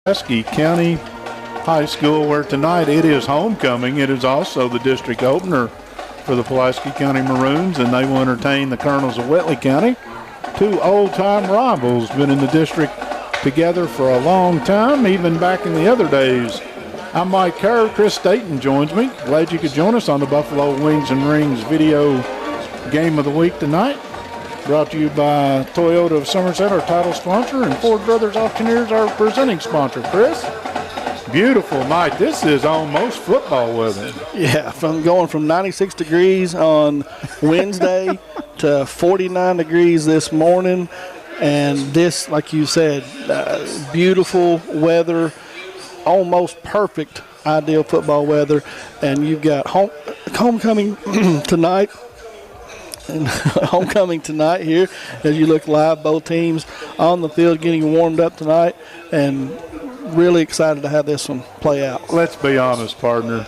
Pulaski County High School, where tonight it is homecoming. It is also the district opener for the Pulaski County Maroons, and they will entertain the Colonels of Whitley County. Two old-time rivals, been in the district together for a long time, even back in the other days. I'm Mike Kerr. Chris Staten joins me. Glad you could join us on the Buffalo Wings and Rings video game of the week tonight. Brought to you by Toyota of Somerset, our title sponsor, and Ford Brothers Auctioneers, our presenting sponsor. Chris, beautiful night. This is almost football weather. Yeah, going from 96 degrees on Wednesday to 49 degrees this morning. And this, like you said, beautiful weather, almost perfect, ideal football weather. And you've got homecoming tonight. And homecoming tonight here as you look live, both teams on the field getting warmed up tonight, and really excited to have this one play out. Let's be honest, partner.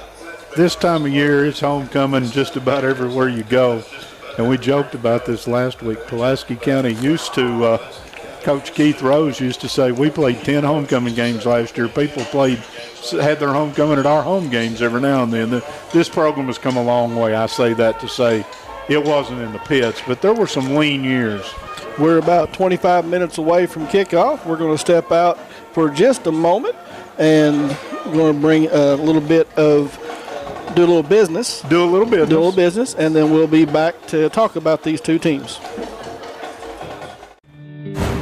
This time of year, it's homecoming just about everywhere you go. And we joked about this last week. Pulaski County used to, Coach Keith Rose used to say, we played 10 homecoming games last year. People had their homecoming at our home games every now and then. This program has come a long way. I say that to say it wasn't in the pits, but there were some lean years. We're about 25 minutes away from kickoff. We're going to step out for just a moment, and we're going to bring a little bit of do a little business, and then we'll be back to talk about these two teams.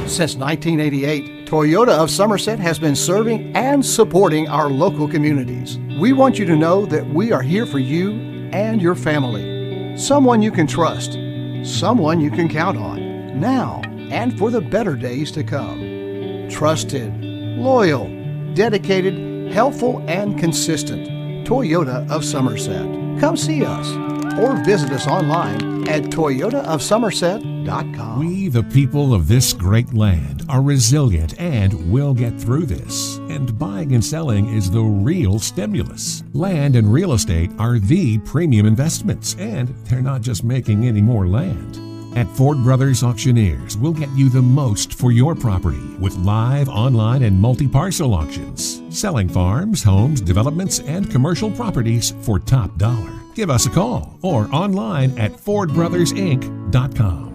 Since 1988, Toyota of Somerset has been serving and supporting our local communities. We want you to know that we are here for you and your family. Someone you can trust, someone you can count on, now and for the better days to come. Trusted, loyal, dedicated, helpful, and consistent. Toyota of Somerset. Come see us or visit us online at toyotaofsomerset.com. We, the people of this great land, are resilient and will get through this. And buying and selling is the real stimulus. Land and real estate are the premium investments, and they're not just making any more land. At Ford Brothers Auctioneers, we'll get you the most for your property with live, online, and multi-parcel auctions. Selling farms, homes, developments, and commercial properties for top dollar. Give us a call or online at FordBrothersInc.com.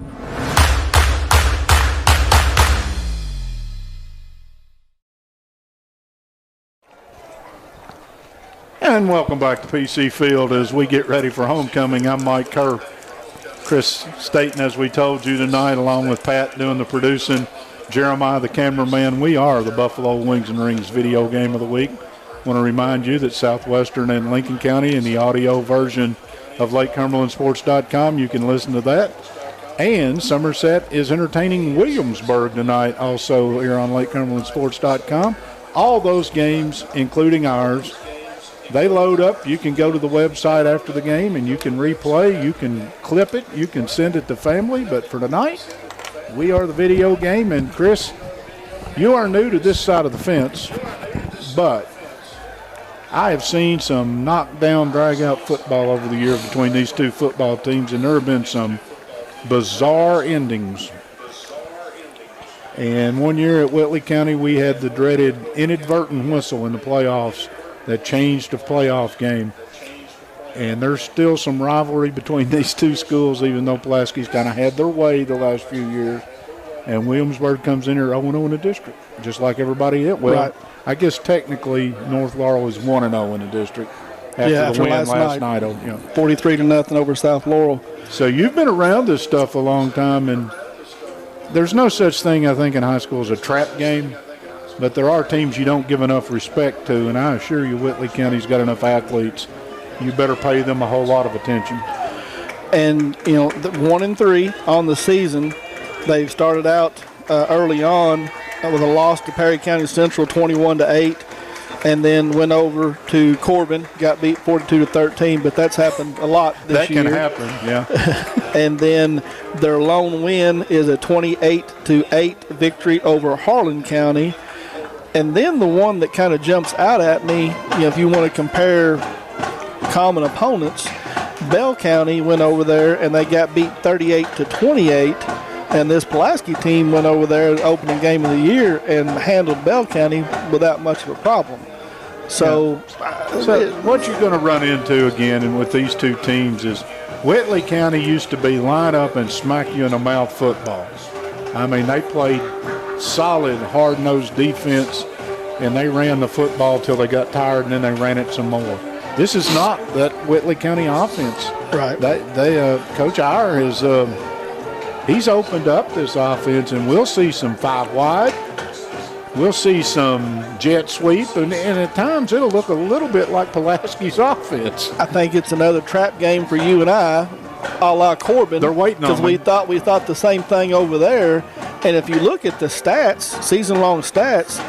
And welcome back to PC Field as we get ready for homecoming. I'm Mike Kerr. Chris Staten, as we told you tonight, along with Pat doing the producing, Jeremiah the cameraman. We are the Buffalo Wings and Rings video game of the week. I want to remind you that Southwestern and Lincoln County, in the audio version of LakeCumberlandSports.com, you can listen to that. And Somerset is entertaining Williamsburg tonight, also here on LakeCumberlandSports.com. All those games, including ours, they load up. You can go to the website after the game and you can replay. You can clip it. You can send it to family. But for tonight, we are the video game. And, Chris, you are new to this side of the fence, but I have seen some knockdown, drag-out football over the years between these two football teams, and there have been some bizarre endings. And one year at Whitley County, we had the dreaded inadvertent whistle in the playoffs that changed the playoff game. And there's still some rivalry between these two schools, even though Pulaski's kind of had their way the last few years. And Williamsburg comes in here 0-0 in the district, just like everybody else. Well, right. I guess technically North Laurel is 1-0 in the district after the win last night. 43-0 over South Laurel. So you've been around this stuff a long time, and there's no such thing, I think, in high school as a trap game. But there are teams you don't give enough respect to, and I assure you Whitley County's got enough athletes. You better pay them a whole lot of attention. And, 1-3 on the season. They've started out early on with a loss to Perry County Central 21-8, and then went over to Corbin, got beat 42-13, but that's happened a lot this year. That can happen, yeah. And then their lone win is a 28-8 victory over Harlan County. And then the one that kind of jumps out at me, if you want to compare common opponents, Bell County went over there and they got beat 38-28. And this Pulaski team went over there, opening game of the year, and handled Bell County without much of a problem. So what you're going to run into again and with these two teams is Whitley County used to be line up and smack you in the mouth football. I mean, they played solid, hard-nosed defense, and they ran the football till they got tired, and then they ran it some more. This is not that Whitley County offense. Right. Coach Iyer has he's opened up this offense, and we'll see some 5 wide. We'll see some jet sweep, and at times it'll look a little bit like Pulaski's offense. I think it's another trap game for you and I, a la Corbin. They're waiting on me. Because we thought the same thing over there. And if you look at the stats, season-long stats,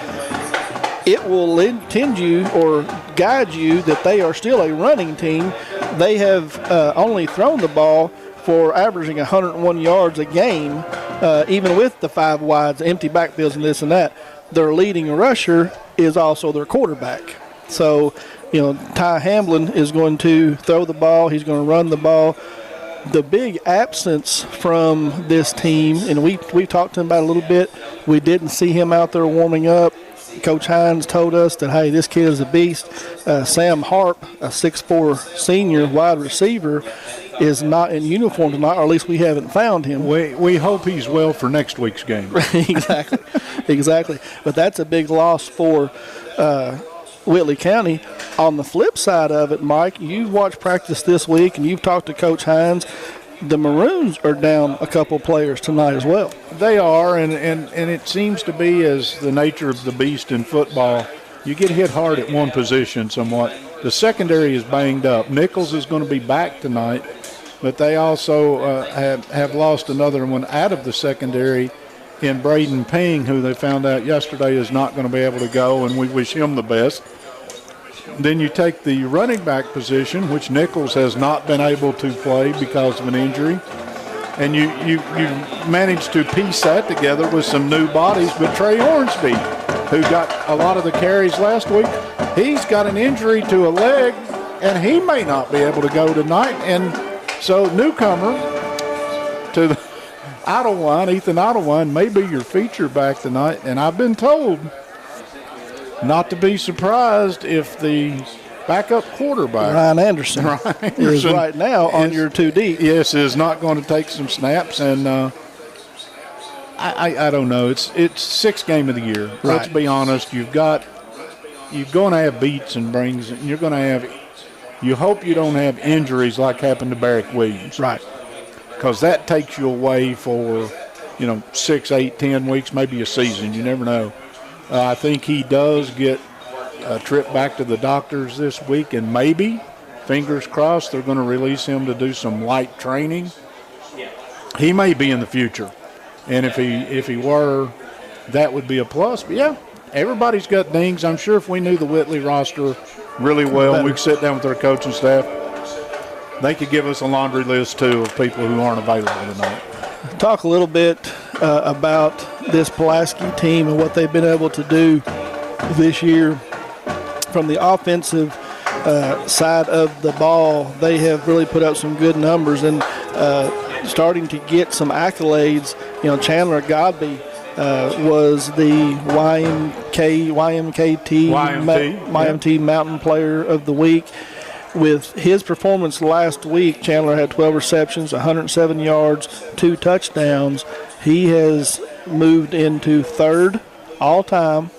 it will intend you or guide you that they are still a running team. They have only thrown the ball for averaging 101 yards a game, even with the 5 wides, empty backfields, and this and that. Their leading rusher is also their quarterback. So, Ty Hamblin is going to throw the ball. He's going to run the ball. The big absence from this team, and we talked to him about it a little bit, we didn't see him out there warming up. Coach Hines told us that, hey, this kid is a beast. Sam Harp, a 6'4 senior wide receiver, is not in uniform tonight, or at least we haven't found him. We hope he's well for next week's game. Exactly. But that's a big loss for Whitley County. On the flip side of it, Mike, you've watched practice this week, and you've talked to Coach Hines. The Maroons are down a couple players tonight as well. They are, and it seems to be, as the nature of the beast in football, you get hit hard at one position somewhat. The secondary is banged up. Nichols is going to be back tonight, but they also have lost another one out of the secondary in Braden Ping, who they found out yesterday is not going to be able to go, and we wish him the best. Then you take the running back position, which Nichols has not been able to play because of an injury, and you managed to piece that together with some new bodies. But Trey Hornsby, who got a lot of the carries last week, he's got an injury to a leg, and he may not be able to go tonight. And so newcomer to the Idlewild, Ethan Idlewild, may be your feature back tonight, and I've been told not to be surprised if the backup quarterback, Ryan Anderson, is right now on your 2D. Yes, is not going to take some snaps, and I don't know. It's 6th game of the year. Right. Let's be honest. You're going to have beats and brings, and you're going to have. You hope you don't have injuries like happened to Barrick Williams, right? Because that takes you away for 6, 8, 10 weeks, maybe a season. You never know. I think he does get a trip back to the doctors this week, and maybe, fingers crossed, they're going to release him to do some light training. He may be in the future, and if he were, that would be a plus. But yeah, everybody's got dings. I'm sure if we knew the Whitley roster really well, we could sit down with our coaching staff, they could give us a laundry list too of people who aren't available tonight. Talk a little bit about this Pulaski team and what they've been able to do this year. From the offensive side of the ball, they have really put up some good numbers and starting to get some accolades. Chandler Godby was the YMT Mountain Player of the Week. With his performance last week, Chandler had 12 receptions, 107 yards, 2 touchdowns. He has moved into 3rd all-time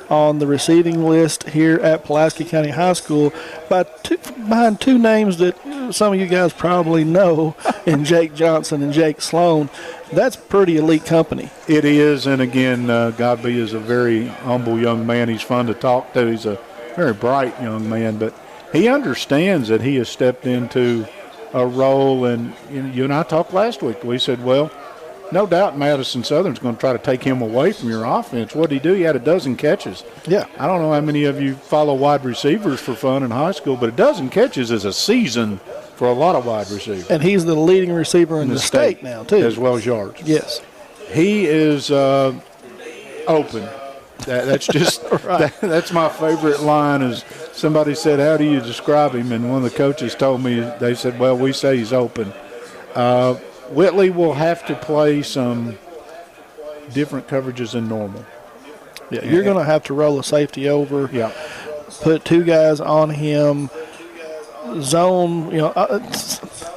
on the receiving list here at Pulaski County High School behind 2 names that some of you guys probably know, in Jake Johnson and Jake Sloan. That's pretty elite company. It is, and again, Godby is a very humble young man. He's fun to talk to. He's a very bright young man, but he understands that he has stepped into a role, and you and I talked last week. We said, well, no doubt Madison Southern's going to try to take him away from your offense. What did he do? He had a dozen catches. Yeah. I don't know how many of you follow wide receivers for fun in high school, but a dozen catches is a season for a lot of wide receivers. And he's the leading receiver in the state now, too. As well as yards. Yes. He is open. That's just right. That's my favorite line is somebody said, how do you describe him? And one of the coaches told me, they said, well, we say he's open. Whitley will have to play some different coverages than normal. Yeah, you're going to have to roll a safety over. Yeah. Put 2 guys on him. Zone,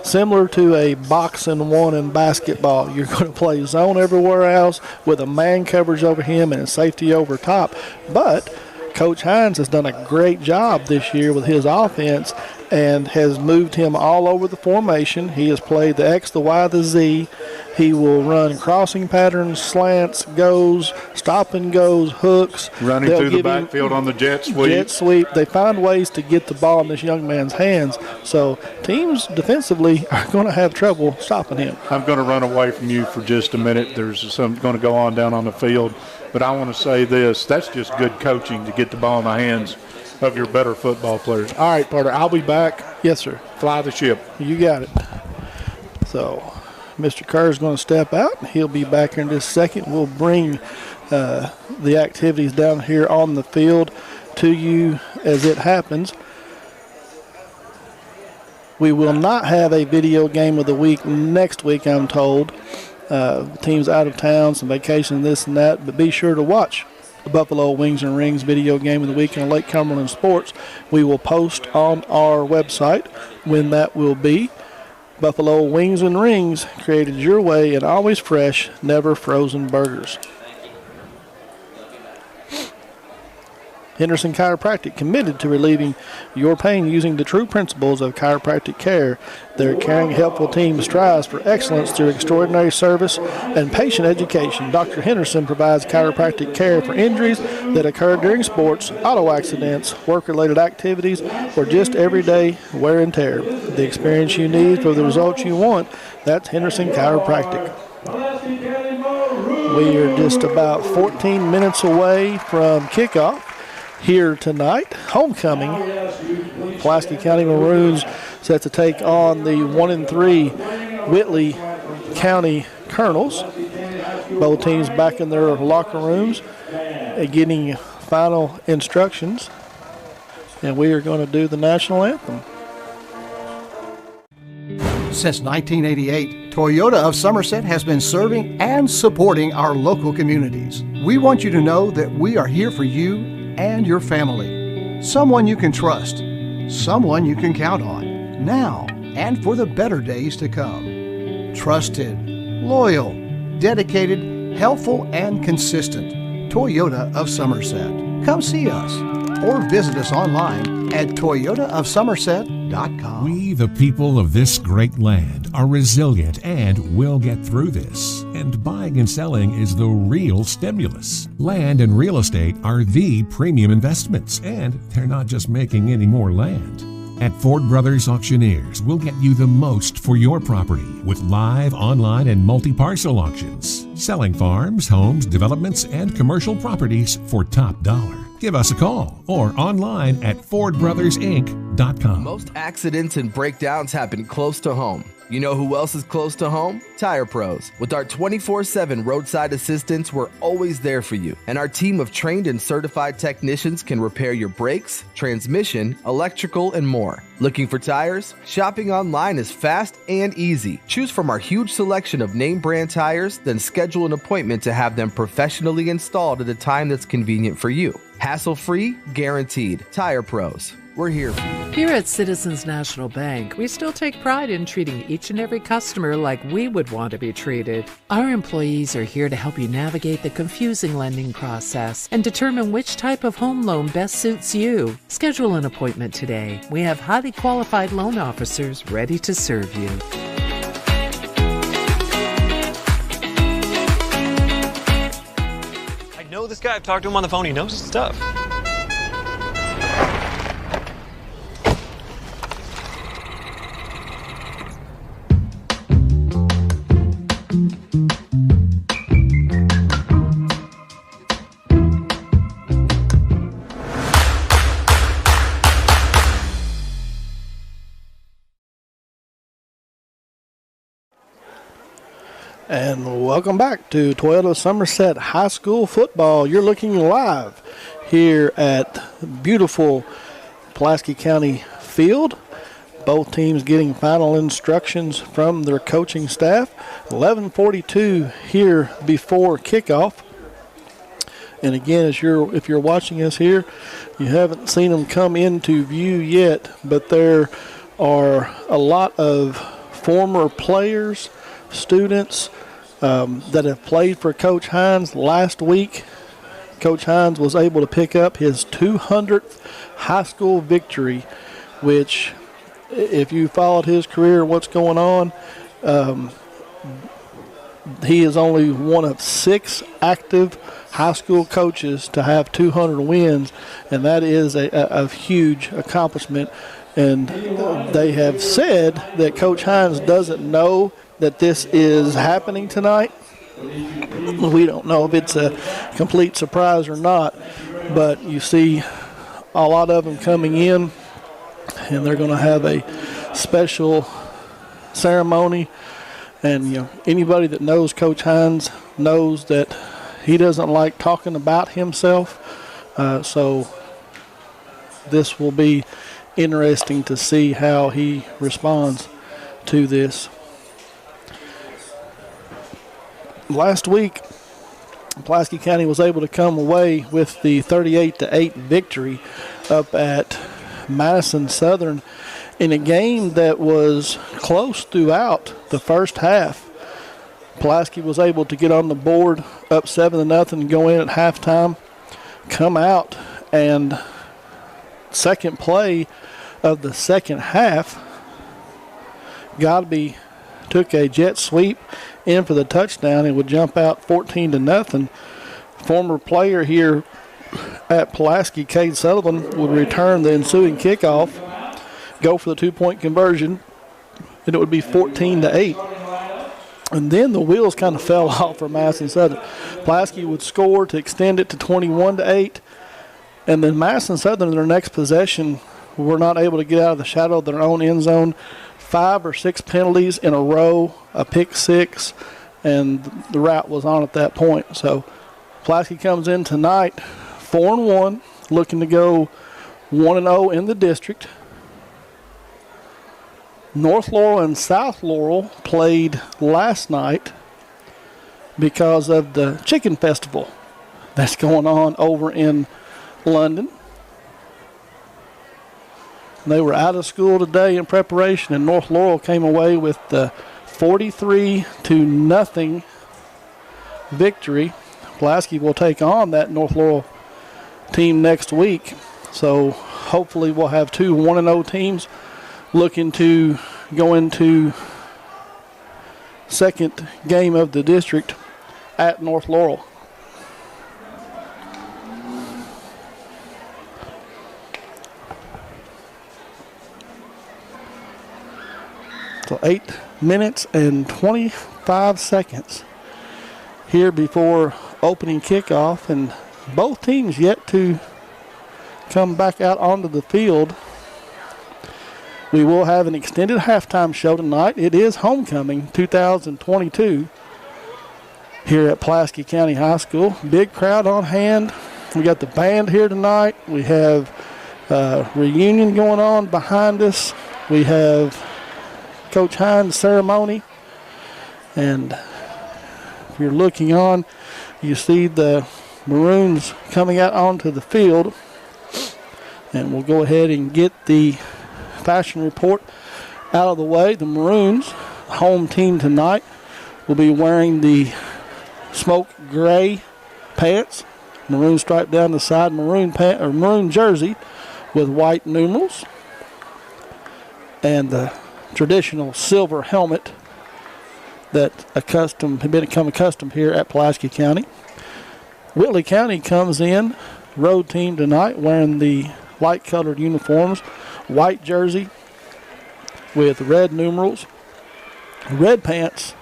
similar to a box and one in basketball. You're going to play zone everywhere else with a man coverage over him and a safety over top. But Coach Hines has done a great job this year with his offense and has moved him all over the formation. He has played the X, the Y, the Z. He will run crossing patterns, slants, goes, stop and goes, hooks. Running through the backfield on the jet sweep. Jet sweep. They find ways to get the ball in this young man's hands. So teams defensively are going to have trouble stopping him. I'm going to run away from you for just a minute. There's something going to go on down on the field. But I want to say this. That's just good coaching to get the ball in the hands of your better football players. All right, Porter, I'll be back. Yes, sir. Fly the ship. You got it. So Mr. Kerr is going to step out. He'll be back in just a second. We'll bring the activities down here on the field to you as it happens. We will not have a video game of the week next week, I'm told. Teams out of town, some vacation, this and that, but be sure to watch the Buffalo Wings and Rings video game of the week on Lake Cumberland Sports. We will post on our website when that will be. Buffalo Wings and Rings, created your way and always fresh, never frozen burgers. Henderson Chiropractic, committed to relieving your pain using the true principles of chiropractic care. Their caring, helpful team strives for excellence through extraordinary service and patient education. Dr. Henderson provides chiropractic care for injuries that occur during sports, auto accidents, work-related activities, or just everyday wear and tear. The experience you need for the results you want, that's Henderson Chiropractic. We are just about 14 minutes away from kickoff here tonight. Homecoming. Pulaski County Maroons set to take on the 1-3 Whitley County Colonels. Both teams back in their locker rooms getting final instructions. And we are going to do the national anthem. Since 1988, Toyota of Somerset has been serving and supporting our local communities. We want you to know that we are here for you and your family. Someone you can trust. Someone you can count on. Now and for the better days to come. Trusted, loyal, dedicated, helpful, and consistent. Toyota of Somerset. Come see us or visit us online at toyotaofsomerset.com. We, the people of this great land, are resilient and will get through this. And buying and selling is the real stimulus. Land and real estate are the premium investments, and they're not just making any more land. At Ford Brothers Auctioneers, we'll get you the most for your property with live, online, and multi-parcel auctions. Selling farms, homes, developments, and commercial properties for top dollar. Give us a call or online at FordBrothersInc.com. Most accidents and breakdowns happen close to home. You know who else is close to home? Tire Pros. With our 24/7 roadside assistance, we're always there for you. And our team of trained and certified technicians can repair your brakes, transmission, electrical, and more. Looking for tires? Shopping online is fast and easy. Choose from our huge selection of name brand tires, then schedule an appointment to have them professionally installed at a time that's convenient for you. Hassle-free, guaranteed. Tire Pros. We're here for you. Here at Citizens National Bank, we still take pride in treating each and every customer like we would want to be treated. Our employees are here to help you navigate the confusing lending process and determine which type of home loan best suits you. Schedule an appointment today. We have highly qualified loan officers ready to serve you. I know this guy. I've talked to him on the phone. He knows his stuff. And welcome back to Toyota Somerset High School football. You're looking live here at beautiful Pulaski County Field. Both teams getting final instructions from their coaching staff. 11:42 here before kickoff. And again, if you're watching us here, you haven't seen them come into view yet, but there are a lot of former players, students that have played for Coach Hines. Last week, Coach Hines was able to pick up his 200th high school victory, which, if you followed his career, what's going on, he is only one of 6 active high school coaches to have 200 wins, and that is a huge accomplishment. And they have said that Coach Hines doesn't know that this is happening tonight. We don't know if it's a complete surprise or not, but you see a lot of them coming in, and they're going to have a special ceremony. And anybody that knows Coach Hines knows that he doesn't like talking about himself. So this will be interesting to see how he responds to this. Last week, Pulaski County was able to come away with the 38-8 victory up at Madison Southern in a game that was close throughout the first half. Pulaski was able to get on the board up 7-0, go in at halftime, come out, and second play of the second half, Godby took a jet sweep in for the touchdown and would jump out 14-0. Former player here at Pulaski, Cade Sullivan, would return the ensuing kickoff, go for the 2-point conversion, and it would be 14-8. And then the wheels kind of fell off for Madison Southern. Pulaski would score to extend it to 21-8. And then Madison Southern, in their next possession, were not able to get out of the shadow of their own end zone. 5 or 6 penalties in a row, a pick six, and the route was on at that point. So Pulaski comes in tonight 4-1, looking to go 1-0 in the district. North Laurel and South Laurel played last night because of the Chicken Festival that's going on over in London. They were out of school today in preparation, and North Laurel came away with the 43-0 victory. Pulaski will take on that North Laurel team next week. So hopefully we'll have 2 1-0 teams looking to go into second game of the district at North Laurel. So 8 minutes and 25 seconds here before opening kickoff, and both teams yet to come back out onto the field. We will have an extended halftime show tonight. It is Homecoming 2022 here at Pulaski County High School. Big crowd on hand. We got the band here tonight. We have a reunion going on behind us. We have Coach Hines' ceremony. And if you're looking on, you see the Maroons coming out onto the field. And we'll go ahead and get the fashion report out of the way. The Maroons, home team tonight, will be wearing the smoke gray pants, maroon stripe down the side, maroon jersey with white numerals, and the traditional silver helmet that had become accustomed here at Pulaski County. Whitley County comes in, road team tonight, wearing the light colored uniforms, white jersey with red numerals, red pants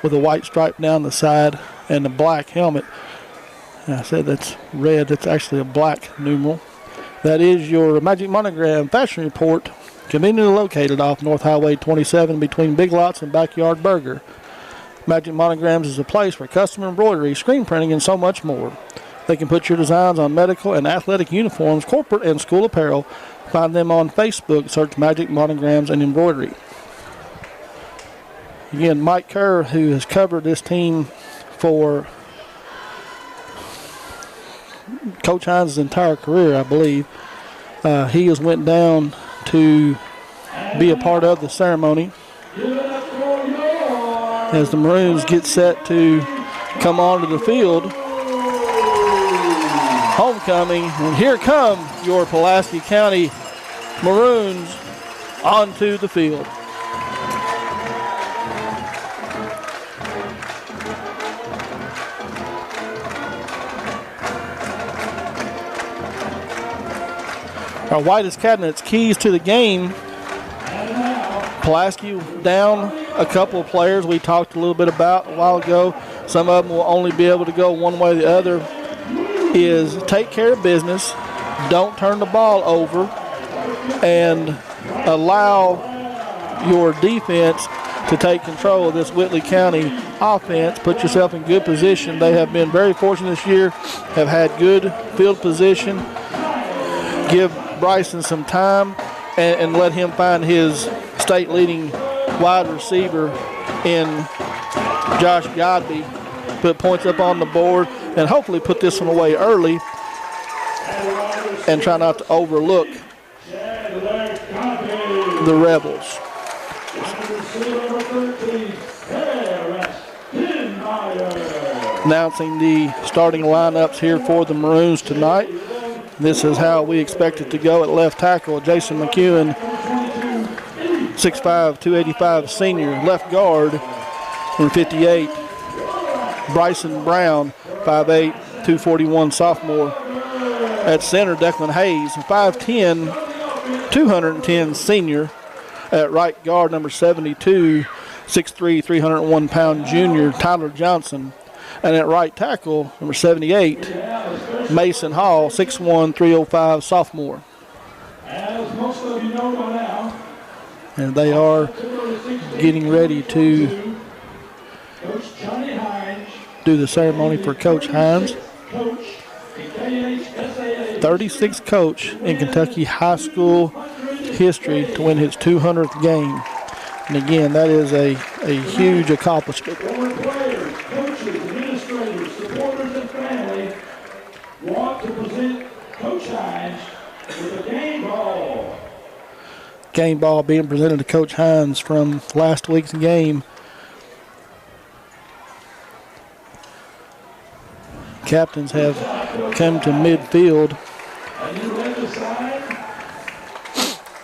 with a white stripe down the side, and a black helmet. And I said that's red, it's actually a black numeral. That is your Magic Monogram fashion report, conveniently located off North Highway 27 between Big Lots and Backyard Burger. Magic Monograms is a place for custom embroidery, screen printing, and so much more. They can put your designs on medical and athletic uniforms, corporate and school apparel. Find them on Facebook. Search Magic Monograms and Embroidery. Again, Mike Kerr, who has covered this team for Coach Hines' entire career, I believe. He has went down to be a part of the ceremony as the Maroons get set to come onto the field. Homecoming, and here come your Pulaski County Maroons onto the field. Our Whitest Cabinets keys to the game. Pulaski down a couple of players we talked a little bit about a while ago. Some of them will only be able to go one way or the other. Is take care of business, don't turn the ball over, and allow your defense to take control of this Whitley County offense. Put yourself in good position. They have been very fortunate this year, have had good field position. Give Bryson some time and let him find his state-leading wide receiver in Josh Godby. Put points up on the board and hopefully put this one away early and try not to overlook the Rebels. Announcing the starting lineups here for the Maroons tonight. This is how we expect it to go at left tackle. Jason McEwen, 6'5", 285 senior. Left guard, number 58, Bryson Brown, 5'8", 241 sophomore. At center, Declan Hayes, 5'10", 210 senior. At right guard, number 72, 6'3", 301-pound junior, Tyler Johnson. And at right tackle, number 78, Mason Hall, 6'1", 305 sophomore. As most of you know by now. And they are getting ready to do the ceremony for Coach Hines. 36th coach in Kentucky high school history to win his 200th game. And again, that is a huge accomplishment. Former players, coaches, administrators, supporters, and family want to present Coach Hines with a game ball. Game ball being presented to Coach Hines from last week's game. Captains have come to midfield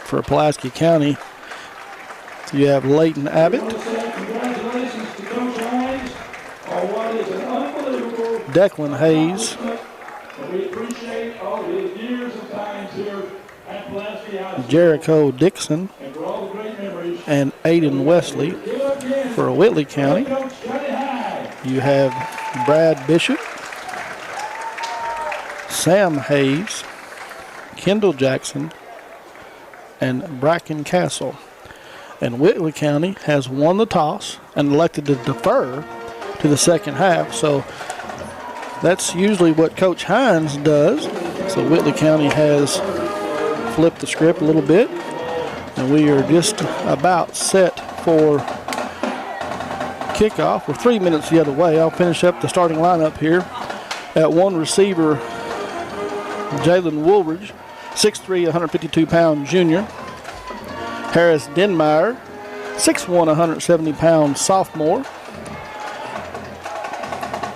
for Pulaski County. So you have Leighton Abbott, Declan Hayes, Jericho Dixon, and Aiden Wesley. For Whitley County, you have Brad Bishop, Sam Hayes, Kendall Jackson, and Bracken Castle. And Whitley County has won the toss and elected to defer to the second half. So that's usually what Coach Hines does. So Whitley County has flipped the script a little bit. And we are just about set for kickoff. We're 3 minutes the other way. I'll finish up the starting lineup here. At one receiver, Jalen Woolridge, 6'3", 152-pound junior. Harris Denmeyer, 6'1", 170-pound sophomore.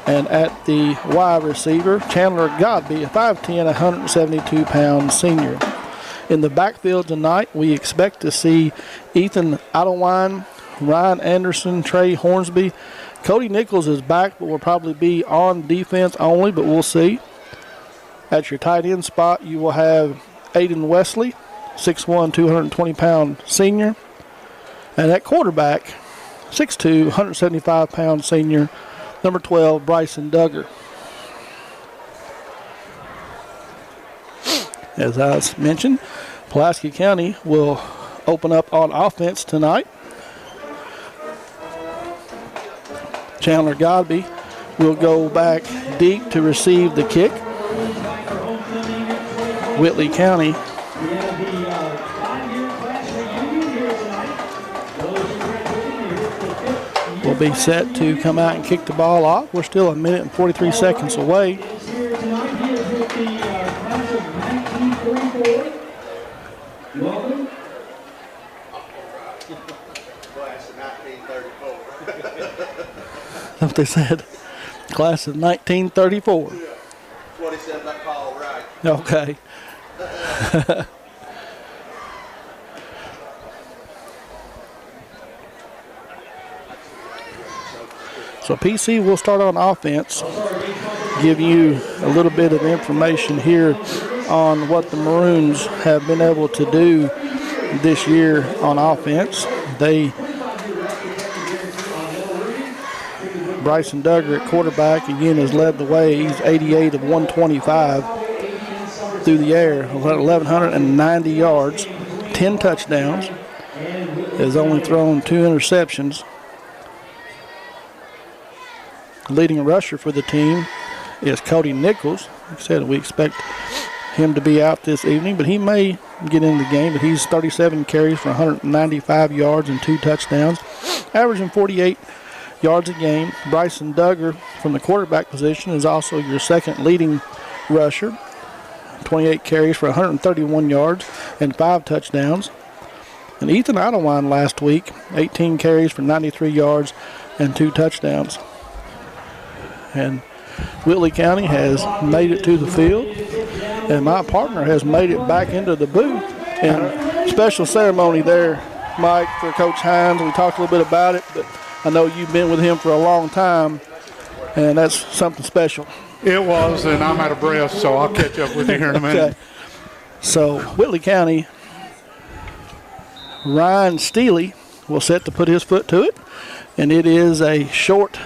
And at the wide receiver, Chandler Godby, a 5'10", 172-pound senior. In the backfield tonight, we expect to see Ethan Idlewine, Ryan Anderson, Trey Hornsby. Cody Nichols is back, but will probably be on defense only, but we'll see. At your tight end spot, you will have Aiden Wesley, 6'1", 220-pound senior. And at quarterback, 6'2", 175-pound senior, number 12, Bryson Duggar. As I mentioned, Pulaski County will open up on offense tonight. Chandler Godby will go back deep to receive the kick. Whitley County will be set to come out and kick the ball off. We're still a minute and 43 seconds away. Welcome. That's what they said. Class of 1934. That's what he said in that call, right? Okay. So PC will start on offense. Give you a little bit of information here on what the Maroons have been able to do this year on offense. Bryson Duggar at quarterback again has led the way. He's 88 of 125 through the air, 1,190 yards, 10 touchdowns. Has only thrown 2 interceptions. Leading rusher for the team is Cody Nichols. Like I said, we expect him to be out this evening, but he may get in the game. But he's 37 carries for 195 yards and 2 touchdowns, averaging 48 yards a game. Bryson Duggar from the quarterback position is also your second leading rusher, 28 carries for 131 yards and 5 touchdowns. And Ethan Idlewine last week, 18 carries for 93 yards and 2 touchdowns. And Whitley County has made it to the field, and my partner has made it back into the booth. And special ceremony there, Mike, for Coach Hines. We talked a little bit about it, but I know you've been with him for a long time, and that's something special. It was, and I'm out of breath, so I'll catch up with you here in a minute. Okay. So Whitley County, Ryan Steely will set to put his foot to it, and it is a short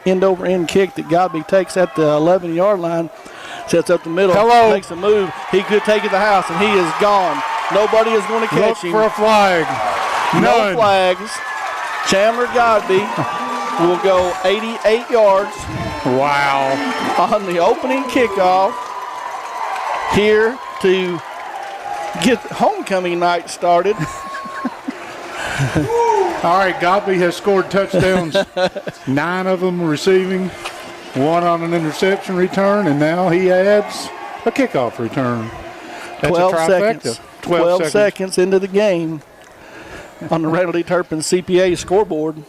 end-over-end kick that Godby takes at the 11-yard line, sets up the middle, makes a move. He could take it to the house, and he is gone. Nobody is going to catch him. Look for a flag. No flags. Chandler Godby will go 88 yards. Wow. On the opening kickoff here to get homecoming night started. All right, Godby has scored touchdowns, 9 of them receiving, 1 on an interception return, and now he adds a kickoff return. That's 12 a trifecta. seconds. 12 seconds into the game on the Red Elite Turpin CPA scoreboard.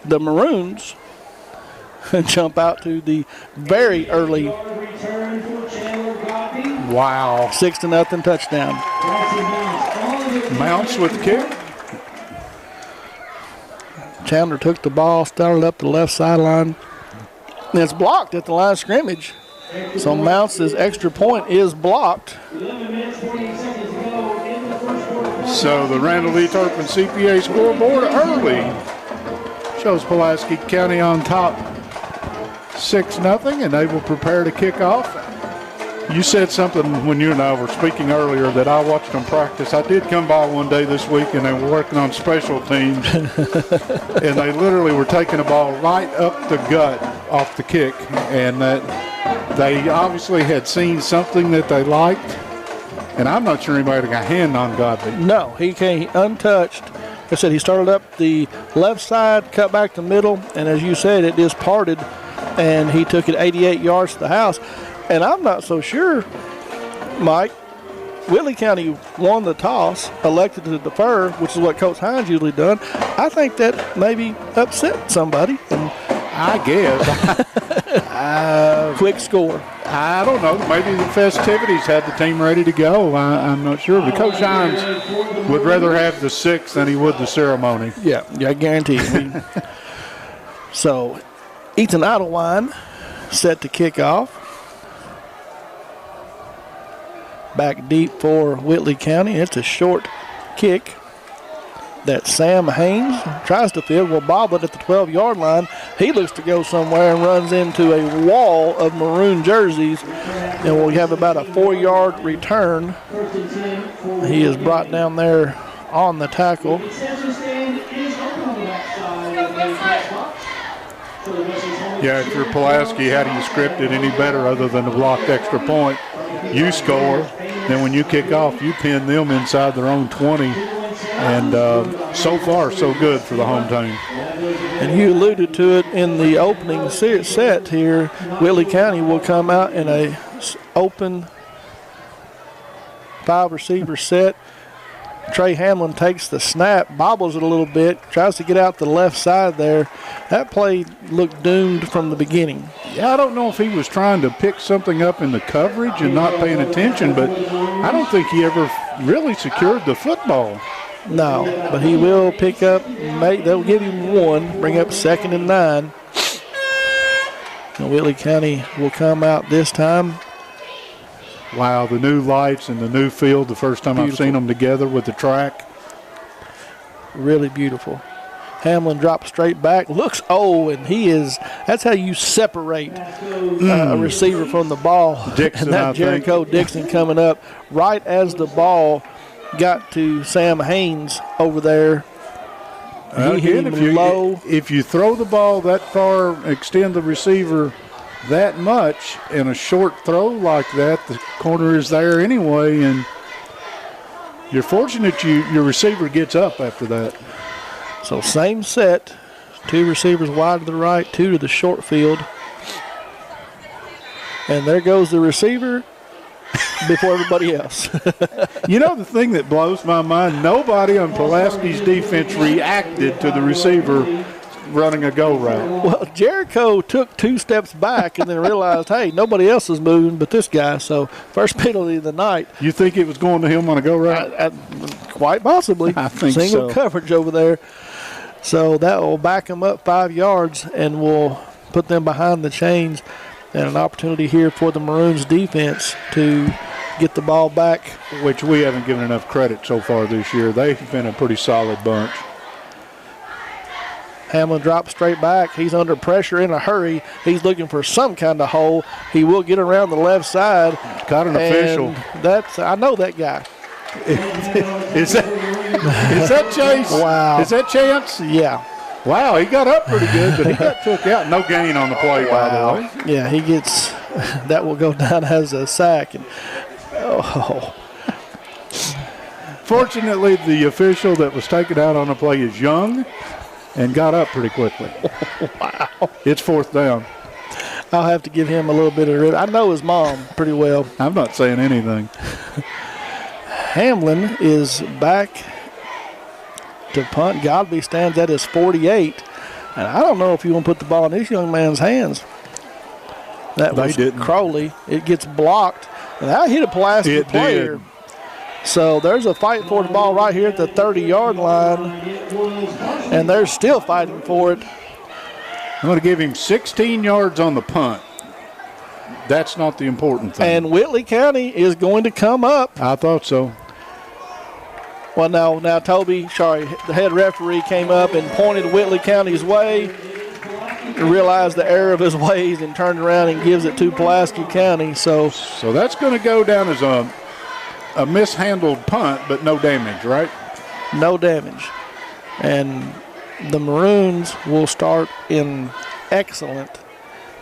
The Maroons jump out to the very early wow 6-0 touchdown. Mounts with the kick. Chandler took the ball, started up the left sideline, and it's blocked at the line of scrimmage. So Mounts' extra point is blocked. So the Randall Lee Turpin CPA scoreboard early shows Pulaski County on top 6-0, and they will prepare to kick off. You said something when you and I were speaking earlier that I watched them practice. I did come by one day this week, and they were working on special teams, and they literally were taking the ball right up the gut off the kick, and that they obviously had seen something that they liked, and I'm not sure anybody got a hand on Godby. No, he came untouched. Like I said, he started up the left side, cut back the middle, and as you said, it is parted, and he took it 88 yards to the house. And I'm not so sure, Mike. Whitley County won the toss, elected to defer, which is what Coach Hines usually done. I think that maybe upset somebody. And I guess. Quick score. I don't know. Maybe the festivities had the team ready to go. I'm not sure. But Coach Hines would rather have the 6 than he would the ceremony. Yeah, I guarantee you. So, Ethan Idlewine set to kick off. Back deep for Whitley County. It's a short kick that Sam Haynes tries to field, will bobble it at the 12-yard line. He looks to go somewhere and runs into a wall of maroon jerseys, and we'll have about a 4-yard return. He is brought down there on the tackle. Yeah, if you're Pulaski, how do you script it any better other than a blocked extra point? You score, then when you kick off, you pin them inside their own 20. And so far, so good for the home team. And you alluded to it in the opening set here. Whitley County will come out in a open 5-receiver set. Trey Hamlin takes the snap, bobbles it a little bit, tries to get out the left side there. That play looked doomed from the beginning. Yeah, I don't know if he was trying to pick something up in the coverage and not paying attention, but I don't think he ever really secured the football. No, but he will pick up, they'll give him one, bring up 2nd and 9. And Whitley County will come out this time. Wow, the new lights and the new field, the first time I've seen them together with the track. Really beautiful. Hamlin drops straight back, looks, that's how you separate a receiver from the ball. Dixon, and that Jericho Dixon coming up right as the ball got to Sam Haynes over there. He hit him low. If you throw the ball that far, extend the receiver that much in a short throw like that, the corner is there anyway, and you're fortunate your receiver gets up after that. So same set, 2 receivers wide to the right, 2 to the short field. And there goes the receiver before everybody else. You know the thing that blows my mind, nobody on Pulaski's defense reacted to the receiver running a go route. Well, Jericho took 2 steps back and then realized, hey, nobody else is moving but this guy. So first penalty of the night. You think it was going to him on a go route? Quite possibly. I think Single coverage over there. So that will back them up 5 yards and will put them behind the chains, and an opportunity here for the Maroons defense to get the ball back. Which we haven't given enough credit so far this year. They've been a pretty solid bunch. Hamlin drops straight back. He's under pressure in a hurry. He's looking for some kind of hole. He will get around the left side. Got an official. I know that guy. Is that Chase? Wow. Is that Chance? Yeah. Wow, he got up pretty good, but he got took out. No gain on the play, by the way. Yeah, he gets – that will go down as a sack. And, Fortunately, the official that was taken out on the play is young and got up pretty quickly. Wow. It's 4th down. I'll have to give him a little bit of – I know his mom pretty well. I'm not saying anything. Hamlin is back to punt. Godby stands at his 48. And I don't know if you want to put the ball in this young man's hands. That was Crowley. It gets blocked. And that hit a Pulaski player. Did. So there's a fight for the ball right here at the 30-yard line. And they're still fighting for it. I'm going to give him 16 yards on the punt. That's not the important thing. And Whitley County is going to come up. I thought so. Well, now Toby, the head referee came up and pointed Whitley County's way, realized the error of his ways, and turned around and gives it to Pulaski County. So that's going to go down as a mishandled punt, but no damage, right? No damage. And the Maroons will start in excellent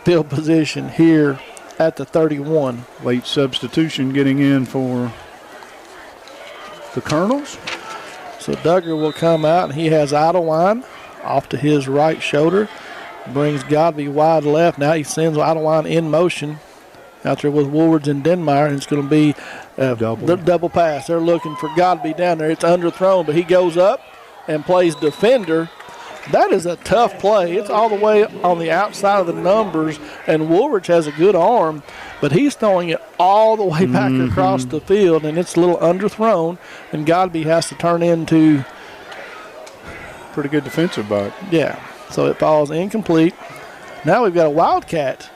field position here at the 31. Late substitution getting in for the Colonels. So Duggar will come out, and he has Idlewind off to his right shoulder. Brings Godby wide left. Now he sends Idlewind in motion out there with Woolwards and Denmeyer, and it's going to be a double pass. They're looking for Godby down there. It's underthrown, but he goes up and plays defender. That is a tough play. It's all the way on the outside of the numbers, and Woolridge has a good arm, but he's throwing it all the way back across the field, and it's a little underthrown, and Godby has to turn into pretty good defensive back. Yeah, so it falls incomplete. Now we've got a Wildcat.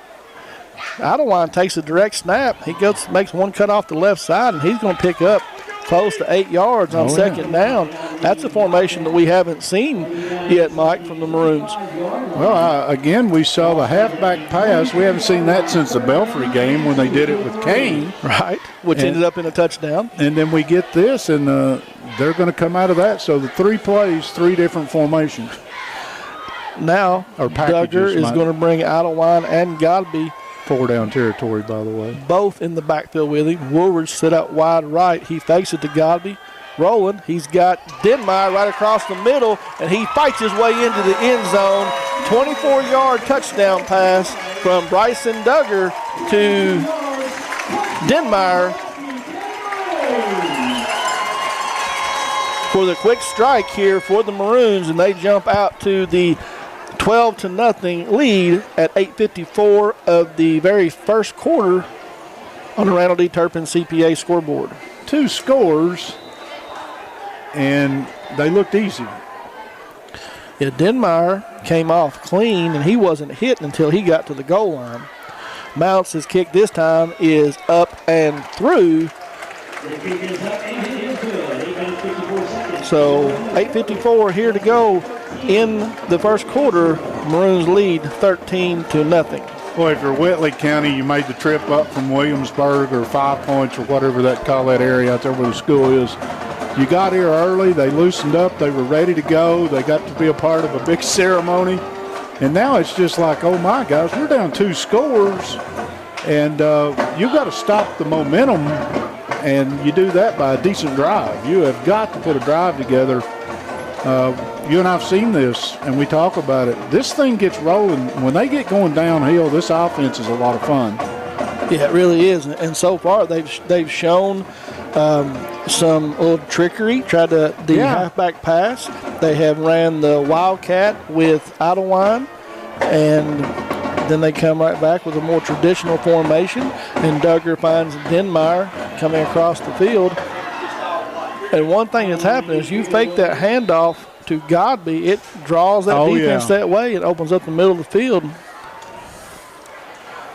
Idlewind takes a direct snap. He makes one cut off the left side, and he's going to pick up close to 8 yards on second down. That's a formation that we haven't seen yet, Mike, from the Maroons. Well, again, we saw the halfback pass. We haven't seen that since the Belfry game when they did it with Kane. Right, which ended up in a touchdown. And then we get this, and they're going to come out of that. So the 3 plays, 3 different formations. Now, Or packages, Duggar is Mike. going to bring Idlewild and Godby 4 down territory, by the way. both in the backfield with him. Woolridge set out wide right. He fakes it to Godby. Rolling. He's got Denmeyer right across the middle, and he fights his way into the end zone. 24-yard touchdown pass from Bryson Duggar to Denmeyer for the quick strike here for the Maroons, and they jump out to the 12-0 lead at 8:54 of the very first quarter on the Randall D. Turpin CPA scoreboard. 2 scores, and they looked easy. Yeah, Denmeyer came off clean, and he wasn't hit until he got to the goal line. Mounts' kick this time is up and through. So 8:54 here to go in the first quarter. Maroons lead 13-0. Well, if you're Whitley County, you made the trip up from Williamsburg or 5 Points or whatever call that area out there where the school is. You got here early. They loosened up. They were ready to go. They got to be a part of a big ceremony. And now it's just like, oh, my gosh, we're down 2 scores. And you've got to stop the momentum, and you do that by a decent drive. You have got to put a drive together. You and I have seen this, and we talk about it. This thing gets rolling. When they get going downhill, this offense is a lot of fun. Yeah, it really is. And so far, they've shown some little trickery. Tried the halfback pass. They have ran the Wildcat with Idlewild, and then they come right back with a more traditional formation. And Duggar finds Denmeyer coming across the field. And one thing that's happened is you fake that handoff to Godby, it draws that defense that way. It opens up the middle of the field.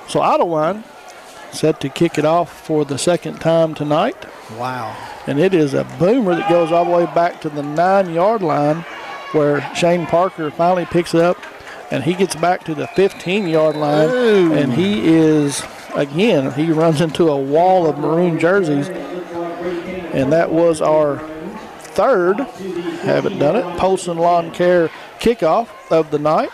So Idlewild set to kick it off for the second time tonight. Wow. And it is a boomer that goes all the way back to the 9-yard line, where Shane Parker finally picks it up, and he gets back to the 15-yard line. Ooh. And he is, again, he runs into a wall of maroon jerseys. And that was our third, haven't done it, Polson Lawn Care kickoff of the night.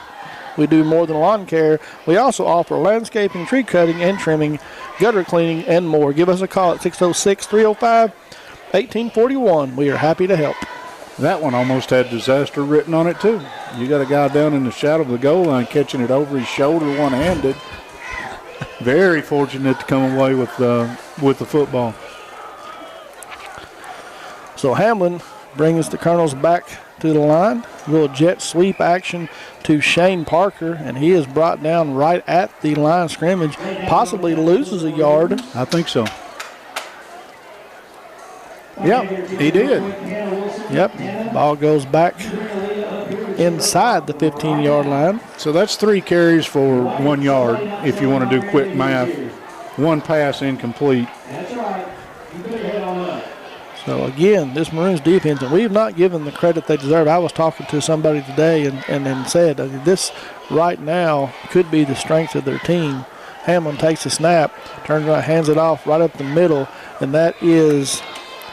We do more than lawn care. We also offer landscaping, tree cutting, and trimming, gutter cleaning, and more. Give us a call at 606-305-1841. We are happy to help. That one almost had disaster written on it, too. You got a guy down in the shadow of the goal line catching it over his shoulder one-handed. Very fortunate to come away with the football. So Hamlin brings the Colonels back to the line. A little jet sweep action to Shane Parker, and he is brought down right at the line of scrimmage, possibly loses a yard. I think so. Yep, he did. Yep, ball goes back inside the 15-yard line. So that's 3 carries for 1 yard if you want to do quick math. 1 pass incomplete. So, again, this Maroons defense, and we have not given the credit they deserve. I was talking to somebody today and said this right now could be the strength of their team. Hamlin takes a snap, turns around, hands it off right up the middle, and that is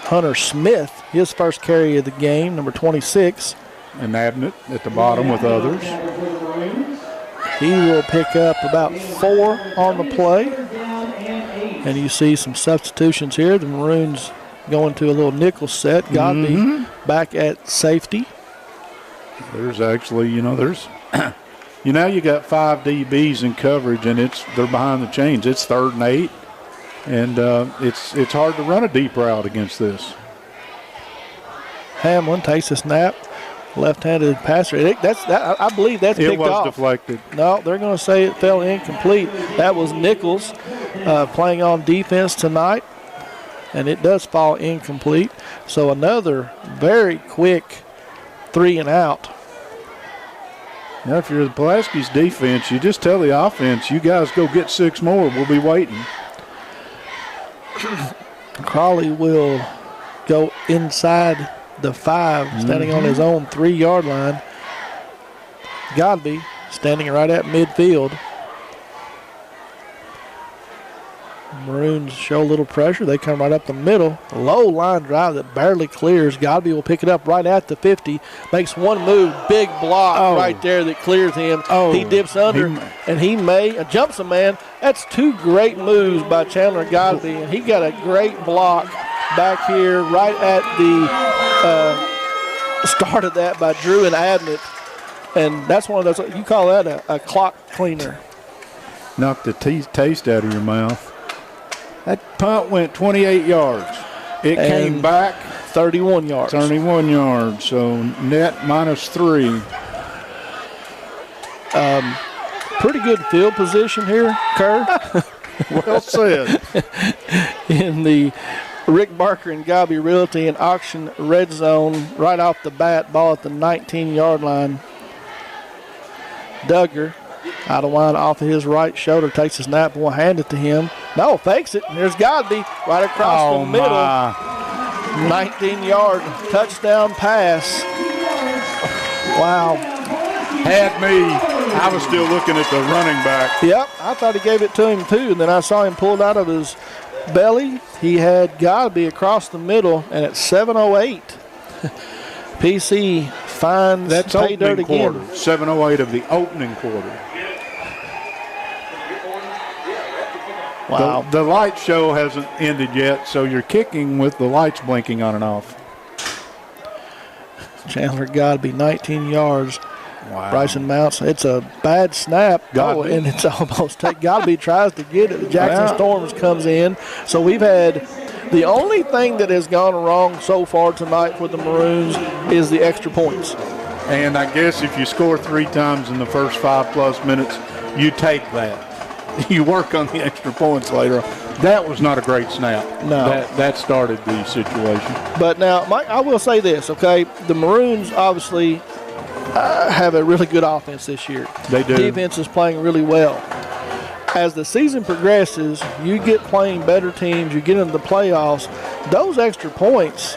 Hunter Smith, his first carry of the game, number 26. And Abnett at the bottom with others. He will pick up about 4 on the play. And you see some substitutions here. The Maroons going to a little nickel set. Godby back at safety. There's actually, you got 5 DBs in coverage, and they're behind the chains. It's 3rd and 8, and it's hard to run a deep route against this. Hamlin takes a snap, left-handed passer. I believe that's picked off. It was deflected. No, they're going to say it fell incomplete. That was Nichols playing on defense tonight, and it does fall incomplete. So another very quick 3 and out. Now, if you're the Pulaski's defense, you just tell the offense, you guys go get 6 more. We'll be waiting. Crawley will go inside the 5, standing on his own 3-yard line. Godby standing right at midfield. Maroons show a little pressure. They come right up the middle. Low line drive that barely clears. Godby will pick it up right at the 50. Makes one move. Big block right there that clears him. He dips under, and he jumps a man. That's two great moves by Chandler Godby, and he got a great block back here right at the start of that by Drew and Abnett. And that's one of those, you call that a clock cleaner. Knocked the taste out of your mouth. That punt went 28 yards. It came back 31 yards. 31 yards, so net -3. Pretty good field position here, Kerr. Well said. In the Rick Barker and Godby Realty and Auction red zone, right off the bat, ball at the 19-yard line. Duggar, out of line off of his right shoulder, takes the snap, will hand it to him. No, fakes it. There's Godby right across the middle. 19-yard touchdown pass. Wow. Had me. I was still looking at the running back. Yep, I thought he gave it to him too, and then I saw him pulled out of his belly. He had Godby across the middle, and at 7:08, PC finds that's pay dirt quarter. Again. 7:08 of the opening quarter. Wow. The light show hasn't ended yet, so you're kicking with the lights blinking on and off. Chandler Godby, 19 yards. Wow. Bryson Mounts, it's a bad snap. And it's almost Godby tries to get it. Jackson Storms comes in. So we've had the only thing that has gone wrong so far tonight for the Maroons is the extra points. And I guess if you score 3 times in the first 5+ minutes, you take that. You work on the extra points later. That was not a great snap. No. That started the situation. But now, Mike, I will say this, okay? The Maroons obviously have a really good offense this year. They do. Defense is playing really well. As the season progresses, you get playing better teams, you get into the playoffs, those extra points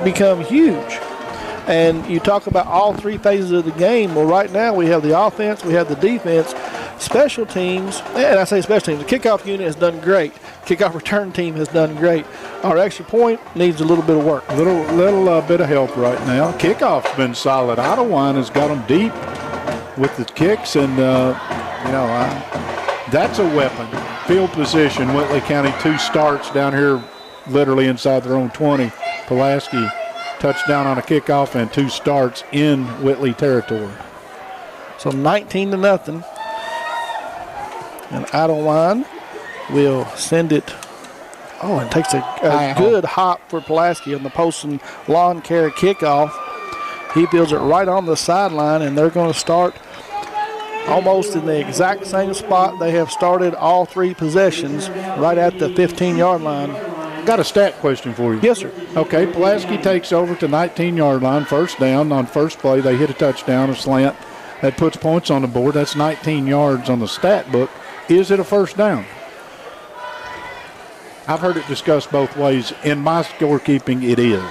become huge. And you talk about all 3 phases of the game. Well, right now we have the offense, we have the defense, special teams, and I say special teams, the kickoff unit has done great. Kickoff return team has done great. Our extra point needs a little bit of work. Little bit of help right now. Kickoff's been solid. Idlewild has got them deep with the kicks, and that's a weapon. Field position, Whitley County 2 starts down here literally inside their own 20. Pulaski touchdown on a kickoff and 2 starts in Whitley territory. So 19-0. And Idlewild will send it. And takes a good hop for Pulaski on the post and lawn care kickoff. He builds it right on the sideline, and they're going to start almost in the exact same spot they have started all 3 possessions, right at the 15-yard line. Got a stat question for you. Yes, sir. Okay, Pulaski takes over to 19-yard line, first down. On first play, they hit a touchdown, a slant. That puts points on the board. That's 19 yards on the stat book. Is it a first down? I've heard it discussed both ways. In my scorekeeping, it is.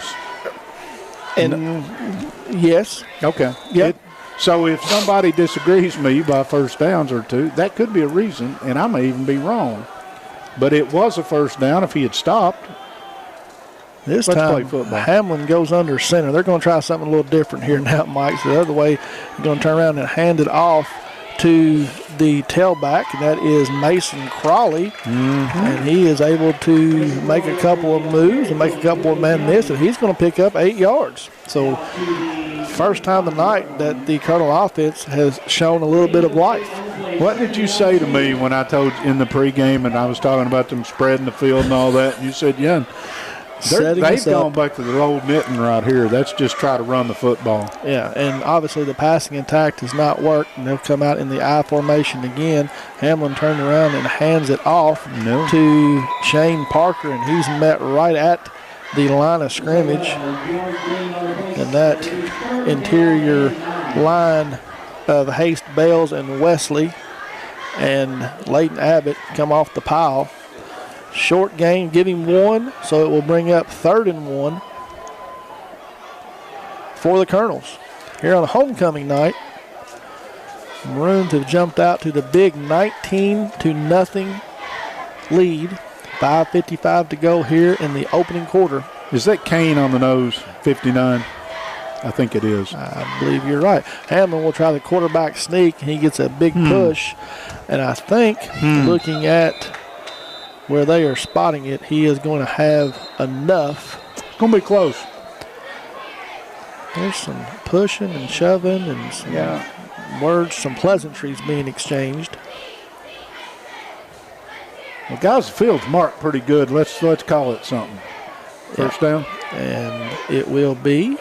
And yes. Okay. Yep. So if somebody disagrees with me by first downs or 2, that could be a reason, and I may even be wrong. But it was a first down if he had stopped. This Let's time, play football. Hamlin goes under center. They're going to try something a little different here now, Mike. So the other way, they're going to turn around and hand it off to the tailback, and that is Mason Crawley. And he is able to make a couple of moves and make a couple of man miss, and he's going to pick up 8 yards. So first time tonight that the Colonel offense has shown a little bit of life. What did you say to me when I told you in the pregame and I was talking about them spreading the field and all that? And you said, yeah, they've gone back to their old knitting right here. That's just try to run the football. Yeah, and obviously the passing attack has not worked, and they'll come out in the I formation again. Hamlin turned around and hands it off to Shane Parker, and he's met right at the line of scrimmage. And that interior line of Haste, Bales, and Wesley and Leighton Abbott come off the pile. Short gain, give him 1, so it will bring up 3rd and 1 for the Colonels. Here on homecoming night, Maroons have jumped out to the big 19-0 lead. 5:55 to go here in the opening quarter. Is that Kane on the nose, 59? I think it is. I believe you're right. Hamlin will try the quarterback sneak. He gets a big push. And I think, looking at where they are spotting it, he is going to have enough. It's going to be close. There's some pushing and shoving and some words, some pleasantries being exchanged. Well, guys, the field's marked pretty good. Let's call it something. First down. And it will be.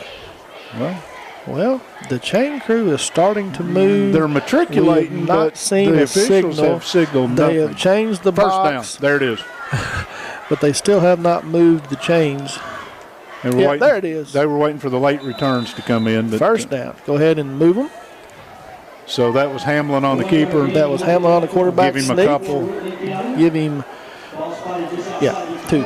Well, the chain crew is starting to move. They're matriculating, not but seen the a officials signal. have signaled They nothing. have changed the First box. down. There it is. But they still have not moved the chains. There it is. They were waiting for the late returns to come in. But, first down. Go ahead and move them. So that was Hamlin on the keeper. That was Hamlin on the quarterback. Give him sneak. a couple. Give him, 2.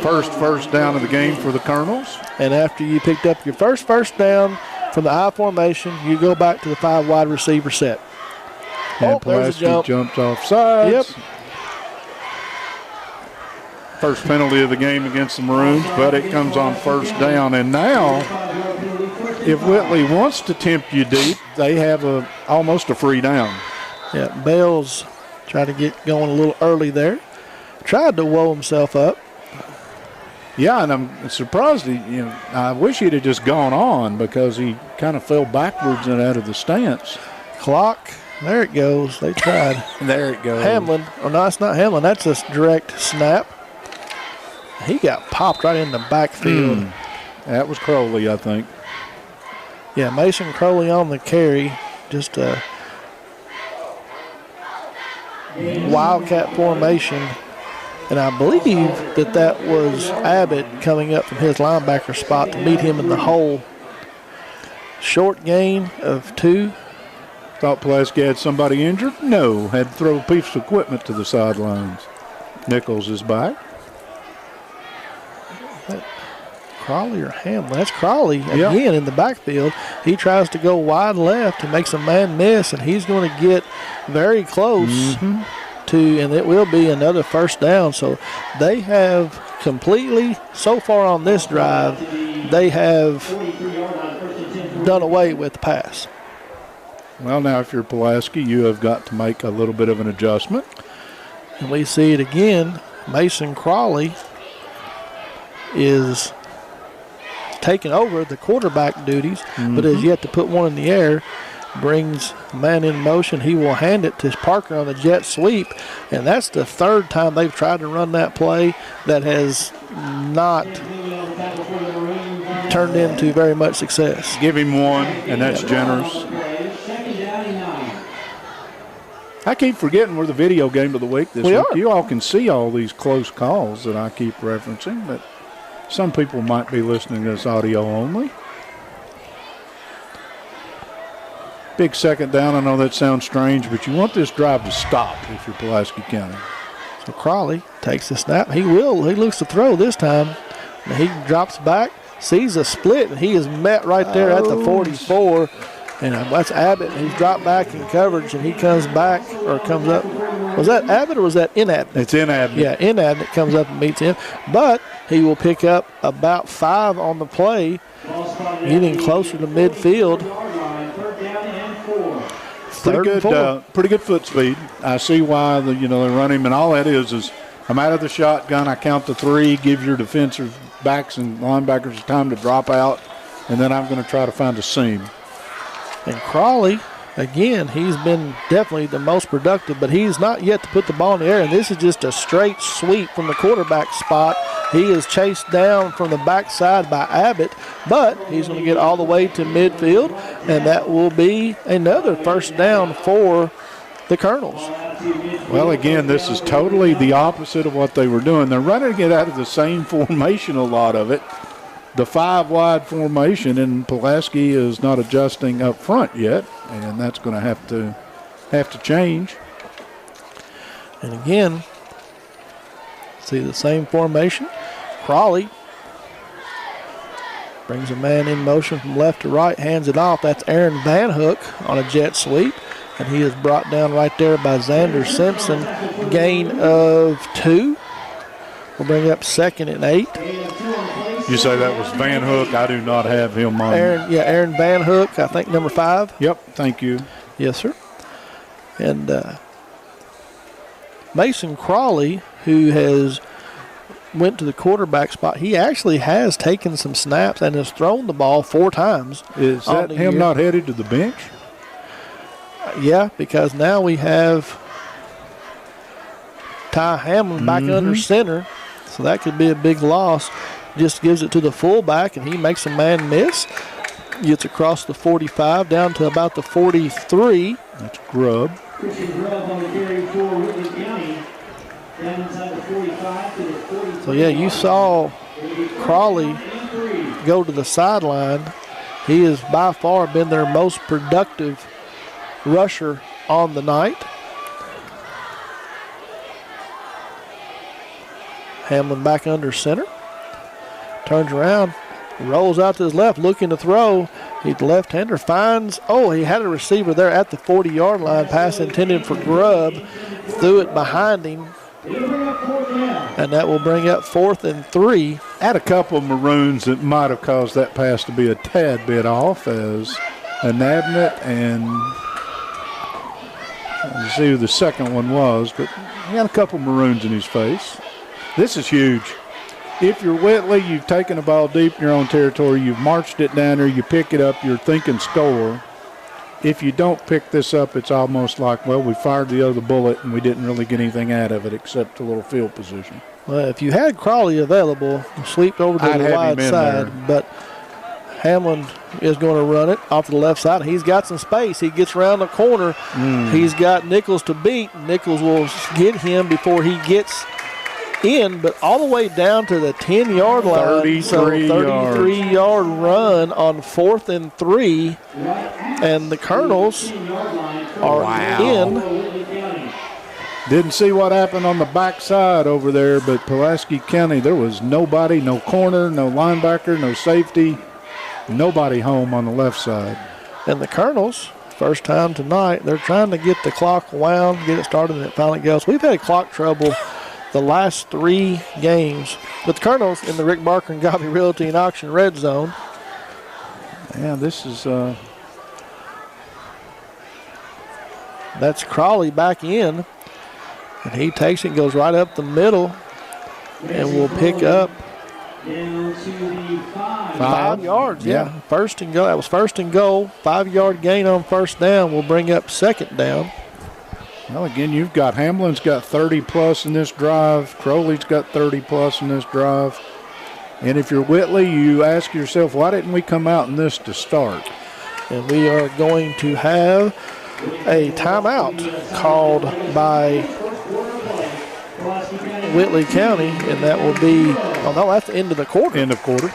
First down of the game for the Colonels. And after you picked up your first down from the I formation, you go back to the 5 wide receiver set. And there's a Pulaski jump. jumps off sides. Yep. First penalty of the game against the Maroons, but it comes on first down. And now, if Whitley wants to tempt you deep, they have almost a free down. Yeah, Bales tried to get going a little early there. Tried to woe himself up. Yeah, and I'm surprised. I wish he'd have just gone on because he kind of fell backwards and out of the stance. Clock. There it goes. They tried. There it goes. Hamlin. Oh, no, it's not Hamlin. That's a direct snap. He got popped right in the backfield. That was Crowley, I think. Yeah, Mason Crowley on the carry. Just a wildcat formation. And I believe that was Abbott coming up from his linebacker spot to meet him in the hole. Short gain of 2. Thought Pulaski had somebody injured? No, had to throw a piece of equipment to the sidelines. Nichols is back. Crawley or Hamlin? That's Crawley again in the backfield. He tries to go wide left and makes a man miss, and he's going to get very close to, and it will be another first down. So they have completely, so far on this drive, they have done away with the pass. Well, now if you're Pulaski, you have got to make a little bit of an adjustment. And we see it again. Mason Crawley is taking over the quarterback duties, but has yet to put one in the air. Brings a man in motion. He will hand it to Parker on the jet sweep, and that's the 3rd time they've tried to run that play that has not turned into very much success. Give him one, and that's generous. I keep forgetting we're the video game of the week this week. You all can see all these close calls that I keep referencing, but some people might be listening to this audio only. Big second down. I know that sounds strange, but you want this drive to stop if you're Pulaski County. So Crawley takes the snap. He looks to throw this time. He drops back, sees a split, and he is met right there at the 44. And that's Abbott. He's dropped back in coverage, and he comes back or comes up. Was that Abbott or was that Inabnett? It's Inabnett. Yeah, Inabnett comes up and meets him. But he will pick up about 5 on the play, getting closer to midfield. Pretty good foot speed. I see why they run him, and all that is I'm out of the shotgun. I count to 3, give your defensive backs and linebackers time to drop out, and then I'm going to try to find a seam. And Crawley, again, he's been definitely the most productive, but he's not yet to put the ball in the air, and this is just a straight sweep from the quarterback spot. He is chased down from the backside by Abbott, but he's going to get all the way to midfield, and that will be another first down for the Colonels. Well, again, this is totally the opposite of what they were doing. They're running it out of the same formation, a lot of it. The 5 wide formation, and Pulaski is not adjusting up front yet, and that's going to have to change. And again, see the same formation. Crawley brings a man in motion from left to right, hands it off. That's Aaron Van Hook on a jet sweep. And he is brought down right there by Xander Simpson. Gain of 2. We'll bring up 2nd and 8. You say that was Van Hook. I do not have him on. Aaron Van Hook, I think number 5. Yep, thank you. Yes, sir. And Mason Crawley, who has went to the quarterback spot, he actually has taken some snaps and has thrown the ball 4 times. Is that him not headed to the bench? Yeah, because now we have Ty Hamlin back under center, so that could be a big loss. Just gives it to the fullback, and he makes a man miss. Gets across the 45 down to about the 43. That's Grubb. So, yeah, you saw Crawley go to the sideline. He has by far been their most productive rusher on the night. Hamlin back under center. Turns around, rolls out to his left, looking to throw. He's left-hander, finds, he had a receiver there at the 40-yard line. Pass intended for Grubb. Threw it behind him. And that will bring up 4th and 3. Had a couple of maroons that might have caused that pass to be a tad bit off, as a Nabnett and let's see who the second one was, but he had a couple of maroons in his face. This is huge. If you're Whitley, you've taken the ball deep in your own territory, you've marched it down there, you pick it up, you're thinking score. If you don't pick this up, it's almost like, well, we fired the other bullet and we didn't really get anything out of it except a little field position. Well, if you had Crawley available, sweep over to the wide side, but Hamlin is going to run it off to the left side. He's got some space. He gets around the corner. He's got Nichols to beat. Nichols will get him before he gets in, but all the way down to the 10-yard line. 33-yard run on 4th and 3, and the Colonels are in. Didn't see what happened on the backside over there, but Pulaski County, there was nobody, no corner, no linebacker, no safety, nobody home on the left side. And the Colonels, first time tonight, they're trying to get the clock wound, get it started, and it finally goes. We've had clock trouble the last 3 games with the Colonels in the Rick Barker and Gobby Realty and Auction Red Zone. Yeah, this is that's Crawley back in, and he takes it, goes right up the middle, and will pick up 5 yards. Yeah, first and goal. That was first and goal. 5-yard gain on first down. Will bring up 2nd down. Well, again, you've got Hamlin's got 30+ in this drive. Crowley's got 30+ in this drive. And if you're Whitley, you ask yourself, why didn't we come out in this to start? And we are going to have a timeout called by Whitley County, and that will be, that's the end of the quarter. End of quarter.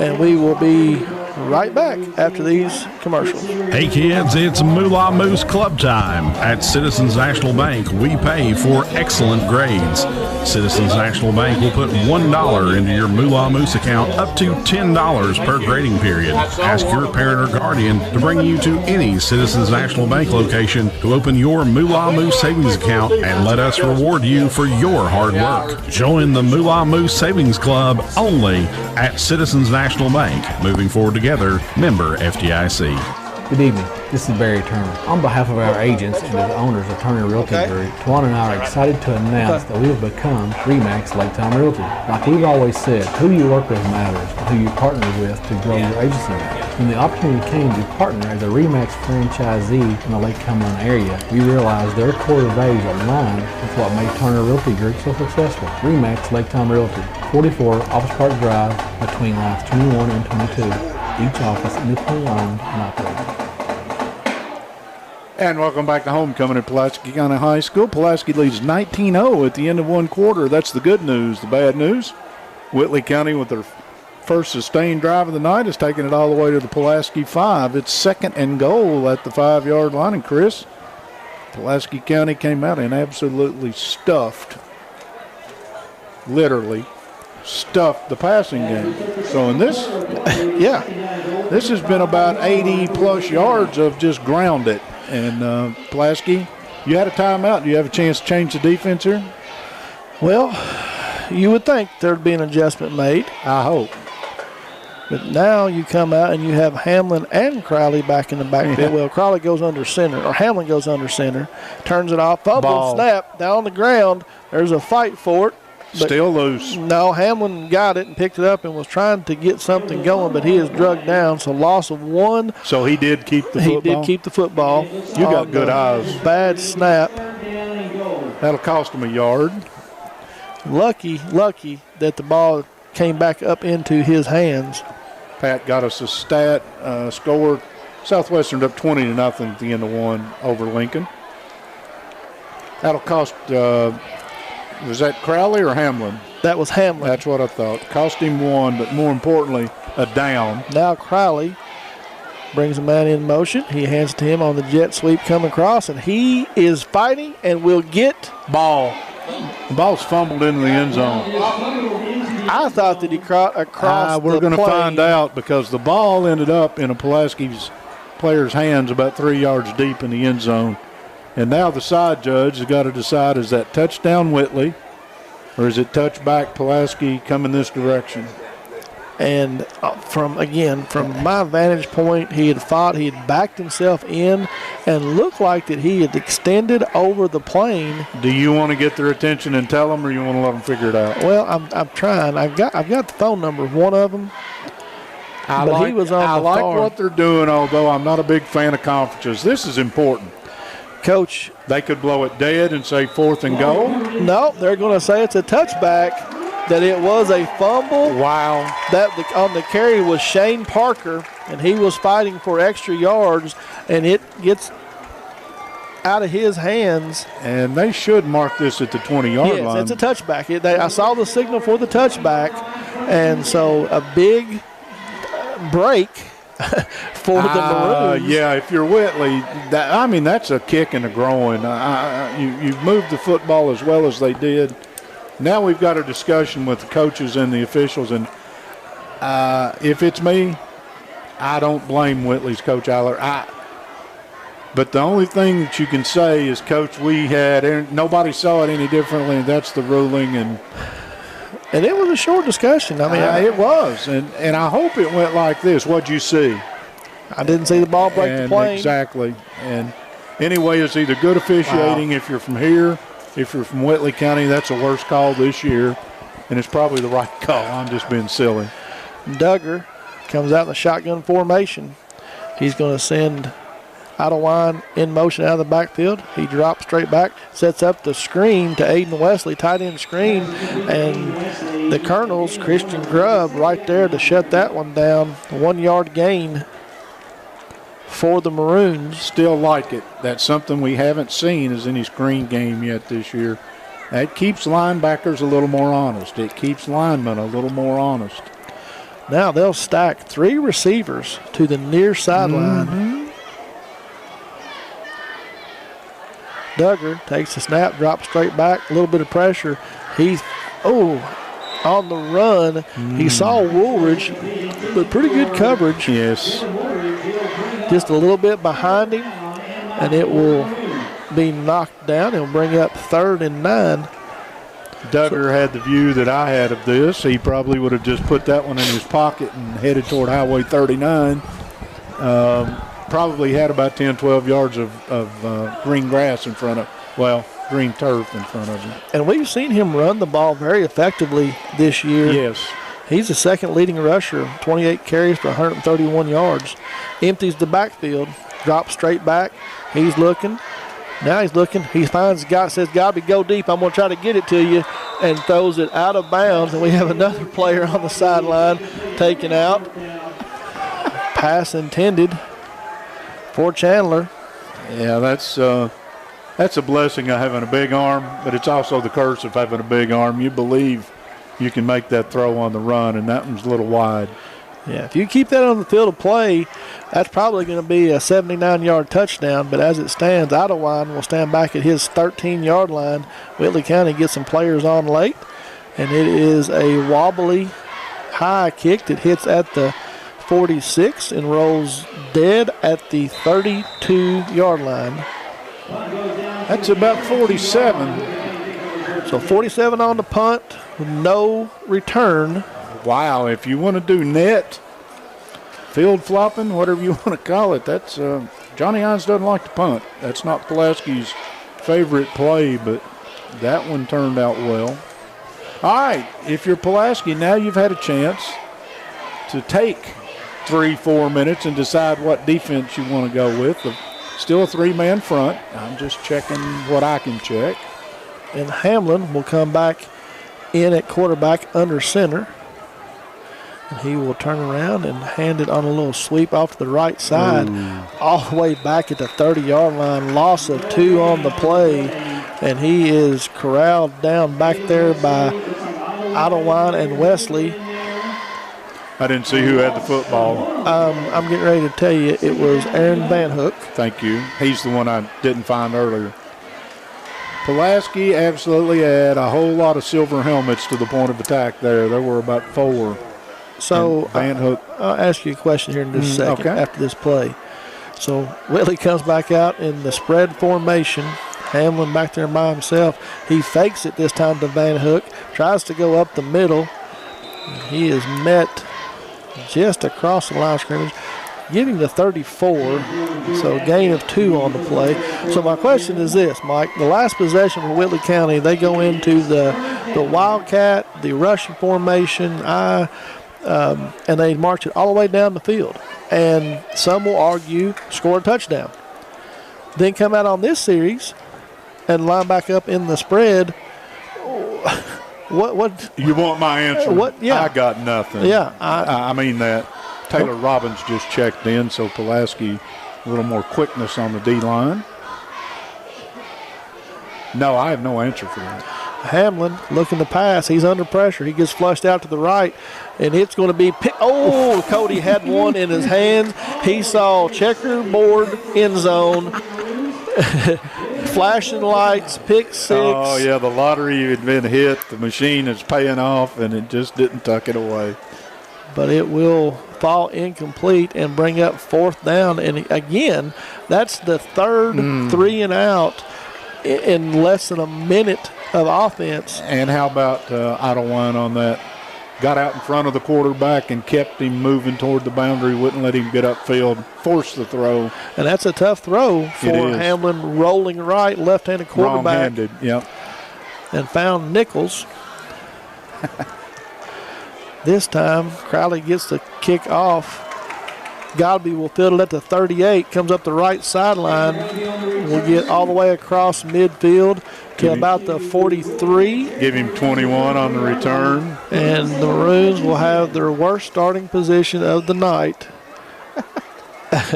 And we will be right back after these commercials. Hey kids, it's Moolah Moose Club time. At Citizens National Bank, we pay for excellent grades. Citizens National Bank will put $1 into your Moolah Moose account up to $10 per grading period. Ask your parent or guardian to bring you to any Citizens National Bank location to open your Moolah Moose savings account and let us reward you for your hard work. Join the Moolah Moose Savings Club only at Citizens National Bank. Moving forward together, member FDIC. Good evening. This is Barry Turner. On behalf of our agents and the owners of Turner Realty Group, Tawana and I are excited to announce that we have become RE/MAX Lake Time Realty. Like we've always said, who you work with matters, but who you partner with to grow your agency matters. When the opportunity came to partner as a RE/MAX franchisee in the Lake Cumberland area, we realized their core values align with what made Turner Realty Group so successful. RE/MAX Lake Time Realty, 44 Office Park Drive, between lines 21 and 22. Each office independently owned and operated. And welcome back to homecoming at Pulaski County High School. Pulaski leads 19-0 at the end of one quarter. That's the good news. The bad news, Whitley County with their first sustained drive of the night has taken it all the way to the Pulaski 5. It's 2nd and goal at the 5-yard line. And Chris, Pulaski County came out and absolutely literally stuffed the passing game. So in this, this has been about 80-plus yards of just ground it. And Pulaski, you had a timeout. Do you have a chance to change the defense here? Well, you would think there'd be an adjustment made. I hope. But now you come out and you have Hamlin and Crowley back in the backfield. Yeah. Well, Crowley goes under center, or Hamlin goes under center, turns it off, fumble, Ball. snap, down on the ground. There's a fight for it. Still loose. No, Hamlin got it and picked it up and was trying to get something going, but he is drugged down, so loss of 1. So he did keep the football? He did keep the football. You got good eyes. Bad snap. That'll cost him a yard. Lucky that the ball came back up into his hands. Pat got us a stat, score. Southwestern up 20-0 at the end of 1 over Lincoln. That'll cost, was that Crowley or Hamlin? That was Hamlin. That's what I thought. Cost him 1, but more importantly, a down. Now Crowley brings a man in motion. He hands it to him on the jet sweep coming across, and he is fighting and will get ball. The ball's fumbled into the end zone. I thought that he across we're going to plane. find out, because the ball ended up in a Pulaski's player's hands about 3 yards deep in the end zone. And now the side judge has got to decide, is that touchdown Whitley or is it touchback Pulaski coming this direction? And from my vantage point, he had fought, he had backed himself in and looked like that he had extended over the plane. Do you want to get their attention and tell them, or you want to let them figure it out? Well, I'm trying. I've got the phone number of one of them. I he was on I the like far. what they're doing, although I'm not a big fan of conferences. This is important. Coach, they could blow it dead and say 4th and goal. No, they're going to say it's a touchback. That it was a fumble. Wow. That on the carry was Shane Parker, and he was fighting for extra yards, and it gets out of his hands. And they should mark this at the 20-yard line. Yes, it's a touchback. I saw the signal for the touchback, and so a big break for the Maroons. Yeah, if you're Whitley, that's a kick in the groin. You've moved the football as well as they did. Now we've got a discussion with the coaches and the officials, and if it's me, I don't blame Whitley's Coach Eiler. But the only thing that you can say is, Coach, nobody saw it any differently, and that's the ruling. And it was a short discussion. It was, and I hope it went like this. What'd you see? I didn't see the ball break the plane. Exactly. And anyway, it's either good officiating if you're from here. If you're from Whitley County, that's a worse call this year, and it's probably the right call. I'm just being silly. Duggar comes out in the shotgun formation. He's going to send Idlewind in motion out of the backfield. He drops straight back, sets up the screen to Aiden Wesley, tight end screen, and the Colonels, Christian Grubb, right there to shut that one down. 1 yard gain for the Maroons. Still like it. That's something we haven't seen is any screen game yet this year. That keeps linebackers a little more honest. It keeps linemen a little more honest. Now they'll stack 3 receivers to the near sideline. Mm-hmm. Duggar takes the snap, drops straight back, a little bit of pressure. He's on the run. He saw Woolridge, but pretty good coverage. Yes. Just a little bit behind him, and it will be knocked down. It'll bring up 3rd and 9. Duggar had the view that I had of this. He probably would have just put that one in his pocket and headed toward Highway 39. Probably had about 10, 12 yards of green grass in front of, green turf in front of him. And we've seen him run the ball very effectively this year. Yes. He's the second leading rusher, 28 carries for 131 yards. Empties the backfield, drops straight back. He's looking. Now he's looking. He finds the guy, says, Gobby, go deep. I'm going to try to get it to you, and throws it out of bounds. And we have another player on the sideline taken out. Pass intended for Chandler. Yeah, that's a blessing of having a big arm, but it's also the curse of having a big arm. You believe you can make that throw on the run, and that one's a little wide. Yeah, if you keep that on the field of play, that's probably going to be a 79-yard touchdown. But as it stands, Idlewind will stand back at his 13-yard line. Whitley County gets some players on late, and it is a wobbly high kick that hits at the 46 and rolls dead at the 32-yard line. That's about 47. So 47 on the punt, no return. Wow, if you want to do net, field flopping, whatever you want to call it, that's Johnny Hines doesn't like to punt. That's not Pulaski's favorite play, but that one turned out well. All right, if you're Pulaski, now you've had a chance to take 3-4 minutes and decide what defense you want to go with. Still a 3-man front. I'm just checking what I can check. And Hamlin will come back in at quarterback under center. And he will turn around and hand it on a little sweep off to the right side, all the way back at the 30-yard line. Loss of 2 on the play, and he is corralled down back there by Idlewild and Wesley. I didn't see who had the football. I'm getting ready to tell you it was Aaron Van Hook. Thank you. He's the one I didn't find earlier. Pulaski absolutely had a whole lot of silver helmets to the point of attack there. There were about 4. So Van Hook. I'll ask you a question here in just a second after this play. So Whitley comes back out in the spread formation. Hamlin back there by himself. He fakes it this time to Van Hook. Tries to go up the middle. He is met just across the line of scrimmage. Giving the 34, so gain of 2 on the play. So my question is this, Mike. The last possession for Whitley County, they go into the Wildcat, the rushing formation, and they march it all the way down the field. And some will argue score a touchdown. Then come out on this series and line back up in the spread. What you want my answer? What? Yeah, I got nothing. Yeah, I mean that. Taylor Robbins just checked in, so Pulaski a little more quickness on the D-line. No, I have no answer for that. Hamlin looking to pass. He's under pressure. He gets flushed out to the right, and it's going to be Cody had one in his hands. He saw checkerboard end zone, flashing lights, pick 6. Oh, yeah, the lottery had been hit. The machine is paying off, and it just didn't tuck it away. But it will fall incomplete and bring up 4th down. And again, that's the 3rd 3 and out in less than a minute of offense. And how about Idlewild on that? Got out in front of the quarterback and kept him moving toward the boundary, wouldn't let him get upfield, forced the throw. And that's a tough throw for Hamlin, rolling right, left-handed quarterback. Wrong-handed, yep. And found Nichols. This time, Crowley gets the kick off. Godby will field it at the 38, comes up the right sideline. Will get all the way across midfield to about the 43. Give him 21 on the return. And the Maroons will have their worst starting position of the night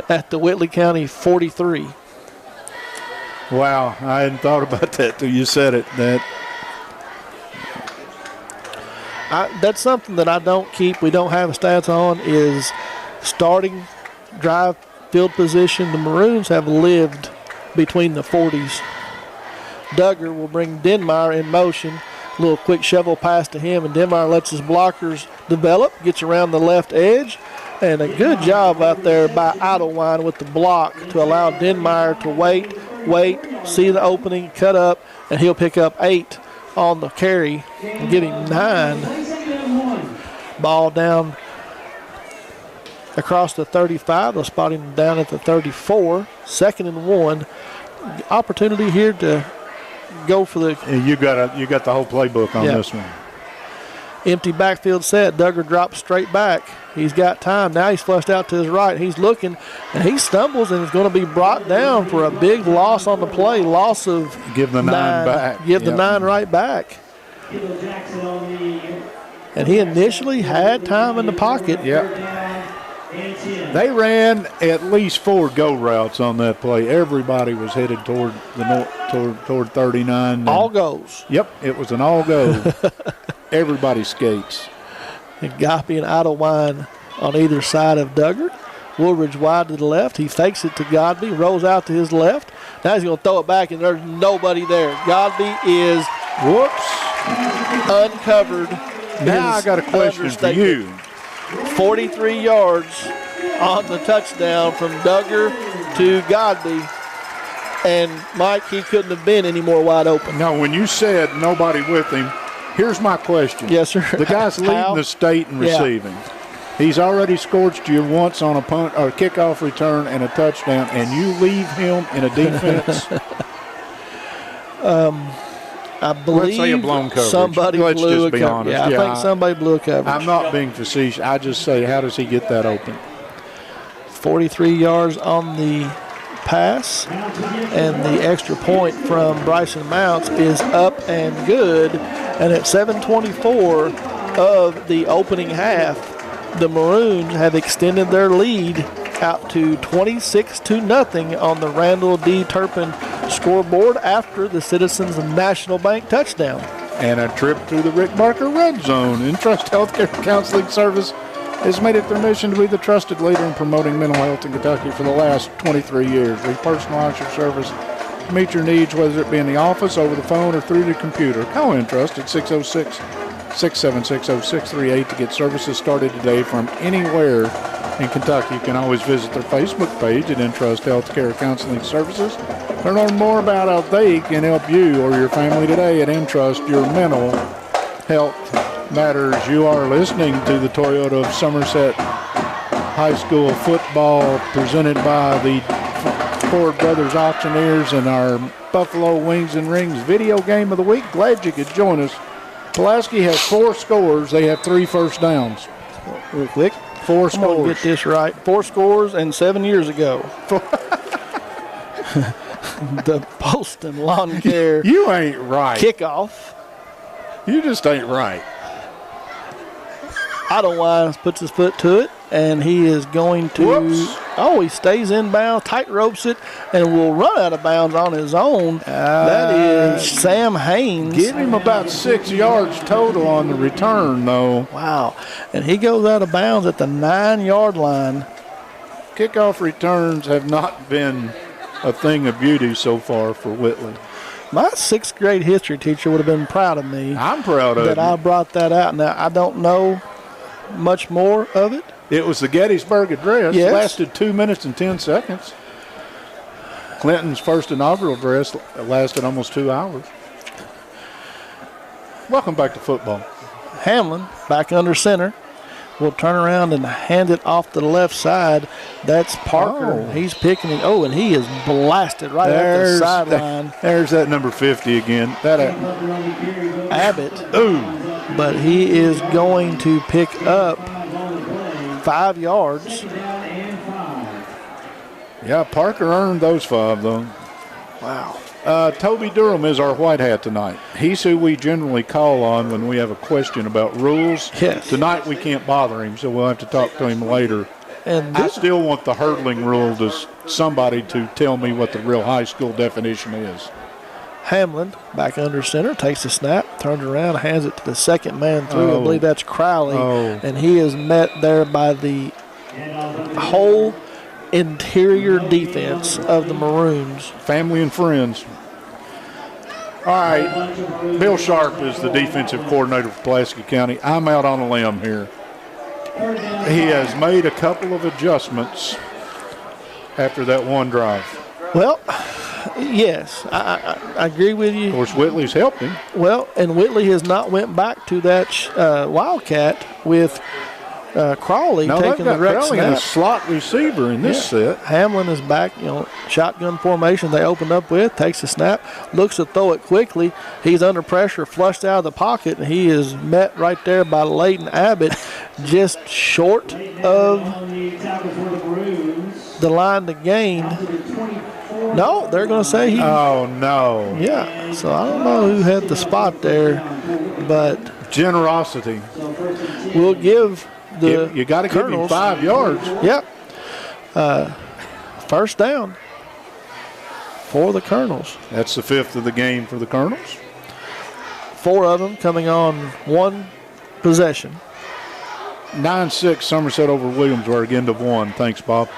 at the Whitley County 43. Wow, I hadn't thought about that till you said it. That's something that I don't keep. We don't have stats on is starting drive field position. The Maroons have lived between the 40s. Duggar will bring Denmeyer in motion. A little quick shovel pass to him, and Denmeyer lets his blockers develop, gets around the left edge, and a good job out there by Idlewild with the block to allow Denmeyer to wait, see the opening, cut up, and he'll pick up 8 on the carry and give him 9. Ball down across the 35. They'll spot him down at the 34. 2nd and 1. Opportunity here to go for the. You got the whole playbook on this one. Empty backfield set. Duggar drops straight back. He's got time. Now he's flushed out to his right. He's looking, and he stumbles and is going to be brought down for a big loss on the play. Loss of give the 9 back. Give the 9 right back. And he initially had time in the pocket. Yep. They ran at least 4 go routes on that play. Everybody was headed toward the toward 39. All goes. Yep, it was an all go. Everybody skates. And Goppy and Idlewild on either side of Duggar. Woolridge wide to the left. He fakes it to Godby, rolls out to his left. Now he's going to throw it back, and there's nobody there. Godby is uncovered. Now I got a question for you. 43 yards on the touchdown from Duggar to Godby. And, Mike, he couldn't have been any more wide open. No, when you said nobody with him, here's my question. Yes, sir. The guy's leading the state in receiving. He's already scorched you once on a punt or kickoff return and a touchdown, and you leave him in a defense. I believe let's say a blown coverage. Somebody let's blew just a be coverage. honest. Yeah, I think somebody blew a coverage. I'm not being facetious. I just say, how does he get that open? 43 yards on the pass, and the extra point from Bryson Mounts is up and good. And at 7:24 of the opening half, the Maroons have extended their lead out to 26-0 on the Randall D. Turpin scoreboard after the Citizens National Bank touchdown. And a trip through the Rick Barker Red Zone. Intrust Healthcare Counseling Service has made it their mission to be the trusted leader in promoting mental health in Kentucky for the last 23 years. We personalize your service to meet your needs, whether it be in the office, over the phone, or through the computer. Call Intrust at 606-676-0638 to get services started today from anywhere in Kentucky. You can always visit their Facebook page at Intrust Healthcare Counseling Services. Learn more about how they can help you or your family today at Intrust. Your mental health matters. You are listening to the Toyota of Somerset High School football presented by the Ford Brothers Auctioneers and our Buffalo Wings and Rings video game of the week. Glad you could join us. Pulaski has 4 scores. They have 3 first downs. Real quick. 4 scores. I'm going to get this right. 4 scores and 7 years ago. The Poston Lawn Care You ain't right. kickoff. You just ain't right. Idlewise puts his foot to it, and he is going to. Whoops. Oh, he stays in bounds, tight ropes it, and will run out of bounds on his own. That is Sam Haynes. Give him about 6 yards total on the return, though. Wow. And he goes out of bounds at the 9-yard line. Kickoff returns have not been a thing of beauty so far for Whitley. My 6th grade history teacher would have been proud of me. I'm proud of that you. I brought that out. Now, I don't know much more of it. It was the Gettysburg Address. Yes. Lasted 2 minutes and 10 seconds. Clinton's first inaugural address lasted almost 2 hours. Welcome back to football. Hamlin back under center. Will turn around and hand it off to the left side. That's Parker. Oh. He's picking it. Oh, and he is blasted right at the sideline. There's that number 50 again. That Abbott. Ooh. But he is going to pick up 5 yards. Yeah, Parker earned those 5, though. Wow. Toby Durham is our white hat tonight. He's who we generally call on when we have a question about rules. Yes. Tonight we can't bother him, so we'll have to talk to him later. And I still want the hurdling rule to somebody to tell me what the real high school definition is. Hamlin back under center, takes the snap, turns around, hands it to the second man through. I believe that's Crowley. And he is met there by the whole interior defense of the Maroons. Family and friends. All right, Bill Sharp is the defensive coordinator for Pulaski County. I'm out on a limb here. He has made a couple of adjustments after that one drive. Well, yes, I agree with you. Of course, Whitley's helped him. Well, and Whitley has not went back to that Wildcat with Crawley taking the rec Crowley snap. and a slot receiver in this set. Hamlin is back, shotgun formation they opened up with, takes the snap, looks to throw it quickly. He's under pressure, flushed out of the pocket, and he is met right there by Leighton Abbott, just short of the line to gain. No, they're going to say he. Oh, no. Yeah, so I don't know who had the spot there, but. Generosity. We'll give the you got to give him 5 yards. Yep. First down for the Colonels. That's the 5th of the game for the Colonels. 4 of them coming on one possession. 9-6 Somerset over Williamsburg, end of 1. Thanks, Bob.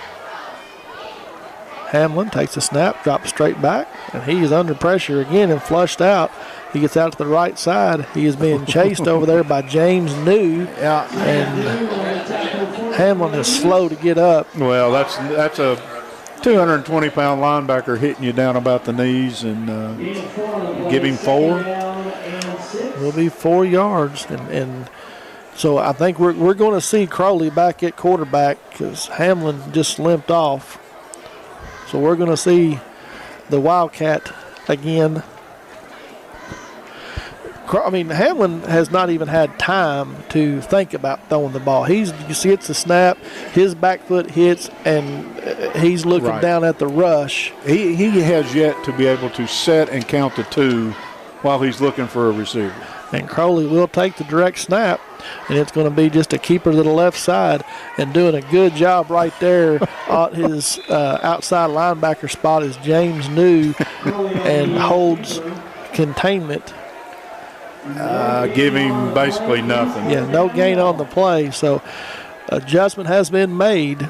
Hamlin takes the snap, drops straight back, and he is under pressure again and flushed out. He gets out to the right side. He is being chased over there by James New. Yeah. And Hamlin is slow to get up. Well, that's a 220-pound linebacker hitting you down about the knees, and give him 4. Will be 4 yards, and so I think we're going to see Crowley back at quarterback because Hamlin just limped off. So we're going to see the Wildcat again. I mean, Hamlin has not even had time to think about throwing the ball. You see it's a snap, his back foot hits, and he's looking down at the rush. He has yet to be able to set and count to 2 while he's looking for a receiver. And Crowley will take the direct snap, and it's going to be just a keeper to the left side and doing a good job right there on his outside linebacker spot is James New and holds containment. Give him basically nothing. Yeah, no gain on the play, so adjustment has been made.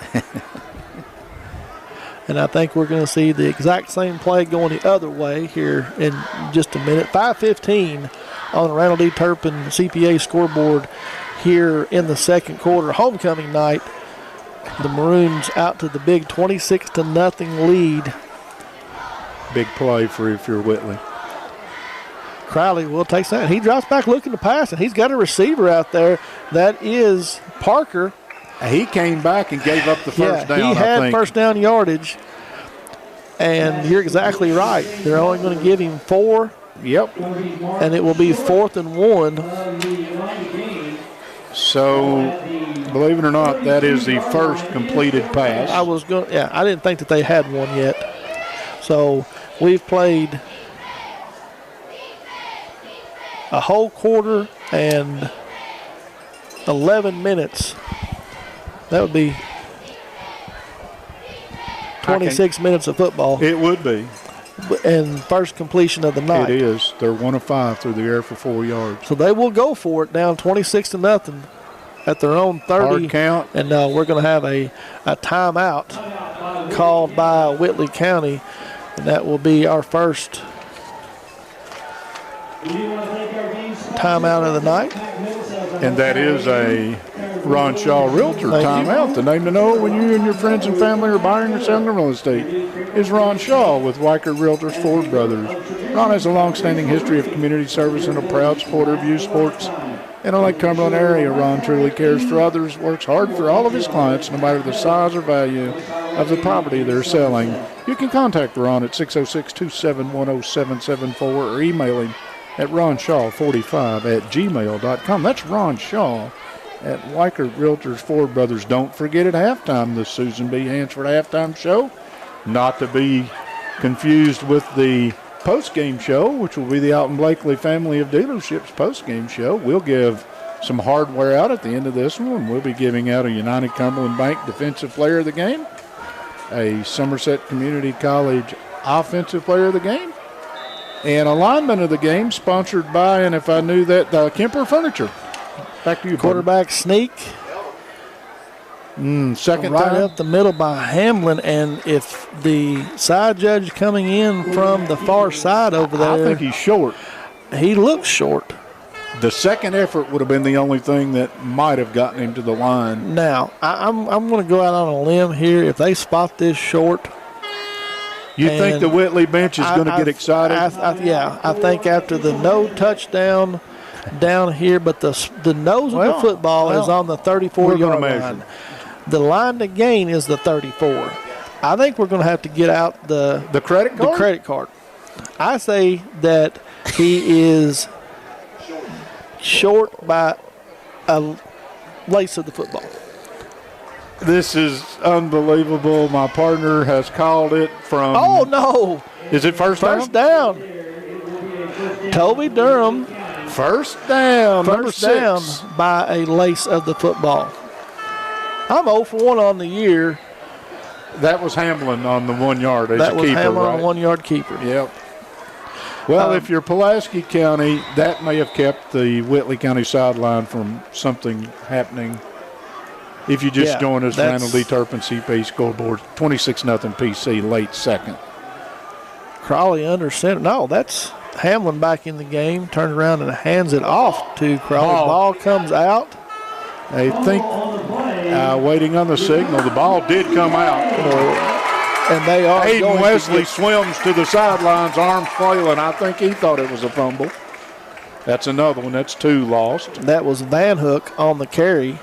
And I think we're going to see the exact same play going the other way here in just a minute. 5:15 on the Randall D. Turpin CPA scoreboard here in the second quarter. Homecoming night. The Maroons out to the big 26-0 lead. Big play for if you're Whitley. Crowley will take that. He drops back looking to pass, and he's got a receiver out there. That is Parker. He came back and gave up the first down. He had first down yardage. And you're exactly right. They're only going to give him 4. Yep. And it will be 4th and 1. So, believe it or not, that is the first completed pass. I didn't think that they had one yet. So, we've played a whole quarter and 11 minutes. That would be 26 minutes of football. It would be. And first completion of the night. It is. They're 1 of 5 through the air for 4 yards. So they will go for it down 26-0 at their own 30. Hard count. And we're going to have a timeout called by Whitley County. And that will be our first timeout of the night. And that is a Ron Shaw Realtor timeout. The name to know when you and your friends and family are buying or selling real estate is Ron Shaw with Weicker Realtors Ford Brothers. Ron has a long-standing history of community service and a proud supporter of youth sports. In the Lake Cumberland area, Ron truly cares for others, works hard for all of his clients, no matter the size or value of the property they're selling. You can contact Ron at 606-271-0774 or email him at ronshaw45@gmail.com. That's Ron Shaw at Weicker Realtors Ford Brothers. Don't forget at halftime, the Susan B. Hansford halftime show, not to be confused with the post-game show, which will be the Alton Blakely Family of Dealerships post-game show. We'll give some hardware out at the end of this one. We'll be giving out a United Cumberland Bank Defensive Player of the Game, a Somerset Community College Offensive Player of the Game, and a lineman of the game sponsored by, and if I knew that, Kemper Furniture. Back to you, quarterback sneak. Second right time. Up the middle by Hamlin, and if the side judge coming in from the far side over there. I think he's short. He looks short. The second effort would have been the only thing that might have gotten him to the line. Now, I'm going to go out on a limb here. If they spot this short. You think the Whitley bench is going to get excited? I think after the no touchdown down here, but the nose of the football is on the 34-yard line. The line to gain is the 34. I think we're going to have to get out the credit card? The credit card. I say that he is short by a lace of the football. This is unbelievable. My partner has called it from. Oh, no. Is it first down? First down. Toby Durham. First down. First down by a lace of the football. I'm 0 for 1 on the year. That was Hamlin on the 1 yard as that a was keeper, Hamlin right? on 1 yard keeper. Yep. Well, if you're Pulaski County, that may have kept the Whitley County sideline from something happening. If you just join us, Randall D. Turpin CP scoreboard, 26-0 PC, late second. Crawley under center. No, that's Hamlin back in the game. Turns around and hands it off to Crawley. Ball comes out. I think Waiting on the signal. The ball did come out. And they are Aiden Wesley swims to the sidelines, arms flailing. I think he thought it was a fumble. That's another one. That's 2 lost. That was Van Hook on the carry.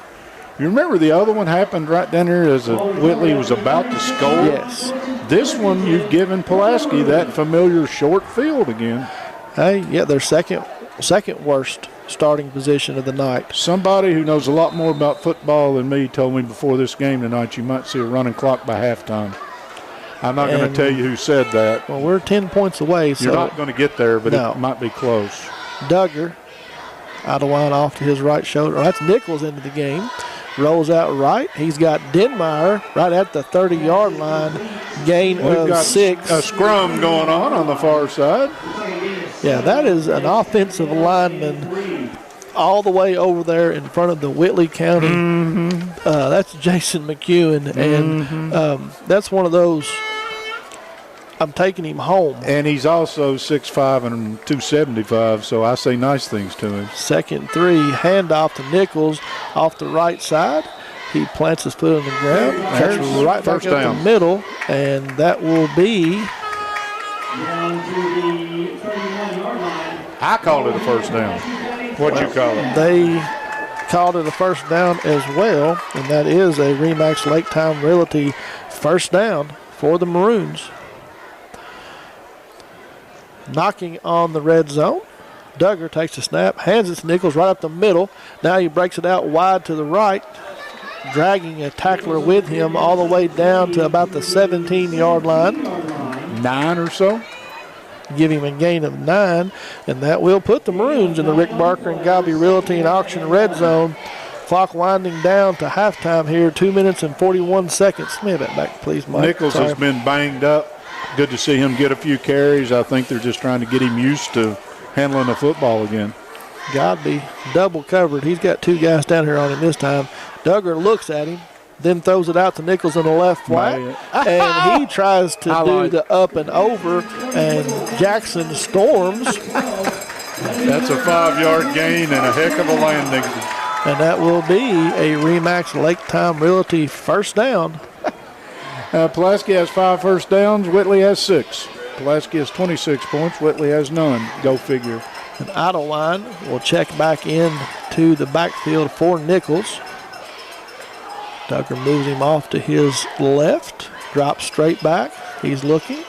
You remember the other one happened right down here as Whitley was about to score? Yes. This one, you've given Pulaski that familiar short field again. Hey, yeah, their second worst starting position of the night. Somebody who knows a lot more about football than me told me before this game tonight you might see a running clock by halftime. I'm not going to tell you who said that. Well, we're 10 points away. So you're not going to get there, but it might be close. Duggar, out of line off to his right shoulder. That's Nichols into the game. Rolls out right. He's got Denmeyer right at the 30-yard line. Gain of 6. A scrum going on the far side. Yeah, that is an offensive lineman all the way over there in front of the Whitley County. That's Jason McEwen, and that's one of those. I'm taking him home. And he's also 6'5" and 275, so I say nice things to him. 2nd 3, handoff to Nichols off the right side. He plants his foot on the ground, catches right back up the middle, and that will be. I called it a first down. What'd you call it? They called it a first down as well, and that is a Remax Lake Time Realty first down for the Maroons. Knocking on the red zone. Duggar takes the snap, hands it to Nichols right up the middle. Now he breaks it out wide to the right, dragging a tackler with him all the way down to about the 17-yard line. 9 or so. Give him a gain of 9, and that will put the Maroons in the Rick Barker and Gobby Realty and Auction red zone. Clock winding down to halftime here, 2 minutes and 41 seconds. Let me have that back, please, Mike. Nichols has been banged up. Good to see him get a few carries. I think they're just trying to get him used to handling the football again. Godby double covered. He's got 2 guys down here on him this time. Duggar looks at him, then throws it out to Nichols in the left flat, and he tries to do the up and over, and Jackson storms. That's a 5-yard gain and a heck of a landing. And that will be a Remax Lake Time Realty first down. Pulaski has 5 first downs. Whitley has 6. Pulaski has 26 points. Whitley has none. Go figure. And Idleline will check back in to the backfield for Nichols. Duggar moves him off to his left. Drops straight back. He's looking.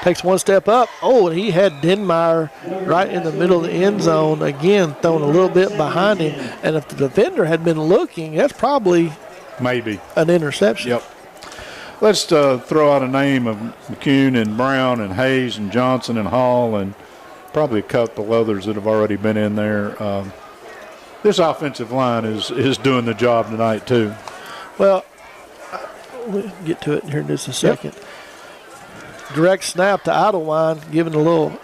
Takes one step up. Oh, and he had Denmeyer right in the middle of the end zone. Again, thrown a little bit behind him. And if the defender had been looking, that's probably maybe an interception. Yep. Let's throw out a name of McCune and Brown and Hayes and Johnson and Hall and probably a couple others that have already been in there. This offensive line is doing the job tonight too. Well, we'll get to it here in just a second. Yep. Direct snap to Idleline, giving a little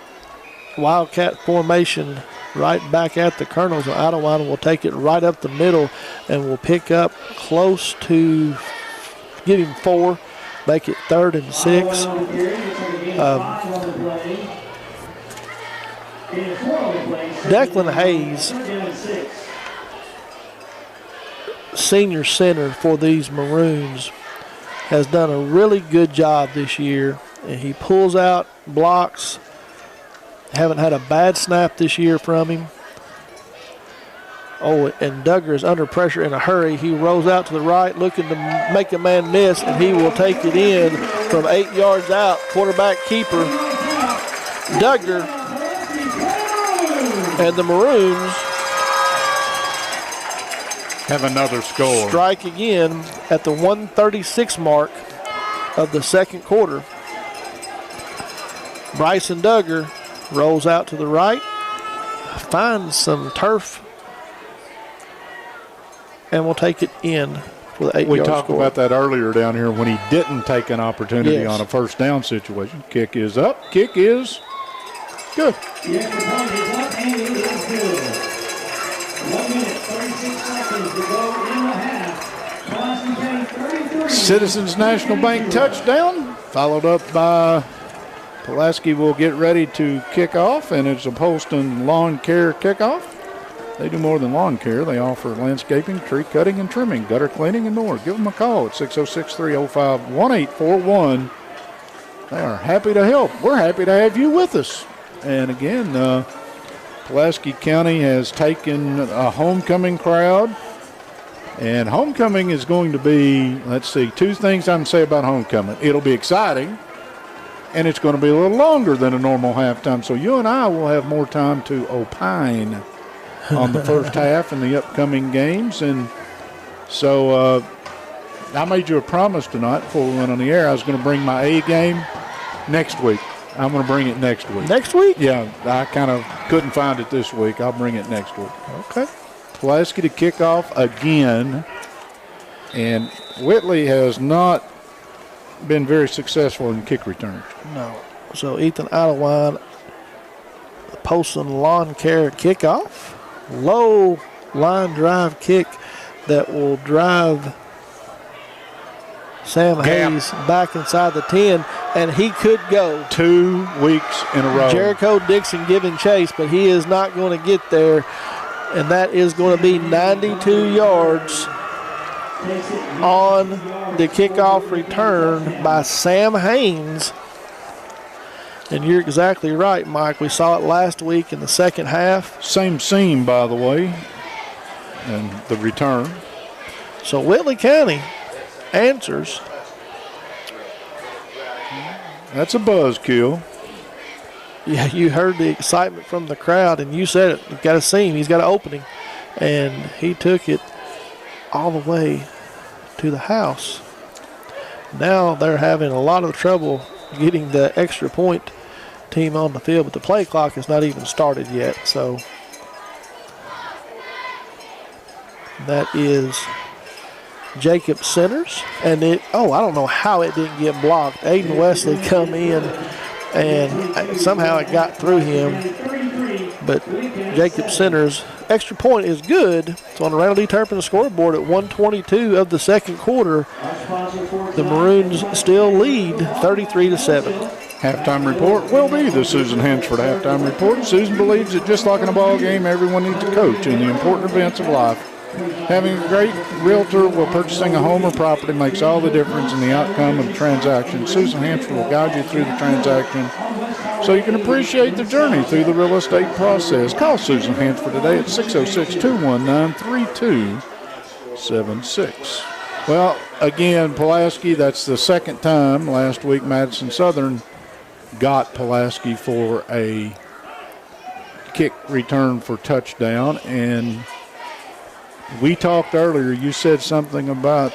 wildcat formation right back at the Colonels. And Idleline will take it right up the middle and will pick up close to, give him 4, make it 3rd and 6. Declan Hayes, senior center for these Maroons, has done a really good job this year. And he pulls out, blocks. Haven't had a bad snap this year from him. Oh, and Duggar is under pressure in a hurry. He rolls out to the right, looking to make a man miss, and he will take it in from 8 yards out. Quarterback keeper, Duggar. And the Maroons have another score. Strike again at the 1:36 mark of the second quarter. Bryson Duggar rolls out to the right, finds some turf, and will take it in for the 8-yard score. We talked about that earlier down here when he didn't take an opportunity on a first down situation. Kick is up. Kick is good. The extra point is up and it is good. 1 minute, 36 seconds to go in the half. Pulaski County 33. Citizens National Bank touchdown, followed up by Pulaski will get ready to kick off, and it's a Poston Lawn Care kickoff. They do more than lawn care. They offer landscaping, tree cutting, and trimming, gutter cleaning, and more. Give them a call at 606-305-1841. They are happy to help. We're happy to have you with us. And again, Pulaski County has taken a homecoming crowd. And homecoming is going to be, let's see, two things I can say about homecoming. It'll be exciting, and it's going to be a little longer than a normal halftime. So you and I will have more time to opine on the first half and the upcoming games. And so I made you a promise tonight before we went on the air. I was going to bring my A game next week. I'm going to bring it next week. Next week? Yeah, I kind of couldn't find it this week. I'll bring it next week. Okay. Pulaski to kick off again. And Whitley has not been very successful in kick returns. No. So Ethan Idlewild posting lawn care kickoff. Low line drive kick that will drive Sam Hayes back inside the 10, and he could go. 2 weeks in a row. Jericho Dixon giving chase, but he is not going to get there, and that is going to be 92 yards on the kickoff return by Sam Haynes. And you're exactly right, Mike. We saw it last week in the second half. Same seam, by the way, and the return. So Whitley County answers. That's a buzzkill. Yeah, you heard the excitement from the crowd, and you said it. You've got a seam. He's got an opening. And he took it all the way to the house. Now they're having a lot of trouble getting the extra point team on the field, but the play clock has not even started yet. So that is Jacob Centers, and I don't know how it didn't get blocked. Aiden Wesley come in, and somehow it got through him, but Jacob Centers, extra point is good. So on the Randall D. Turpin scoreboard at 1:22 of the second quarter, the Maroons still lead 33-7. Halftime report will be the Susan Hansford halftime report. Susan believes that just like in a ball game, everyone needs a coach in the important events of life. Having a great realtor while purchasing a home or property makes all the difference in the outcome of the transaction. Susan Hansford will guide you through the transaction so you can appreciate the journey through the real estate process. Call Susan Hansford today at 606-219-3276. Well, again, Pulaski, that's the second time. Last week, Madison Southern got Pulaski for a kick return for touchdown, and we talked earlier, you said something about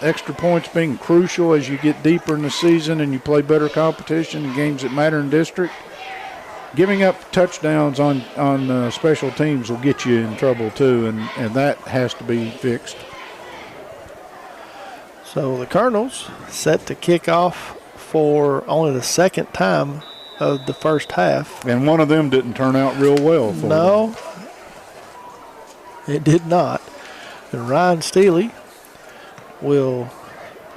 extra points being crucial as you get deeper in the season and you play better competition in games that matter in district. Giving up touchdowns on special teams will get you in trouble too, and that has to be fixed. So the Colonels set to kick off for only the second time of the first half. And one of them didn't turn out real well for them. No. It did not. And Ryan Steele will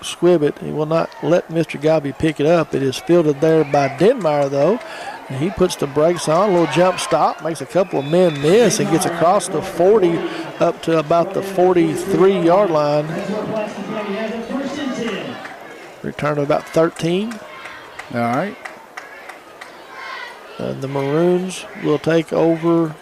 squib it. He will not let Mr. Gobby pick it up. It is fielded there by Denmeyer, though. And he puts the brakes on, a little jump stop, makes a couple of men miss, and gets across the 40 up to about the 43-yard line. Return of about 13. All right. And the Maroons will take over.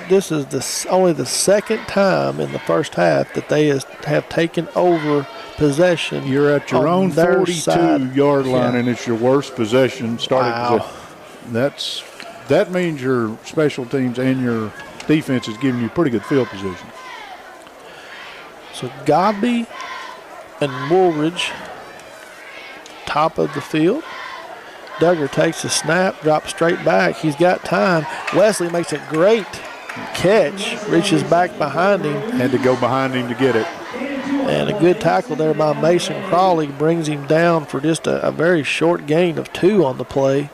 This is only the second time in the first half that they have taken over possession. You're at your own 42-yard line, and it's your worst possession. That means your special teams and your defense is giving you pretty good field position. So Gobby and Woolridge, top of the field. Duggar takes the snap, drops straight back. He's got time. Wesley makes a great catch, reaches back behind him. Had to go behind him to get it. And a good tackle there by Mason Crawley brings him down for just a very short gain of 2 on the play.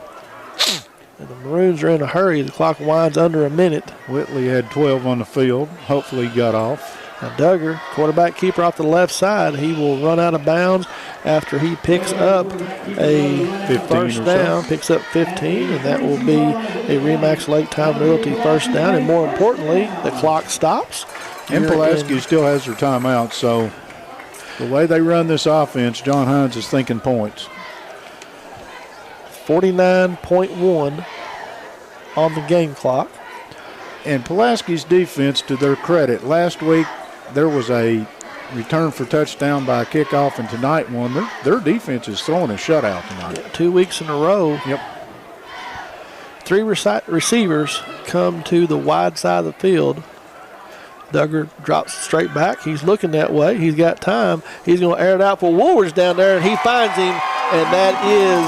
And the Maroons are in a hurry. The clock winds under a minute. Whitley had 12 on the field. Hopefully he got off. Now Duggar, quarterback keeper off the left side, he will run out of bounds after he picks up a first down, picks up 15, and that will be a Remax Lake Time Realty first down. And more importantly, the clock stops. And Pulaski still has their timeout, so the way they run this offense, John Hines is thinking points. 49.1 on the game clock. And Pulaski's defense, to their credit, last week there was a return for touchdown by a kickoff, and tonight one. Their defense is throwing a shutout tonight. Yeah, 2 weeks in a row. Yep. 3 receivers come to the wide side of the field. Duggar drops straight back. He's looking that way. He's got time. He's going to air it out for Woolridge down there, and he finds him, and that is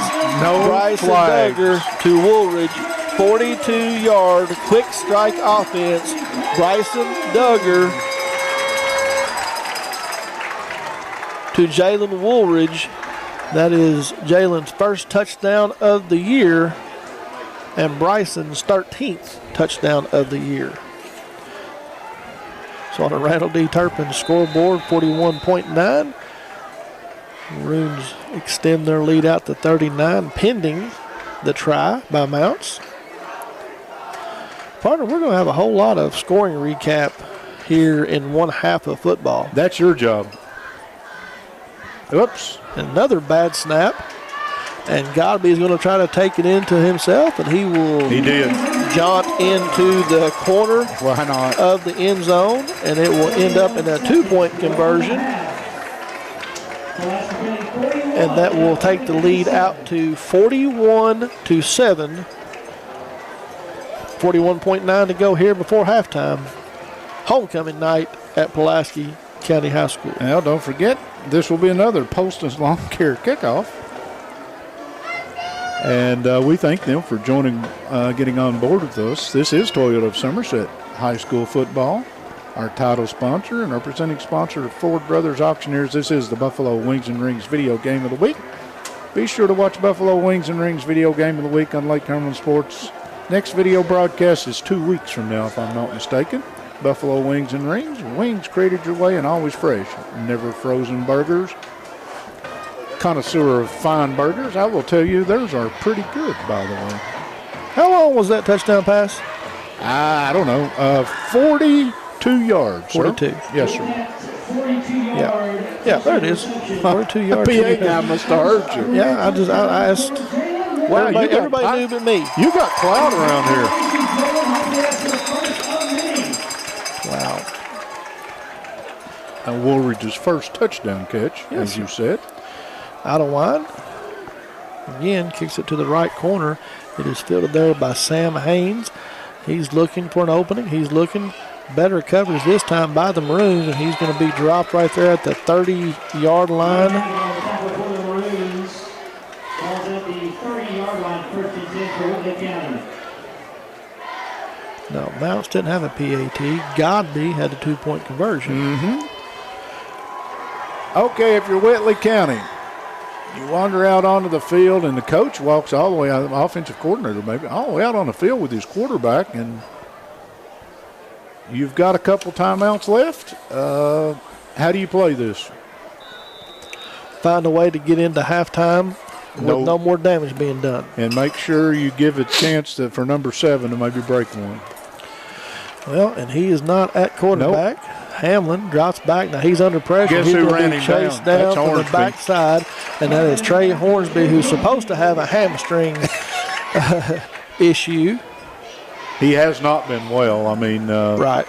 Bryson Duggar to Woolridge. 42-yard quick strike offense. Bryson Duggar to Jalen Woolridge. That is Jalen's first touchdown of the year and Bryson's 13th touchdown of the year. So on the Randall D. Turpin scoreboard, 41.9. Maroons extend their lead out to 39, pending the try by Mounts. Partner, we're going to have a whole lot of scoring recap here in one half of football. That's your job. Oops. Another bad snap. And Godby is going to try to take it into himself, and he did jaunt into the corner of the end zone, and it will end up in a 2-point conversion. And that will take the lead out to 41-7. 41.9 to go here before halftime. Homecoming night at Pulaski County High School. Well, don't forget, this will be another Poston's Lawn Care kickoff. And we thank them for joining, getting on board with us. This is Toyota of Somerset High School football. Our title sponsor and our presenting sponsor of Ford Brothers Auctioneers. This is the Buffalo Wings and Rings video game of the week. Be sure to watch Buffalo Wings and Rings video game of the week on Lake Cumberland Sports. Next video broadcast is 2 weeks from now, if I'm not mistaken. Buffalo Wings and Rings. Wings created your way and always fresh. Never frozen burgers. Connoisseur of fine burgers. I will tell you, theirs are pretty good, by the way. How long was that touchdown pass? I don't know. 42 yards. 42. Sir. Yes, sir. Yeah, there it is. 42 yards. The PA guy must have heard you. Yeah, I asked. Wow, everybody knew but me. You got cloud around here. Wow. And Woolridge's first touchdown catch, as you said. Out of line. Again, kicks it to the right corner. It is fielded there by Sam Haynes. He's looking for an opening. He's looking better coverage this time by the Maroons, and he's going to be dropped right there at the 30-yard line. No, Mounts didn't have a PAT. Godby had a 2-point conversion. Okay, if you're Whitley County, you wander out onto the field, and the coach walks all the way out, the offensive coordinator maybe, all the way out on the field with his quarterback, and you've got a couple timeouts left. How do you play this? Find a way to get into halftime with no more damage being done. And make sure you give a chance for number 7 to maybe break one. Well, and he is not at quarterback. Nope. Hamlin drops back. Now he's under pressure. Guess he's who going ran to be him chased down? down from the backside, and that is Trey Hornsby, who's supposed to have a hamstring issue. He has not been well. I mean, right.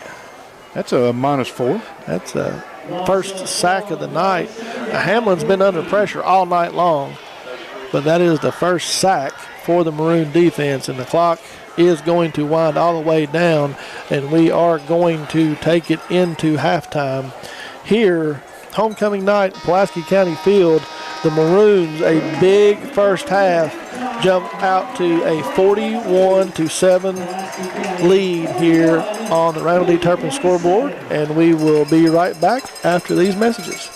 That's a -4. That's a first sack of the night. Now, Hamlin's been under pressure all night long, but that is the first sack for the Maroon defense, and the clock is going to wind all the way down, and we are going to take it into halftime. Here, homecoming night, Pulaski County Field, the Maroons, a big first half, jump out to a 41-7 lead here on the Randall D. Turpin scoreboard, and we will be right back after these messages.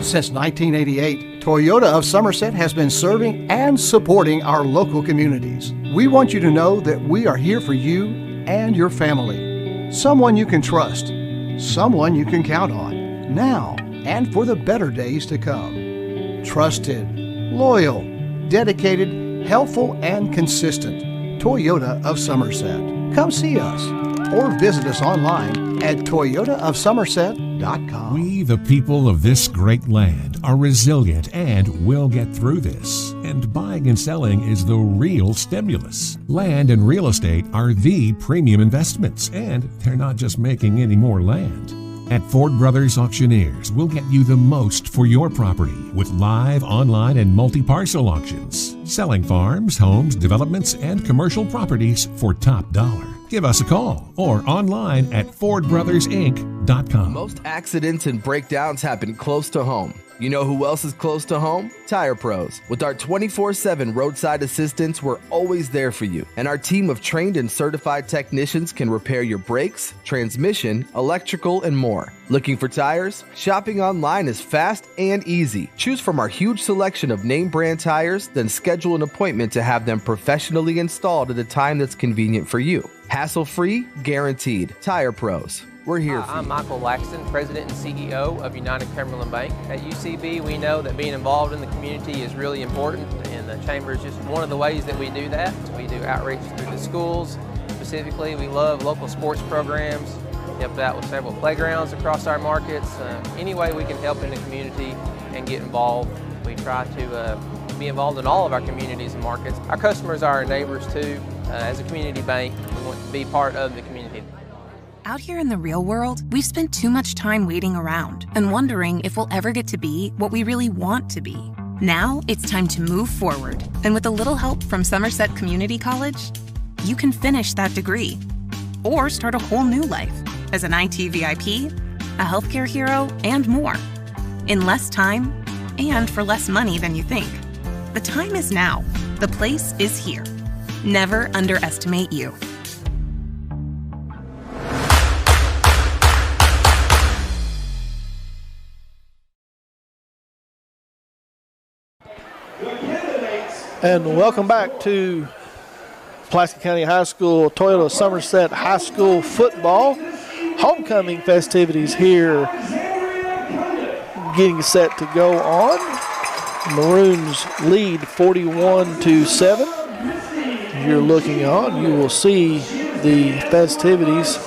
Since 1988, Toyota of Somerset has been serving and supporting our local communities. We want you to know that we are here for you and your family. Someone you can trust. Someone you can count on now and for the better days to come. Trusted, loyal, dedicated, helpful, and consistent. Toyota of Somerset. Come see us or visit us online at toyotaofsomerset.com. We, the people of this great land, are resilient and will get through this. And buying and selling is the real stimulus. Land and real estate are the premium investments, and they're not just making any more land. At Ford Brothers Auctioneers, we'll get you the most for your property with live, online, and multi-parcel auctions. Selling farms, homes, developments, and commercial properties for top dollar. Give us a call or online at FordBrothersInc.com. Most accidents and breakdowns happen close to home. You know who else is close to home? Tire Pros. With our 24/7 roadside assistance, we're always there for you. And our team of trained and certified technicians can repair your brakes, transmission, electrical, and more. Looking for tires? Shopping online is fast and easy. Choose from our huge selection of name brand tires, then schedule an appointment to have them professionally installed at a time that's convenient for you. Hassle-free, guaranteed. Tire Pros. We're here for you. I'm Michael Laxton, President and CEO of United Cumberland Bank. At UCB, we know that being involved in the community is really important, and the Chamber is just one of the ways that we do that. We do outreach through the schools. Specifically, we love local sports programs, helped out with several playgrounds across our markets. Any way we can help in the community and get involved. We try to be involved in all of our communities and markets. Our customers are our neighbors too. As a community bank, we want to be part of the community. Out here in the real world, we've spent too much time waiting around and wondering if we'll ever get to be what we really want to be. Now it's time to move forward. And with a little help from Somerset Community College, you can finish that degree or start a whole new life as an IT VIP, a healthcare hero, and more. In less time and for less money than you think. The time is now. The place is here. Never underestimate you. And welcome back to Pulaski County High School, Toyota Somerset High School football. Homecoming festivities here getting set to go on. Maroons lead 41-7. You're looking on, you will see the festivities.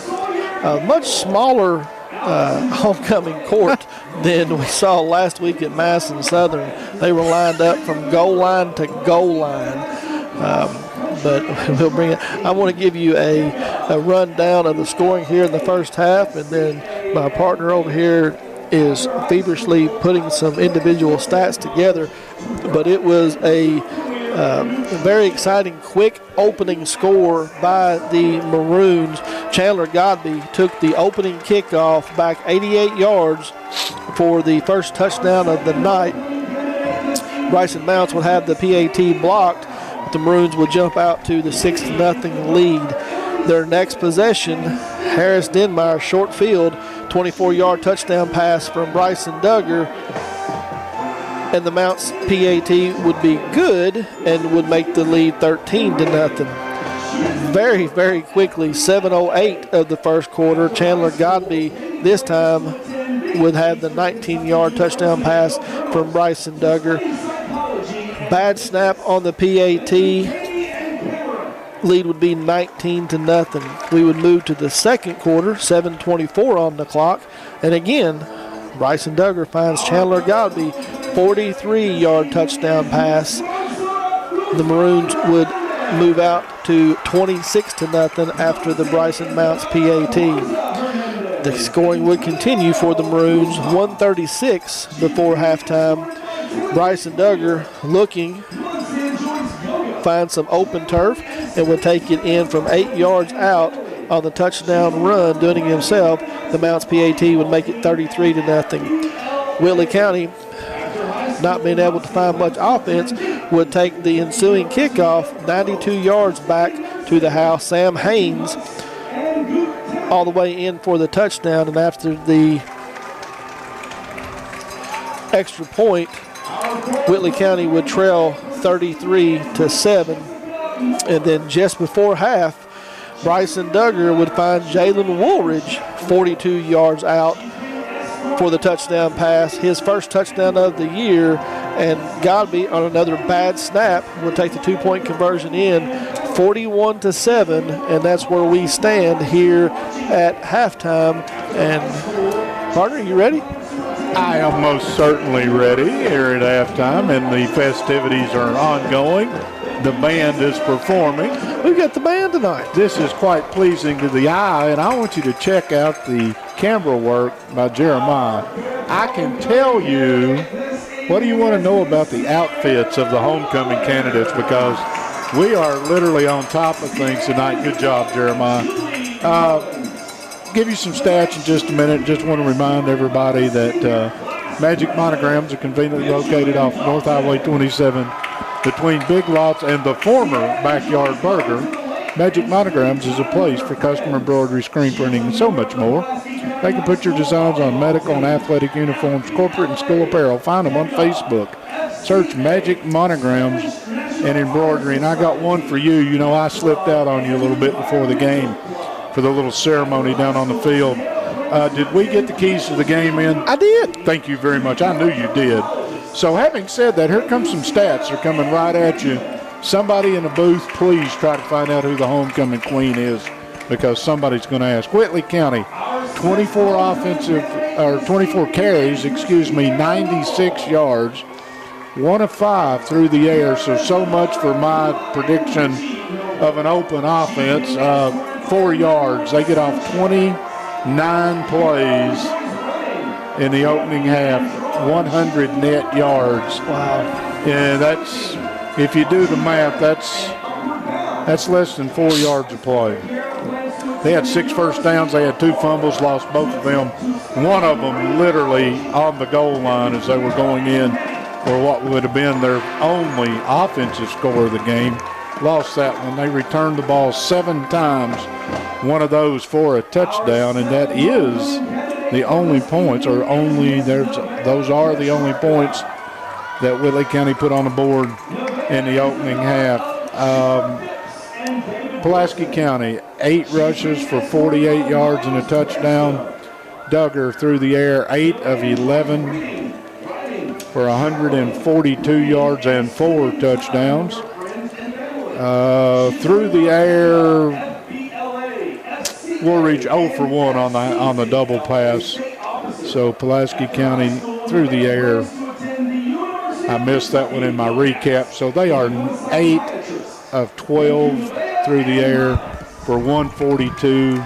A much smaller homecoming court than we saw last week at Madison Southern. They were lined up from goal line to goal line. But we'll bring it. I want to give you a rundown of the scoring here in the first half, and then my partner over here is feverishly putting some individual stats together. But it was a very exciting, quick opening score by the Maroons. Chandler Godby took the opening kickoff back 88 yards for the first touchdown of the night. Bryson Mounts would have the PAT blocked. The Maroons would jump out to the 6-0 lead. Their next possession, Harris Denmeyer, short field, 24-yard touchdown pass from Bryson Duggar. And the Mounts PAT would be good and would make the lead 13-0. Very, very quickly, 7:08 of the first quarter, Chandler Godby this time would have the 19-yard touchdown pass from Bryson Duggar. Bad snap on the PAT. Lead would be 19-0. We would move to the second quarter, 7:24 on the clock. And again, Bryson Duggar finds Chandler Godby, 43-yard touchdown pass. The Maroons would move out to 26-0 after the Bryson Mounts PAT. The scoring would continue for the Maroons, 1:36 before halftime. Bryson Duggar looking, finds some open turf, and would take it in from 8 yards out on the touchdown run, doing it himself. The Mounts PAT would make it 33-0. Whitley County, not being able to find much offense, would take the ensuing kickoff 92 yards back to the house. Sam Haynes all the way in for the touchdown, and after the extra point, Whitley County would trail 33-7. And then just before half, Bryson Duggar would find Jalen Woolridge 42 yards out for the touchdown pass, his first touchdown of the year, and Godby on another bad snap will take the 2-point conversion in, 41-7, and that's where we stand here at halftime. And partner, you ready? I am most certainly ready here at halftime, and the festivities are ongoing. The band is performing. We've got the band tonight. This is quite pleasing to the eye, and I want you to check out the camera work by Jeremiah. I can tell you, what do you want to know about the outfits of the homecoming candidates? Because we are literally on top of things tonight. Good job, Jeremiah. Give you some stats in just a minute. Just want to remind everybody that Magic Monograms are conveniently located off North Highway 27 between Big Lots and the former Backyard Burger. Magic Monograms is a place for custom embroidery, screen printing, and so much more. They can put your designs on medical and athletic uniforms, corporate and school apparel. Find them on Facebook. Search Magic Monograms and Embroidery. And I got one for you. You know, I slipped out on you a little bit before the game for the little ceremony down on the field. Did we get the keys to the game in? I did. Thank you very much. I knew you did. So having said that, here comes some stats. They're coming right at you. Somebody in the booth, please try to find out who the homecoming queen is, because somebody's going to ask. Whitley County, 24 carries, 96 yards, 1 of 5 through the air. So much for my prediction of an open offense. 4 yards. They get off 29 plays in the opening half. 100 net yards. Wow. Yeah, that's, if you do the math, that's less than 4 yards a play. They had 6 first downs. They had 2 fumbles, lost both of them. One of them literally on the goal line as they were going in for what would have been their only offensive score of the game. Lost that one. They returned the ball 7 times, one of those for a touchdown, and that is the only points, or those are the only points that Whitley County put on the board in the opening half. Pulaski County, 8 rushes for 48 yards and a touchdown. Duggar through the air, 8 of 11 for 142 yards and 4 touchdowns. Through the air, Woolridge 0 for 1 on the double pass. So Pulaski County through the air. I missed that one in my recap. So they are 8 of 12 through the air for 142.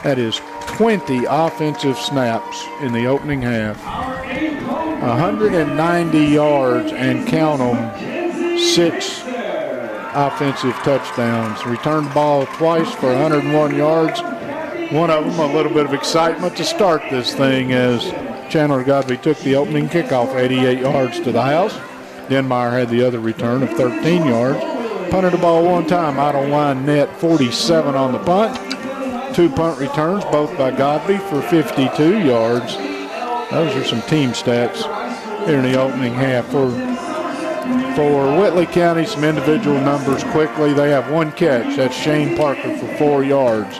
That is 20 offensive snaps in the opening half. 190 yards, and count them, 6 offensive touchdowns. Returned the ball twice for 101 yards. One of them, a little bit of excitement to start this thing, as Chandler Godby took the opening kickoff 88 yards to the house. Denmeyer had the other return of 13 yards. Punted the ball 1 time, out on line net, 47 on the punt. 2 punt returns, both by Godby for 52 yards. Those are some team stats here in the opening half. For Whitley County, some individual numbers quickly. They have 1 catch. That's Shane Parker for 4 yards.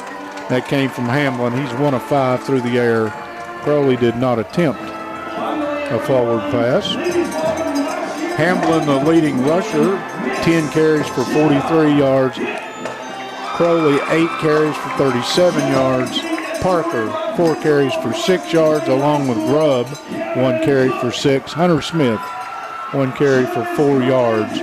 That came from Hamlin. He's 1 of 5 through the air. Crowley did not attempt a forward pass. Hamlin, the leading rusher, 10 carries for 43 yards. Crowley, 8 carries for 37 yards. Parker, 4 carries for 6 yards, along with Grubb, 1 carry for 6. Hunter Smith, 1 carry for 4 yards.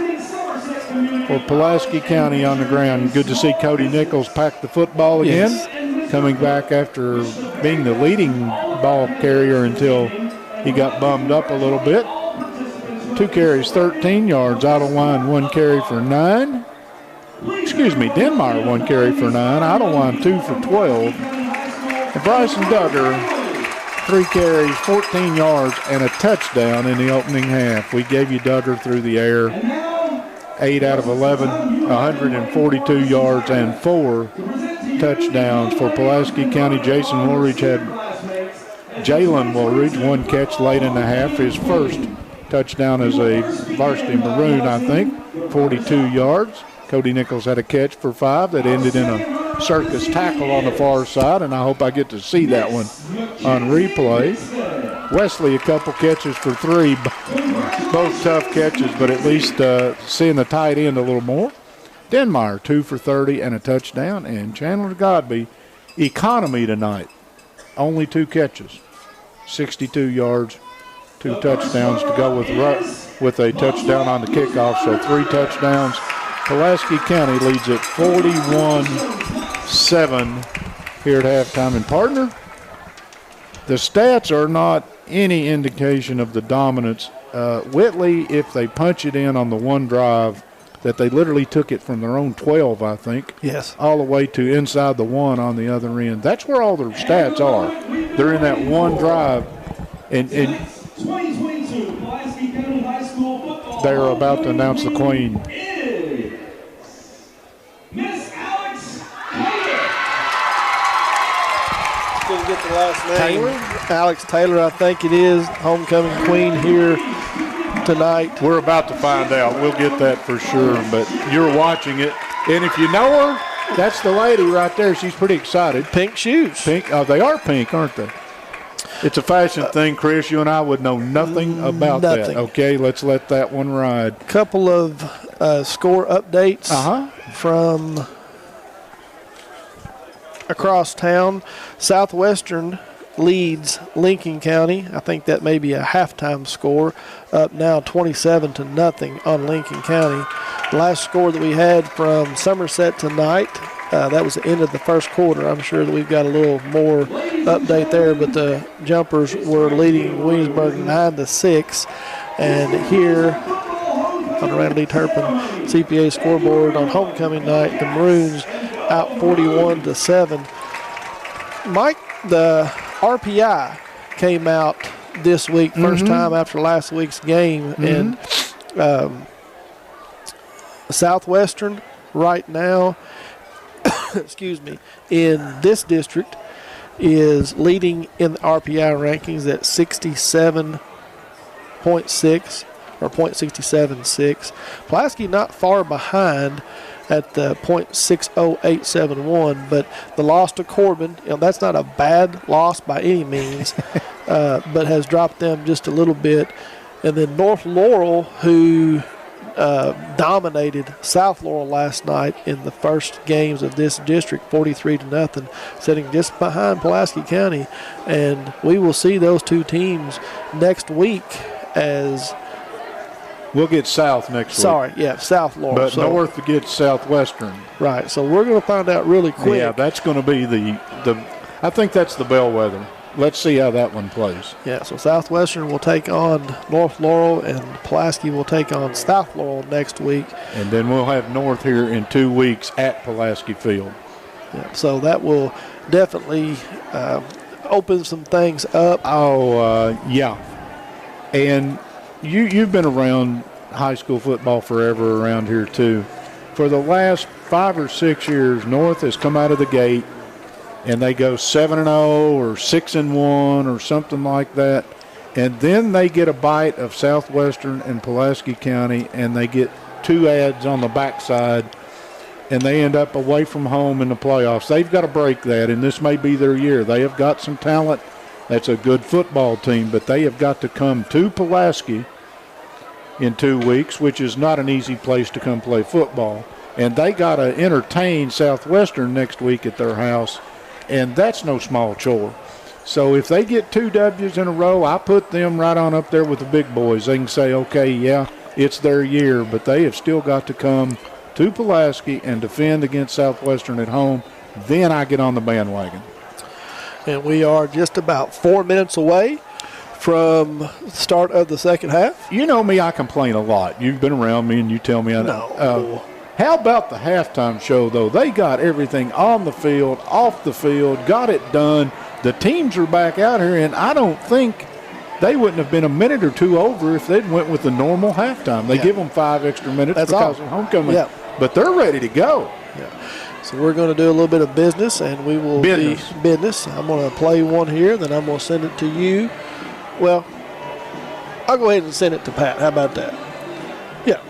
For Pulaski County on the ground, good to see Cody Nichols pack the football again. Yes. Coming back after being the leading ball carrier until he got bummed up a little bit. 2 carries, 13 yards, out of line, 1 carry for 9. Denmeyer, 1 carry for 9, out of line, 2 for 12. And Bryson Duggar, 3 carries, 14 yards, and a touchdown in the opening half. We gave you Duggar through the air. 8 out of 11, 142 yards, and 4 touchdowns. For Pulaski County, Jalen Woolridge, 1 catch late in the half. His first touchdown as a varsity Maroon, I think, 42 yards. Cody Nichols had a catch for 5 that ended in a circus tackle on the far side, and I hope I get to see that one on replay. Wesley, a couple catches for 3, both tough catches, but at least seeing the tight end a little more. Denmeyer, 2 for 30 and a touchdown, and Chandler Godby, economy tonight, only 2 catches, 62 yards, 2 touchdowns to go with a touchdown on the kickoff, so 3 touchdowns. Pulaski County leads at 41-7 here at halftime. And partner, the stats are not any indication of the dominance. Whitley, if they punch it in on the one drive, that they literally took it from their own 12, I think. Yes. All the way to inside the 1 on the other end. That's where all their stats are. They're in that one drive, and they're about to announce the queen. Miss Alex Didn't get the last name. Alex Taylor, I think it is, homecoming queen here tonight. We're about to find out. We'll get that for sure, but you're watching it. And if you know her, that's the lady right there. She's pretty excited. Pink shoes. Pink. Oh, they are pink, aren't they? It's a fashion thing, Chris. You and I would know nothing about that. Okay, let's let that one ride. Couple of score updates from across town. Southwestern leads Lincoln County. I think that may be a halftime score, up now 27-0 on Lincoln County. The last score that we had from Somerset tonight, that was the end of the first quarter. I'm sure that we've got a little more update there, but the Jumpers were leading Williamsburg 9-6. And here on the Randall D. Turpin CPA scoreboard on homecoming night, the Maroons out 41-7. Mike, the RPI came out this week, first time after last week's game, and Southwestern right now, excuse me, in this district is leading in the RPI rankings at 67.6 or .676. Pulaski not far behind at the .60871, but the loss to Corbin, that's not a bad loss by any means, but has dropped them just a little bit. And then North Laurel, who dominated South Laurel last night in the first games of this district, 43-0, sitting just behind Pulaski County. And we will see those two teams next week as we'll get South next week. Sorry, yeah, South Laurel. But North gets Southwestern. Right, so we're going to find out really quick. Yeah, that's going to be I think that's the bellwether. Let's see how that one plays. Yeah, so Southwestern will take on North Laurel, and Pulaski will take on South Laurel next week. And then we'll have North here in 2 weeks at Pulaski Field. Yeah, so that will definitely open some things up. Yeah. And you've been around high school football forever around here too. For the last 5 or 6 years, North has come out of the gate and they go 7-0 or 6-1 or something like that. And then they get a bite of Southwestern and Pulaski County, and they get 2 ads on the backside, and they end up away from home in the playoffs. They've got to break that, and this may be their year. They have got some talent. That's a good football team, but they have got to come to Pulaski in 2 weeks, which is not an easy place to come play football. And they got to entertain Southwestern next week at their house, and that's no small chore. So if they get 2 W's in a row, I put them right on up there with the big boys. They can say, okay, yeah, it's their year, but they have still got to come to Pulaski and defend against Southwestern at home. Then I get on the bandwagon. And we are just about 4 minutes away from the start of the second half. You know me, I complain a lot. You've been around me and you tell me I know. No. How about the halftime show, though? They got everything on the field, off the field, got it done. The teams are back out here, and I don't think they wouldn't have been a minute or 2 over if they'd went with the normal halftime. They give them 5 extra minutes because of homecoming. Yeah. But they're ready to go. Yeah. So we're going to do a little bit of business, and we will be business. I'm going to play one here, then I'm going to send it to you. Well, I'll go ahead and send it to Pat. How about that? Yeah.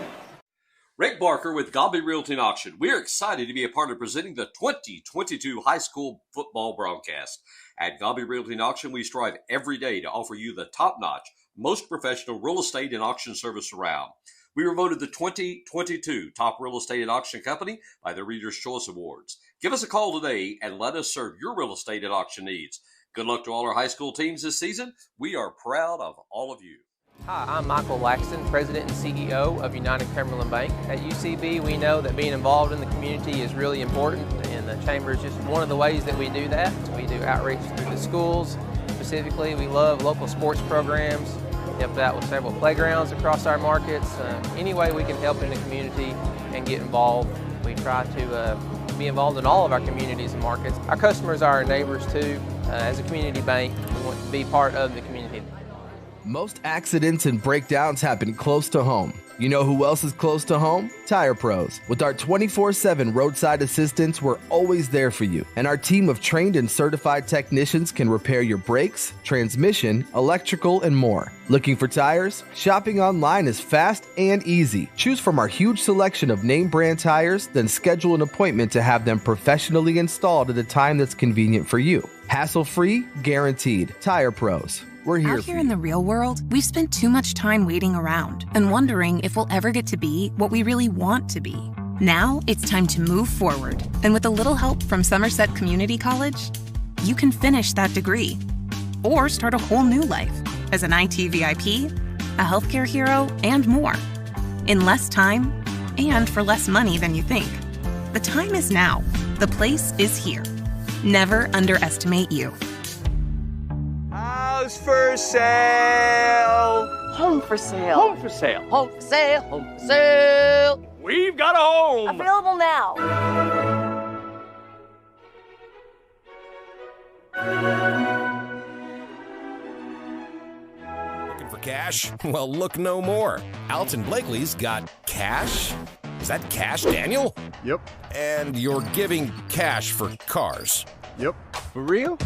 Rick Barker with Godby Realty and Auction. We are excited to be a part of presenting the 2022 high school football broadcast. At Godby Realty and Auction, we strive every day to offer you the top-notch, most professional real estate and auction service around. We were voted the 2022 top real estate and auction company by the Reader's Choice Awards. Give us a call today and let us serve your real estate and auction needs. Good luck to all our high school teams this season. We are proud of all of you. Hi, I'm Michael Laxton, President and CEO of United Cumberland Bank. At UCB, we know that being involved in the community is really important, and the Chamber is just one of the ways that we do that. We do outreach through the schools. Specifically, we love local sports programs, helped out with several playgrounds across our markets. Any way we can help in the community and get involved. We try to be involved in all of our communities and markets. Our customers are our neighbors too. As a community bank, we want to be part of the community. Most accidents and breakdowns happen close to home. You know who else is close to home? Tire Pros. With our 24/7 roadside assistance, we're always there for you. And our team of trained and certified technicians can repair your brakes, transmission, electrical, and more. Looking for tires? Shopping online is fast and easy. Choose from our huge selection of name brand tires, then schedule an appointment to have them professionally installed at a time that's convenient for you. Hassle-free, guaranteed. Tire Pros. We're here. Out here in the real world, we've spent too much time waiting around and wondering if we'll ever get to be what we really want to be. Now it's time to move forward. And with a little help from Somerset Community College, you can finish that degree or start a whole new life as an IT VIP, a healthcare hero, and more. In less time and for less money than you think. The time is now. The place is here. Never underestimate you. House for sale. Home for sale. Home for sale. Home for sale. Home for sale. We've got a home. Available now. Looking for cash? Well, look no more. Alton Blakely's got cash. Is that cash, Daniel? Yep. And you're giving cash for cars? Yep. For real?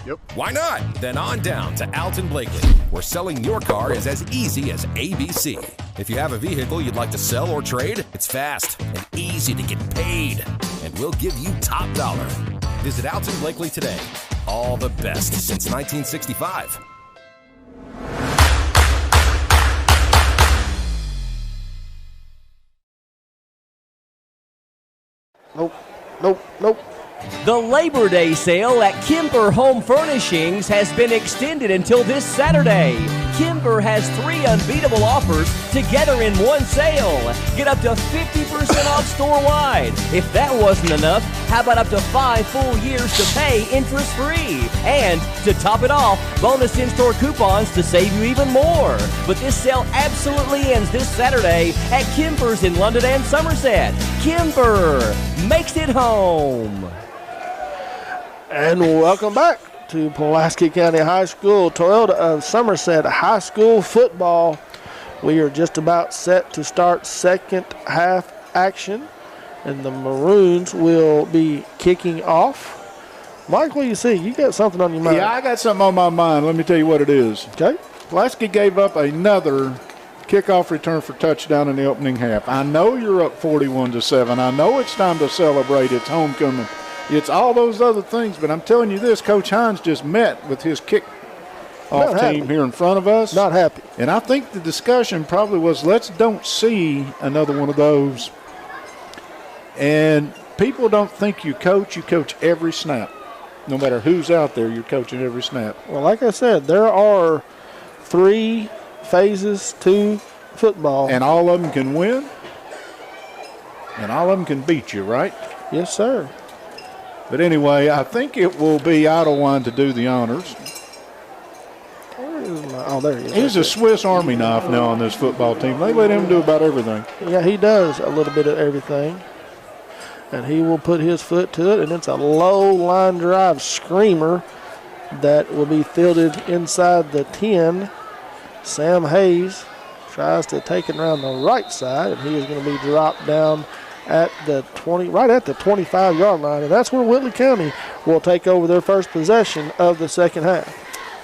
Yep. Why not? Then on down to Alton Blakely, where selling your car is as easy as ABC. If you have a vehicle you'd like to sell or trade, it's fast and easy to get paid. And we'll give you top dollar. Visit Alton Blakely today. All the best since 1965. Nope. The Labor Day sale at Kimber Home Furnishings has been extended until this Saturday. Kimber has 3 unbeatable offers together in one sale. Get up to 50% off store-wide. If that wasn't enough, how about up to 5 full years to pay interest-free? And to top it off, bonus in-store coupons to save you even more. But this sale absolutely ends this Saturday at Kimber's in London and Somerset. Kimber makes it home. And welcome back to Pulaski County High School, Toyota of Somerset High School football. We are just about set to start second half action, and the Maroons will be kicking off. Mike, what do you see? You got something on your mind? Yeah, I got something on my mind. Let me tell you what it is. Okay. Pulaski gave up another kickoff return for touchdown in the opening half. I know you're up 41-7. I know it's time to celebrate. It's homecoming. It's all those other things, but I'm telling you this, Coach Hines just met with his kick-off team here in front of us. Not happy. And I think the discussion probably was, let's don't see another one of those. And people don't think you coach every snap. No matter who's out there, you're coaching every snap. Well, like I said, there are 3 phases to football. And all of them can win, and all of them can beat you, right? Yes, sir. But anyway, I think it will be Idlewind to do the honors. Oh, there he is. He's a Swiss Army knife now on this football team. They let him do about everything. Yeah, he does a little bit of everything. And he will put his foot to it, and it's a low line drive screamer that will be fielded inside the 10. Sam Hayes tries to take it around the right side, and he is going to be dropped down at the 20, right at the 25-yard line, and that's where Whitley County will take over their first possession of the second half.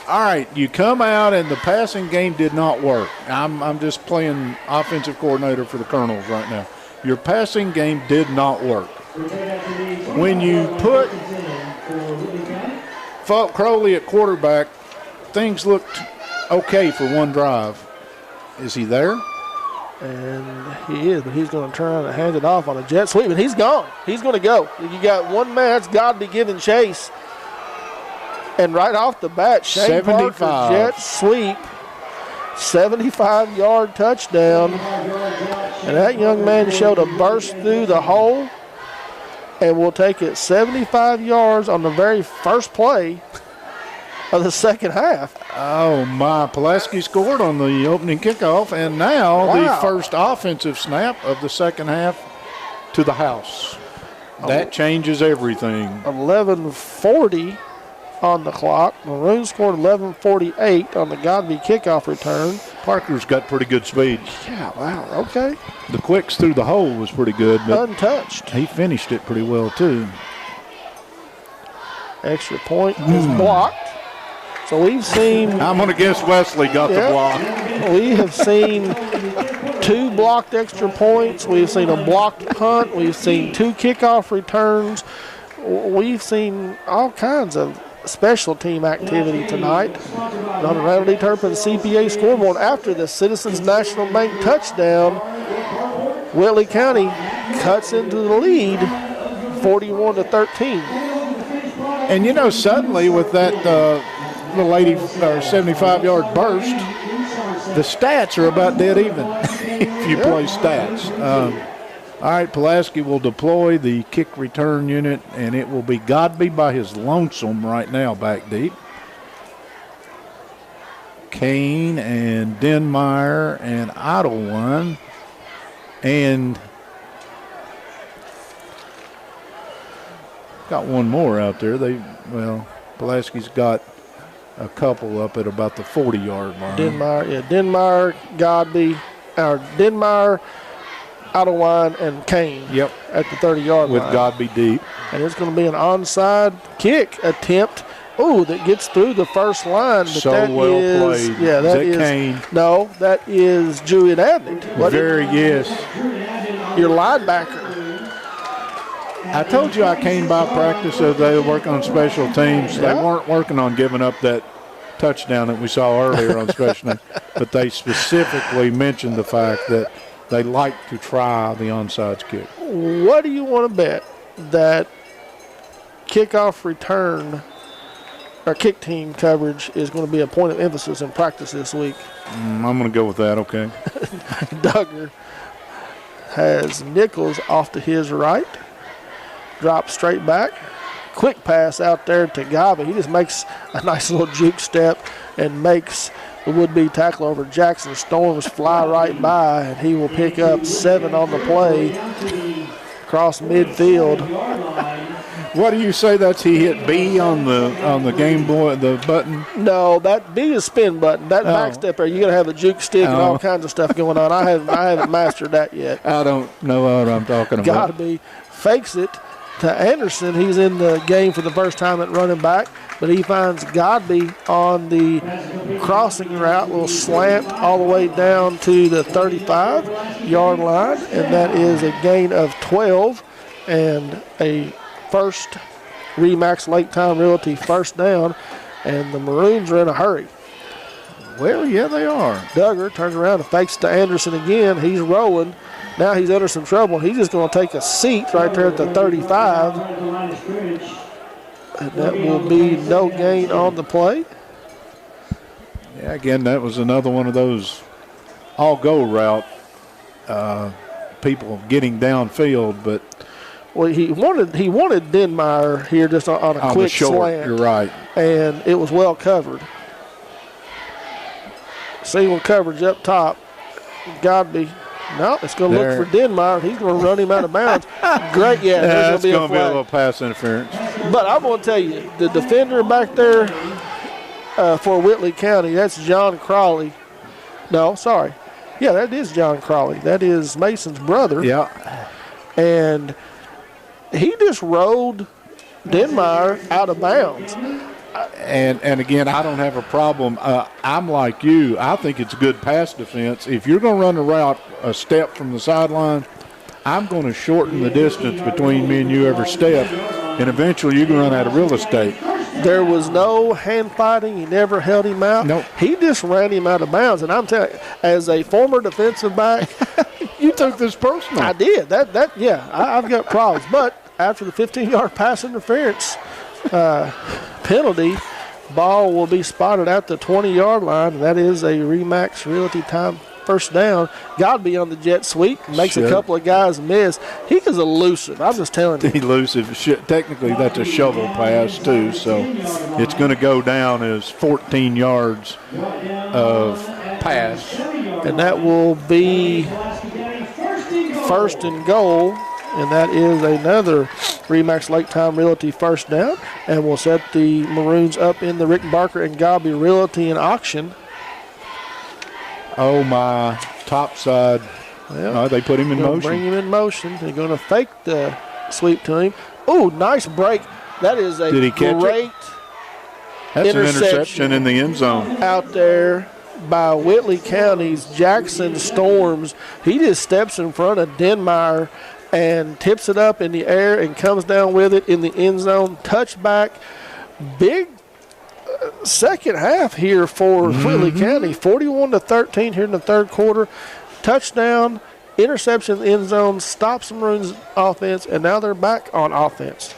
All right, you come out and the passing game did not work. I'm just playing offensive coordinator for the Colonels right now. your passing game did not work. When you put Crowley at quarterback, things looked okay for one drive. Is he there? And he is, but he's going to turn around and hand it off on a jet sweep, and he's gone. He's going to go. You got one man, it's got to be giving chase. And right off the bat, Shane Parker jet sweep, 75-yard touchdown. And that young man showed a burst through the hole, and will take it 75 yards on the very first play of the second half. Oh, my. Pulaski scored on the opening kickoff, and now the first offensive snap of the second half to the house. That changes everything. 11:40 on the clock. Maroons scored 11:48 on the Godby kickoff return. Parker's got pretty good speed. Yeah, wow, okay. The quicks through the hole was pretty good. But untouched. He finished it pretty well, too. Extra point is blocked. So we've seen... I'm going to guess Wesley got the block. We have seen 2 blocked extra points. We've seen a blocked punt. We've seen 2 kickoff returns. We've seen all kinds of special team activity tonight on the Rattle D. Turpin CPA scoreboard. After the Citizens National Bank touchdown, Whitley County cuts into the lead 41-13. And, you know, suddenly with that little 75-yard burst, the stats are about dead even if you play stats. All right, Pulaski will deploy the kick return unit, and it will be Godby by his lonesome right now back deep. Kane and Denmeyer and Idlewind. And got one more out there. Pulaski's got a couple up at about the 40-yard line. Denmeyer, Godby, or Denmeyer, Idlewind, and Kane at the 30-yard line. With Godby deep. And it's going to be an onside kick attempt. Oh, that gets through the first line. But so that well is, played. Yeah, that is Kane? No, that is Julian Adney. Yes. Your linebacker. I told you I came by practice as they were working on special teams. They weren't working on giving up that touchdown that we saw earlier on special teams, but they specifically mentioned the fact that they like to try the onside kick. What do you want to bet that kickoff return or kick team coverage is going to be a point of emphasis in practice this week? I'm going to go with that, okay. Duggar has Nichols off to his right. Drop straight back. Quick pass out there to Gava. He just makes a nice little juke step and makes the would-be tackle over Jackson Storms fly right by, and he will pick up 7 on the play across midfield. What do you say? That's he hit B on the Game Boy, the button? No, that B is spin button. That back step there, you got to have a juke stick and all kinds of stuff going on. I haven't mastered that yet. I don't know what I'm talking about. Got to be. Fakes it to Anderson. He's in the game for the first time at running back, but he finds Godby on the crossing route, will slant all the way down to the 35-yard line, and that is a gain of 12 and a first Remax Lake Time Realty first down, and the Maroons are in a hurry. Well, yeah, they are. Duggar turns around and fakes to Anderson again. He's rolling. Now he's under some trouble. He's just going to take a seat right there at the 35. And that will be no gain on the play. Yeah, again, that was another one of those all-go route people getting downfield, but well, he wanted Denmeyer here just on a quick slant. You're right. And it was well covered. Single coverage up top. Godby. No, it's going to look for Denmeyer. He's going to run him out of bounds. Great, there's going to be a little pass interference. But I'm going to tell you, the defender back there for Whitley County, that's John Crawley. No, sorry. Yeah, that is John Crawley. That is Mason's brother. Yeah. And he just rolled Denmeyer out of bounds. And again, I don't have a problem. I'm like you. I think it's good pass defense. If you're going to run the route a step from the sideline, I'm going to shorten the distance between me and you every step, and eventually you can run out of real estate. There was no hand fighting. He never held him out. Nope. He just ran him out of bounds. And I'm telling you, as a former defensive back, you took this personal. I did. I've got problems. But after the 15-yard pass interference penalty, ball will be spotted at the 20-yard line, and that is a Remax Realty time first down. Godby on the jet sweep, makes a couple of guys miss. He is elusive. I'm just telling you. Elusive. Technically, that's a shovel pass, too, so it's going to go down as 14 yards of pass. And that will be first and goal, and that is another Remax Lake Time Realty first down, and we'll set the Maroons up in the Rick Barker and Godby Realty and auction. Oh, my. Top side. Well, they put him in motion. Bring him in motion. They're going to fake the sweep to him. Oh, nice break. That is a Did he catch great it? That's an interception in the end zone. Out there by Whitley County's Jackson Storms. He just steps in front of Denmeyer and tips it up in the air and comes down with it in the end zone. Touchback. Big second half here for Whitley County, 41-13 here in the third quarter. Touchdown, interception in the end zone, stops the Maroons offense, and now they're back on offense.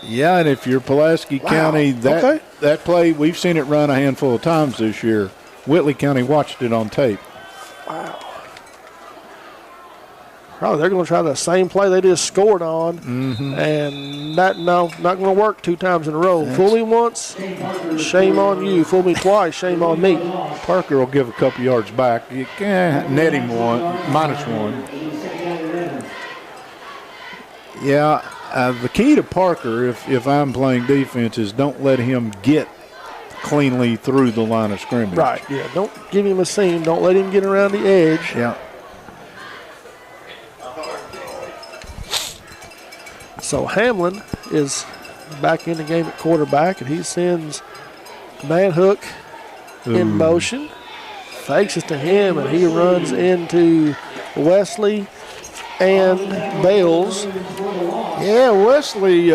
Yeah, and if you're Pulaski County, that play, we've seen it run a handful of times this year. Whitley County watched it on tape. Wow. Oh, they're going to try the same play they just scored on, and not going to work 2 times in a row. Fool me once, shame on you. Fool me twice, shame on me. Parker will give a couple yards back. You can't net him -1. Yeah, the key to Parker, if I'm playing defense, is don't let him get cleanly through the line of scrimmage. Right, yeah. Don't give him a seam. Don't let him get around the edge. Yeah. So Hamlin is back in the game at quarterback, and he sends man hook in motion, fakes it to him, and he runs into Wesley and Bales. Yeah, Wesley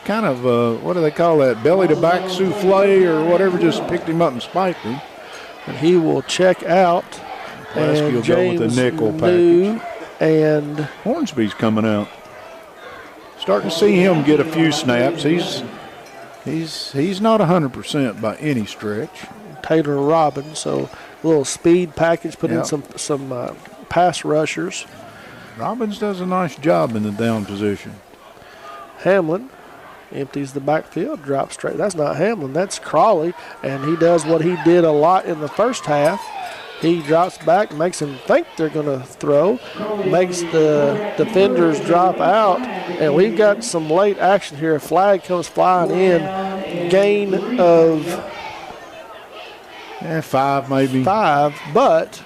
kind of, what do they call that, belly to back souffle or whatever, just picked him up and spiked him. And he will check out. Pulaski will go with the nickel package. And Hornsby's coming out. Starting to see him get a few snaps. He's not 100% by any stretch. Taylor Robbins, so a little speed package, put in some pass rushers. Robbins does a nice job in the down position. Hamlin empties the backfield, drops straight. That's not Hamlin, that's Crawley, and he does what he did a lot in the first half. He drops back, makes them think they're going to throw, makes the defenders drop out, and we've got some late action here. A flag comes flying in, gain of 5 maybe. 5, but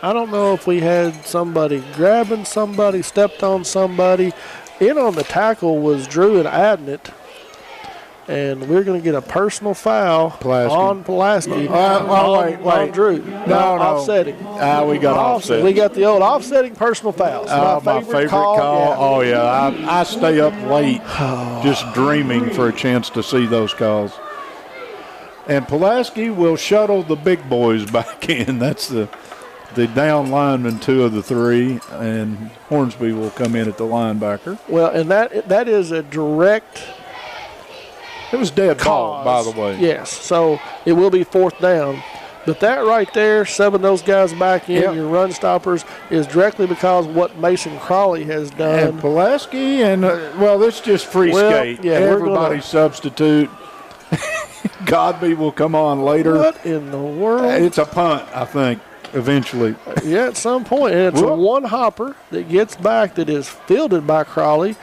I don't know if we had somebody grabbing somebody, stepped on somebody. In on the tackle was Drew and Adnett. And we're going to get a personal foul on Pulaski. On Drew. No, offsetting. We got offset. We got the old offsetting personal fouls. My favorite call. Yeah. Oh, yeah. I stay up late just dreaming for a chance to see those calls. And Pulaski will shuttle the big boys back in. That's the down lineman, 2 of the 3, and Hornsby will come in at the linebacker. Well, and that is a direct – it was dead ball, by the way. Yes, so it will be 4th down. But that right there, subbing those guys back in, your run stoppers, is directly because of what Mason Crawley has done. And Pulaski, and, it's just free skate. Yeah, everybody substitute. Godby will come on later. What in the world? It's a punt, I think, eventually. Yeah, at some point. And it's a one hopper that gets back that is fielded by Crawley.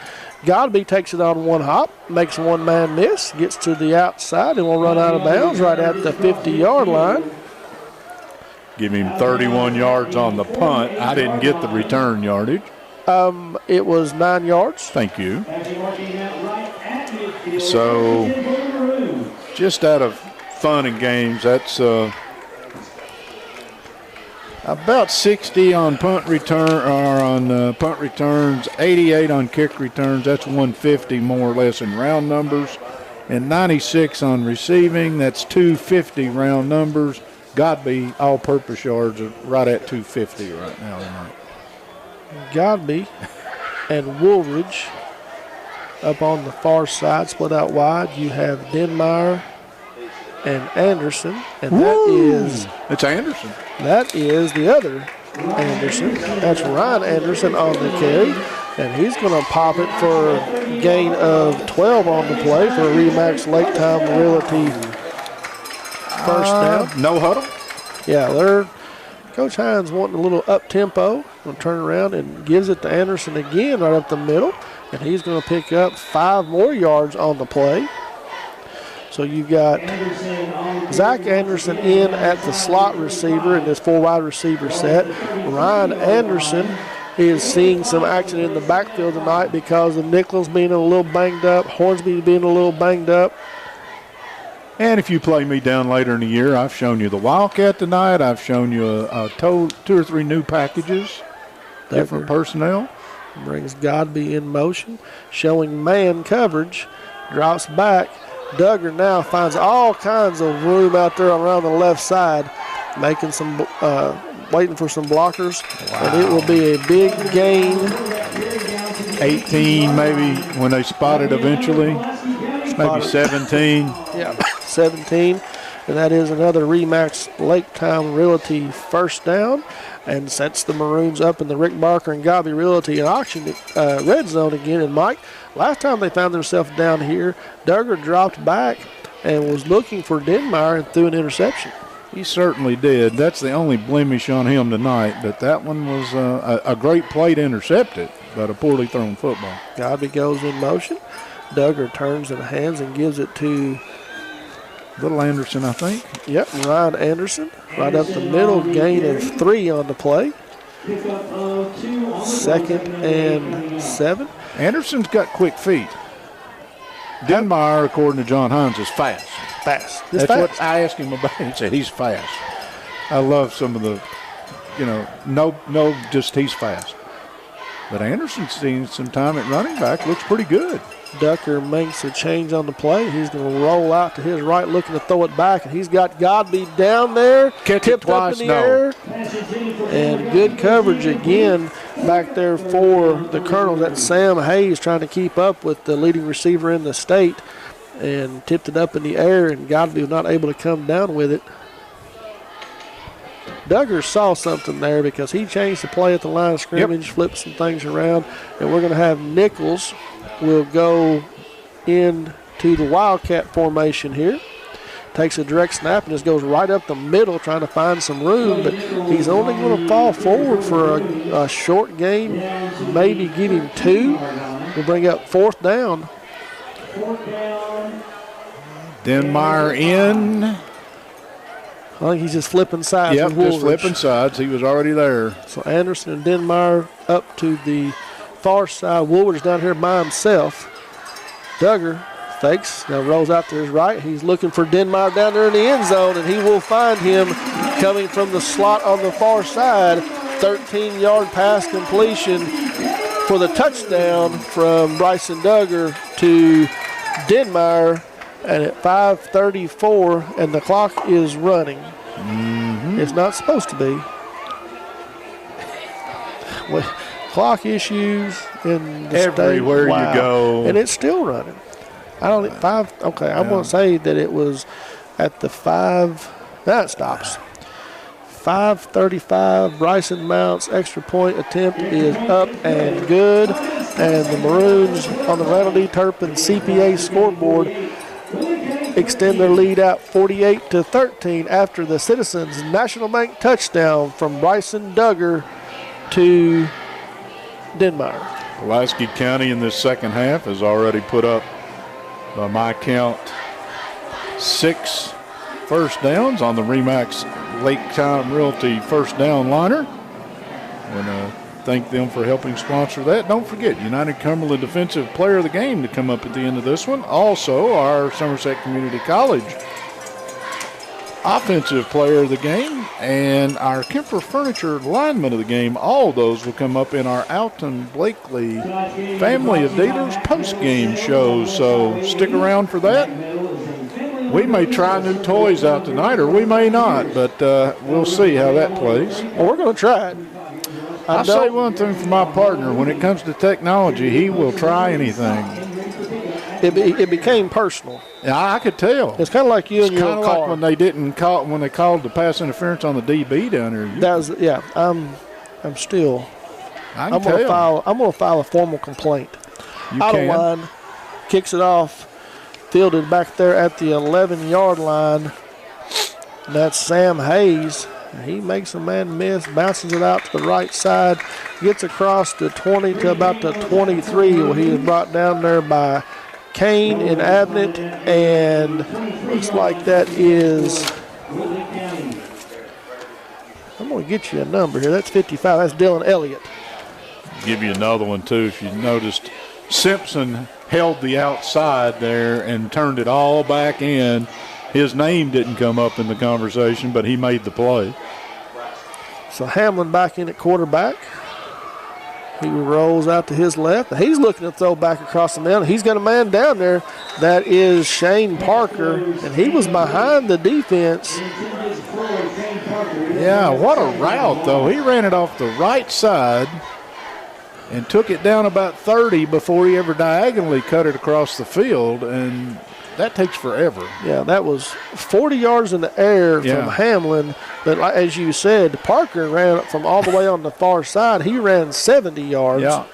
Godby takes it on one hop, makes one man miss, gets to the outside, and will run out of bounds right at the 50-yard line. Give him 31 yards on the punt. I didn't get the return yardage. It was 9 yards. Thank you. So, just out of fun and games, that's About 60 on punt return or on punt returns, 88 on kick returns. That's 150 more or less in round numbers, and 96 on receiving. That's 250 round numbers. Godby all-purpose yards are right at 250 right now tonight. Godby and Woolridge up on the far side, split out wide. You have Denmeyer and Anderson, and that is it's Anderson. That is the other Anderson. That's Ryan Anderson on the carry, and he's going to pop it for a gain of 12 on the play for a Remax Lake Time Realty first down. No huddle. Yeah, Coach Hines wanting a little up tempo. Going to turn around and gives it to Anderson again right up the middle, and he's going to pick up 5 more yards on the play. So you got Zach Anderson in at the slot receiver in this 4 wide receiver set. Ryan Anderson is seeing some action in the backfield tonight because of Nichols being a little banged up, Hornsby being a little banged up. And if you play me down later in the year, I've shown you the Wildcat tonight. I've shown you 2 or 3 new packages, different personnel. Brings Godby in motion, showing man coverage, drops back. Duggar now finds all kinds of room out there around the left side, making some, waiting for some blockers. Wow. And it will be a big gain. 18 maybe when they spot it eventually. Maybe 17. Yeah, 17. And that is another Remax Lake Time Realty first down, and sets the Maroons up in the Rick Barker and Godby Realty and auction red zone again. And Mike, last time they found themselves down here, Duggar dropped back and was looking for Denmeyer and threw an interception. He certainly did. That's the only blemish on him tonight, but that one was a great play to intercept it, but a poorly thrown football. Godby goes in motion. Duggar turns and hands and gives it to Little Anderson, I think. Yep, Ryan Anderson. Right up the middle, gain of 3 on the play. 2nd and 7. Anderson's got quick feet. Denmeyer, according to John Hines, is fast. That's fast. what I asked him about. He said he's fast. I love some of the, just he's fast. But Anderson's seen some time at running back. Looks pretty good. Duggar makes a change on the play. He's going to roll out to his right, looking to throw it back, and he's got Godby down there, tipped up in the air, and good coverage again back there for the Colonels. That's Sam Hayes trying to keep up with the leading receiver in the state, and tipped it up in the air, and Godby was not able to come down with it. Duggar saw something there because he changed the play at the line of scrimmage, flipped some things around, and we're going to have Nichols will go into the Wildcat formation here. Takes a direct snap and just goes right up the middle trying to find some room, but he's only going to fall forward for a short gain, maybe give him 2. We'll bring up 4th down. Denmeyer in. I think he's just flipping sides. Yep, just flipping sides. He was already there. So Anderson and Denmeyer up to the far side. Woolward's down here by himself. Duggar fakes, now rolls out to his right. He's looking for Denmeyer down there in the end zone, and he will find him coming from the slot on the far side. 13-yard pass completion for the touchdown from Bryson Duggar to Denmeyer. And at 5:34, and the clock is running. Mm-hmm. It's not supposed to be. Clock issues in the everywhere state. You go, and it's still running. I don't think 5. Okay, I'm going to say that it was at the 5. That stops. 5:35. Bryson Mount's extra point attempt is up and good, and the Maroons on the Randall D. Turpin CPA scoreboard extend their lead out 48-13 after the Citizens National Bank touchdown from Bryson Duggar to Denmeyer. Pulaski County in this second half has already put up, by my count, 6 first downs on the Remax Lake Time Realty first down liner. I want to thank them for helping sponsor that. Don't forget, United Cumberland Defensive Player of the Game to come up at the end of this one. Also, our Somerset Community College offensive player of the game and our Kemper Furniture lineman of the game. All those will come up in our Alton Blakely Family of Dealers post-game show, so stick around for that. We may try new toys out tonight, or we may not, but we'll see how that plays. Well, we're going to try it. I'll say one thing for my partner. When it comes to technology, he will try anything. It became personal. Yeah, I could tell. It's kind of like you and your car. It's kind of like when they called the pass interference on the DB down there. That was, yeah. I'm still. I'm gonna file a formal complaint. Out of line, kicks it off, fielded back there at the 11-yard line. And that's Sam Hayes. He makes a man miss, bounces it out to the right side, gets across the 20 to about the 23. Well, he is brought down there by Kane and Abnett, and looks like that is, I'm going to get you a number here. That's 55. That's Dylan Elliott. Give you another one, too. If you noticed, Simpson held the outside there and turned it all back in. His name didn't come up in the conversation, but he made the play. So Hamlin back in at quarterback. He rolls out to his left. He's looking to throw back across the middle. He's got a man down there. That is Shane Parker, and he was behind the defense. Yeah, what a route, though. He ran it off the right side and took it down about 30 before he ever diagonally cut it across the field, and that takes forever. Yeah, that was 40 yards in the air from Hamlin. But as you said, Parker ran from all the way on the far side. He ran 70 yards. Yeah.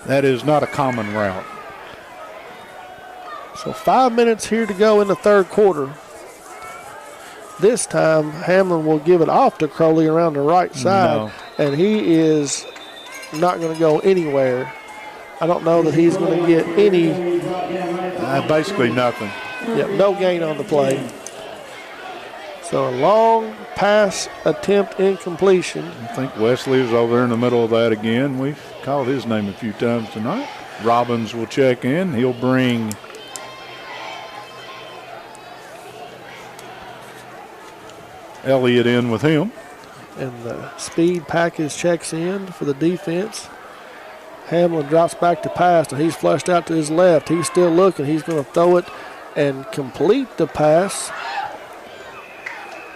That is not a common route. So 5 minutes here to go in the third quarter. This time, Hamlin will give it off to Crowley around the right side. And he is not going to go anywhere. I don't know that he's going to get any. Basically nothing. Yep, no gain on the play. So a long pass attempt incompletion. I think Wesley is over there in the middle of that again. We've called his name a few times tonight. Robbins will check in. He'll bring Elliott in with him. And the speed package checks in for the defense. Hamlin drops back to pass, and he's flushed out to his left. He's still looking. He's going to throw it and complete the pass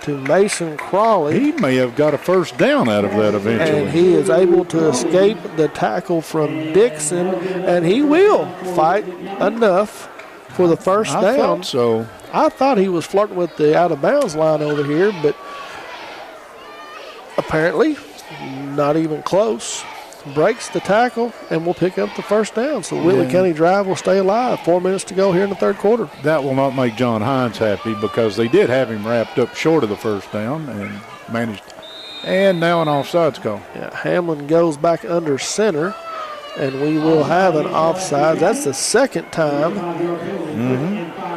to Mason Crawley. He may have got a first down out of that eventually. And he is able to escape the tackle from Dixon, and he will fight enough for the first down. I thought so. I thought he was flirting with the out-of-bounds line over here, but apparently not even close. Breaks the tackle and will pick up the first down. So Whitley County Drive will stay alive. 4 minutes to go here in the third quarter. That will not make John Hines happy because they did have him wrapped up short of the first down and managed. And now an offsides call. Yeah, Hamlin goes back under center, and we will have an offside. That's the second time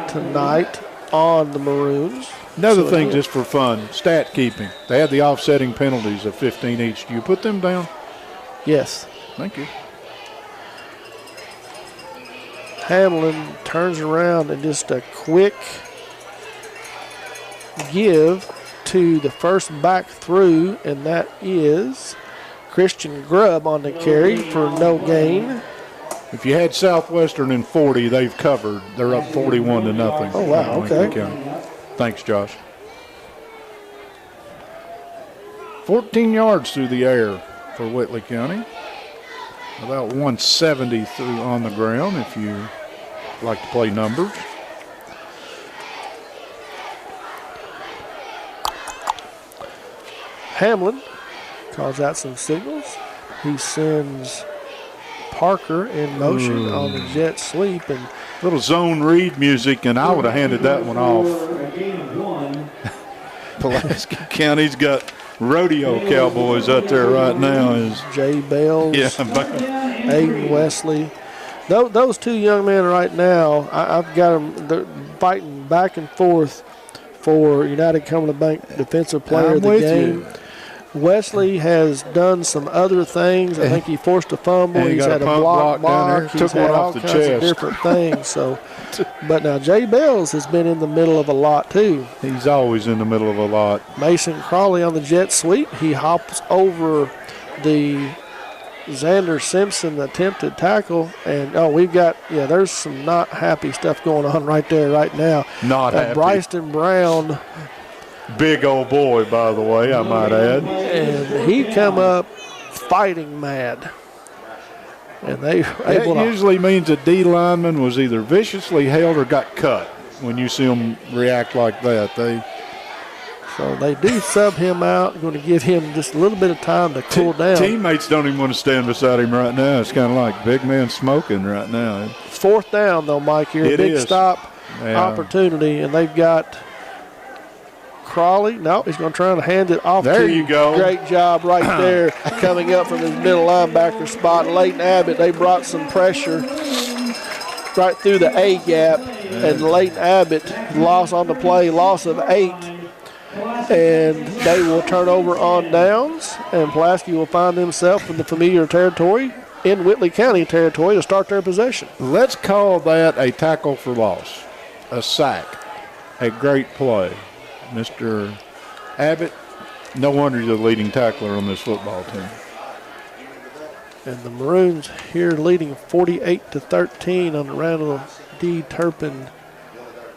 tonight on the Maroons. Another thing just for fun, stat keeping. They had the offsetting penalties of 15 each. Do you put them down? Yes. Thank you. Hamlin turns around and just a quick give to the first back through, and that is Christian Grubb on the carry for no gain. If you had Southwestern in 40, they've covered. They're up 41-0. Oh, wow, okay. Thanks, Josh. 14 yards through the air for Whitley County. About 170 through on the ground if you like to play numbers. Hamlin calls out some signals. He sends Parker in motion on the jet sweep. And little zone read music, and I would have handed that one off. Pulaski County's got rodeo cowboys out there right now. Is Jay Bells, Aiden Wesley. Those two young men right now, I've got them. They're fighting back and forth for United Cumberland Bank Defensive Player of the Game. Wesley has done some other things. I think he forced a fumble. And he He's got had a a pump block down there. He's Took had one all off the kinds chest. of different things. So, but now Jay Bells has been in the middle of a lot too. He's always in the middle of a lot. Mason Crawley on the jet sweep. He hops over the Xander Simpson attempted tackle, and there's some not happy stuff going on right there right now. Not happy. Bryson Brown, big old boy, by the way, I might add. And he come up fighting mad. And that usually means a D lineman was either viciously held or got cut. When you see them react like that, So they do sub him out. Going to give him just a little bit of time to cool down. Teammates don't even want to stand beside him right now. It's kind of like big man smoking right now. 4th down, though, Mike, here. It Big is. stop opportunity, and they've got Crawley. No, he's going to try to hand it off there to you go. Great job right there coming up from his middle linebacker spot. Leighton Abbott, they brought some pressure right through the A gap, and Leighton Abbott loss on the play, loss of 8. And they will turn over on downs, and Pulaski will find themselves in the familiar territory, in Whitley County territory, to start their possession. Let's call that a tackle for loss, a sack, a great play. Mr. Abbott, no wonder you're the leading tackler on this football team. And the Maroons here leading 48-13 on the Randall D. Turpin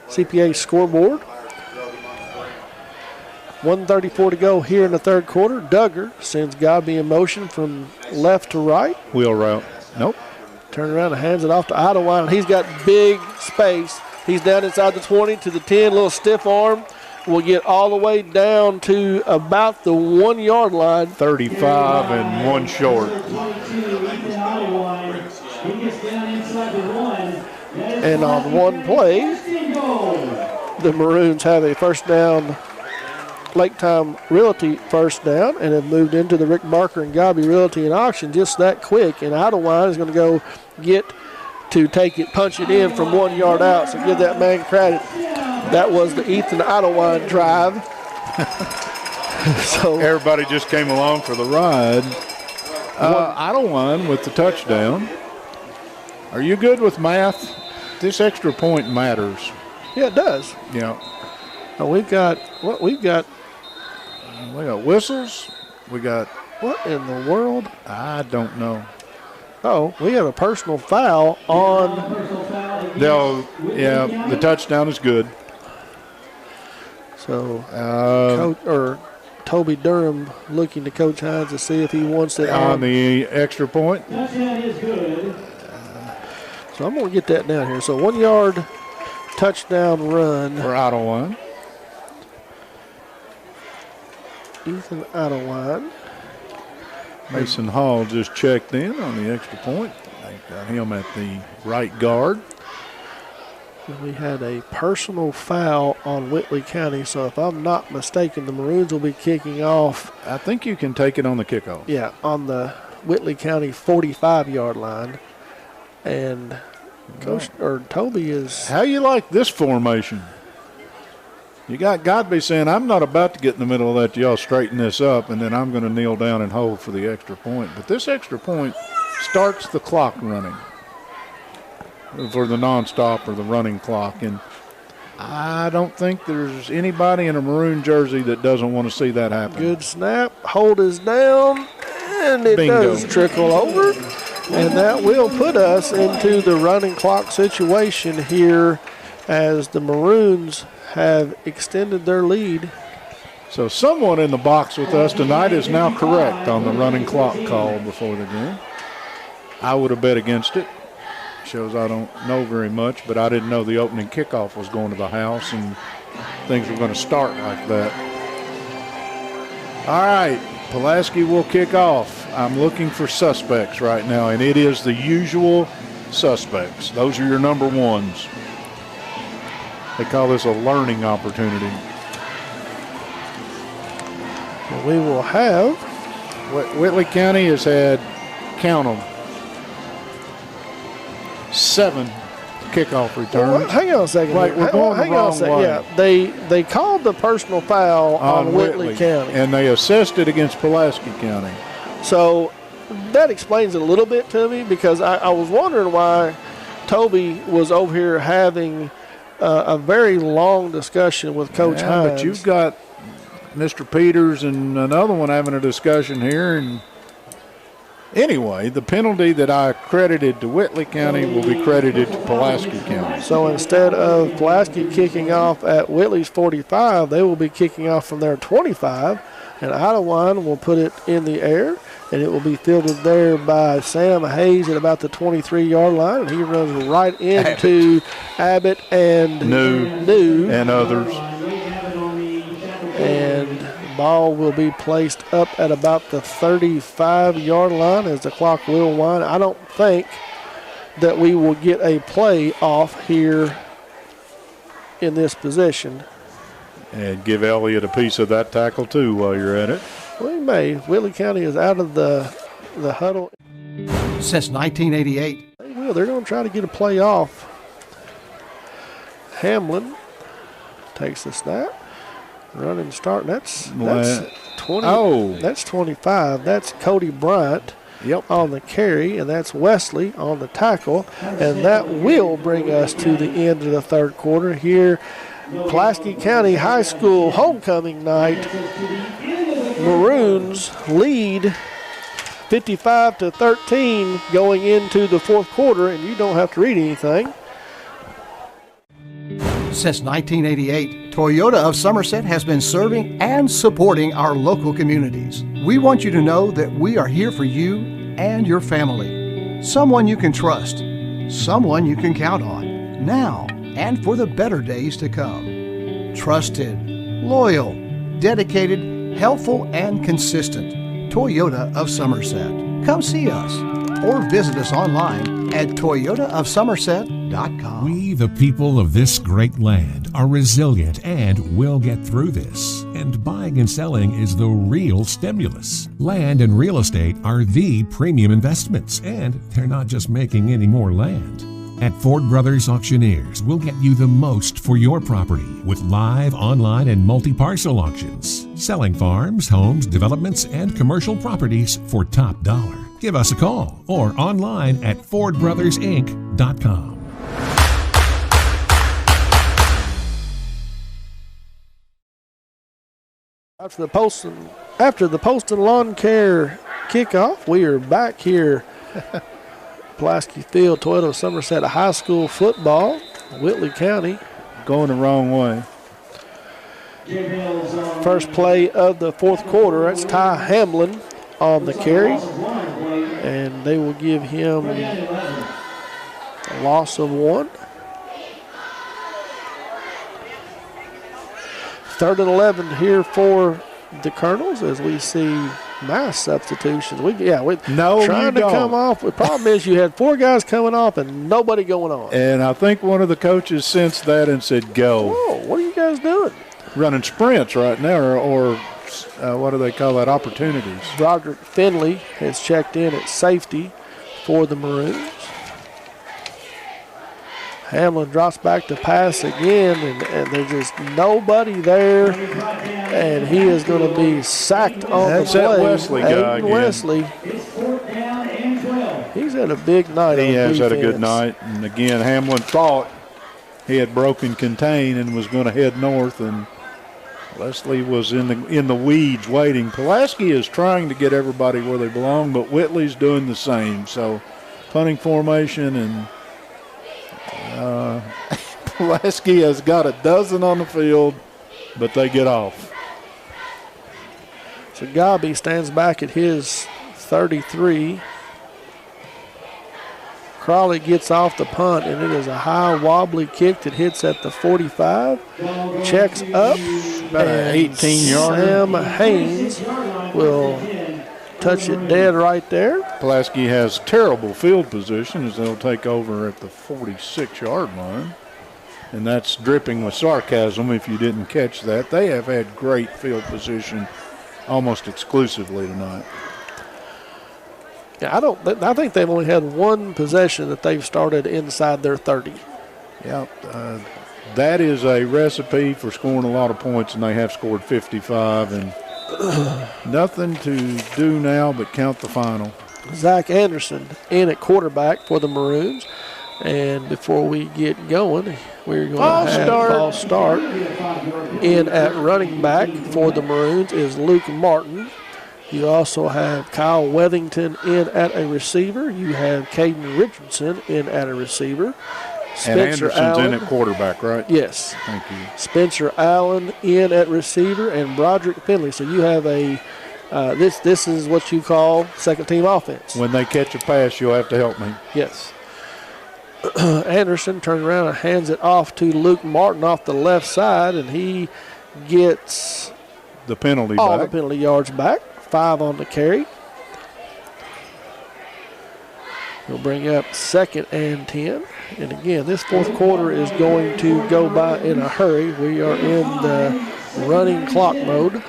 CPA scoreboard. 1:34 to go here in the third quarter. Duggar sends Godby in motion from left to right. Wheel route. Nope. Turn around and hands it off to Idlewild. And he's got big space. He's down inside the 20 to the 10. Little stiff arm. Will get all the way down to about the 1 yard line. 35 and 1 short. And on one play, the Maroons have a first down. Lake Time Realty first down, and have moved into the Rick Barker and Godby Realty and auction just that quick. And Idlewild is going to go take it, punch it in from 1 yard out. So give that man credit. That was the Ethan Idlewild drive. So everybody just came along for the ride. Idlewild with the touchdown. Are you good with math? This extra point matters. Yeah, it does. Yeah. We've got whistles. We got what in the world? I don't know. Oh, we have a personal foul on. The touchdown is good. So, Toby Durham looking to Coach Hines to see if he wants it on the extra point. So I'm going to get that down here. So 1 yard touchdown run for Idlewild. Ethan Idlewild. Mason Hall just checked in on the extra point. They got him at the right guard. We had a personal foul on Whitley County, so if I'm not mistaken, the Maroons will be kicking off. I think you can take it on the kickoff. Yeah, on the Whitley County 45-yard line. And Toby is. How you like this formation? You got Godby saying, I'm not about to get in the middle of that. Y'all straighten this up, and then I'm going to kneel down and hold for the extra point. But this extra point starts the clock running for the nonstop or the running clock. And I don't think there's anybody in a maroon jersey that doesn't want to see that happen. Good snap. Hold is down, and it does trickle over. And that will put us into the running clock situation here as the Maroons have extended their lead. So someone in the box with us tonight is now correct on the running clock call before the game. I would have bet against it. Shows I don't know very much, but I didn't know the opening kickoff was going to the house and things were going to start like that. All right, Pulaski will kick off. I'm looking for suspects right now, and it is the usual suspects. Those are your number ones. They call this a learning opportunity. We will have. Whitley County has had, count them, 7 kickoff return. Well, hang on a second. Right, we're going the wrong way. Yeah, they called the personal foul on Whitley County. And they assessed it against Pulaski County. So that explains it a little bit to me, because I was wondering why Toby was over here having a very long discussion with Coach Hines. But you've got Mr. Peters and another one having a discussion here. And anyway, the penalty that I credited to Whitley County will be credited to Pulaski County. So instead of Pulaski kicking off at Whitley's 45, they will be kicking off from their 25, and Idlewild will put it in the air, and it will be fielded there by Sam Hayes at about the 23-yard line, and he runs right into Abbott and New and others. And the ball will be placed up at about the 35-yard line as the clock will wind. I don't think that we will get a play off here in this position. And give Elliott a piece of that tackle, too, while you're at it. We may. Whitley County is out of the huddle. Since 1988. They will. They're going to try to get a play off. Hamlin takes the snap. Running start. That's 20. Oh. That's 25. That's Cody Bryant on the carry, and that's Wesley on the tackle. And that will bring us to the end of the third quarter here. Pulaski County High School homecoming night. Maroons lead 55-13 going into the fourth quarter, and you don't have to read anything. Since 1988, Toyota of Somerset has been serving and supporting our local communities. We want you to know that we are here for you and your family. Someone you can trust, someone you can count on, now and for the better days to come. Trusted, loyal, dedicated, helpful, and consistent. Toyota of Somerset. Come see us or visit us online at toyotaofsomerset.com. We, the people of this great land, are resilient and will get through this. And buying and selling is the real stimulus. Land and real estate are the premium investments, and they're not just making any more land. At Ford Brothers Auctioneers, we'll get you the most for your property with live, online, and multi-parcel auctions. Selling farms, homes, developments, and commercial properties for top dollar. Give us a call or online at FordBrothersInc.com. After the Poston Lawn Care kickoff, we are back here. Pulaski Field, Toyota Somerset High School football. Whitley County going the wrong way. First play of the fourth quarter. That's Ty Hamlin on the carry, and they will give him a loss of 1. 3rd and 11 here for the Colonels as we see mass substitutions. We're trying to come off. The problem is you had 4 guys coming off and nobody going on. And I think one of the coaches sensed that and said, go. Whoa, what are you guys doing? Running sprints right now, or what do they call that, opportunities. Roderick Finley has checked in at safety for the Maroons. Hamlin drops back to pass again, and there's just nobody there, and he is going to be sacked on the play. That Wesley guy again. Wesley. He's had a big night. He has had a good night, and again, Hamlin thought he had broken contain and was going to head north, and Wesley was in the weeds waiting. Pulaski is trying to get everybody where they belong, but Whitley's doing the same. So punting formation, and Pulaski has got a dozen on the field, but they get off. So Gabi stands back at his 33. Crawley gets off the punt, and it is a high, wobbly kick that hits at the 45. Checks up. About an 18-yarder. Sam Haynes will touch it dead right there. Pulaski has terrible field position as they'll take over at the 46-yard line. And that's dripping with sarcasm if you didn't catch that. They have had great field position almost exclusively tonight. Yeah, I think they've only had one possession that they've started inside their 30. Yeah, that is a recipe for scoring a lot of points, and they have scored 55. And nothing to do now but count the final. Zach Anderson in at quarterback for the Maroons. And before we get going, we're going to have false start. In at running back for the Maroons is Luke Martin. You also have Kyle Wethington in at a receiver. You have Caden Richardson in at a receiver. Spencer and Anderson's Allen in at quarterback, right? Yes. Thank you. Spencer Allen in at receiver and Broderick Finley. So you have a this is what you call second team offense. When they catch a pass, you'll have to help me. Yes. Anderson turns around and hands it off to Luke Martin off the left side, and he gets the penalty all back. The penalty yards back. 5 on the carry. He'll bring up 2nd and 10. And again, this fourth quarter is going to go by in a hurry. We are in the running clock mode.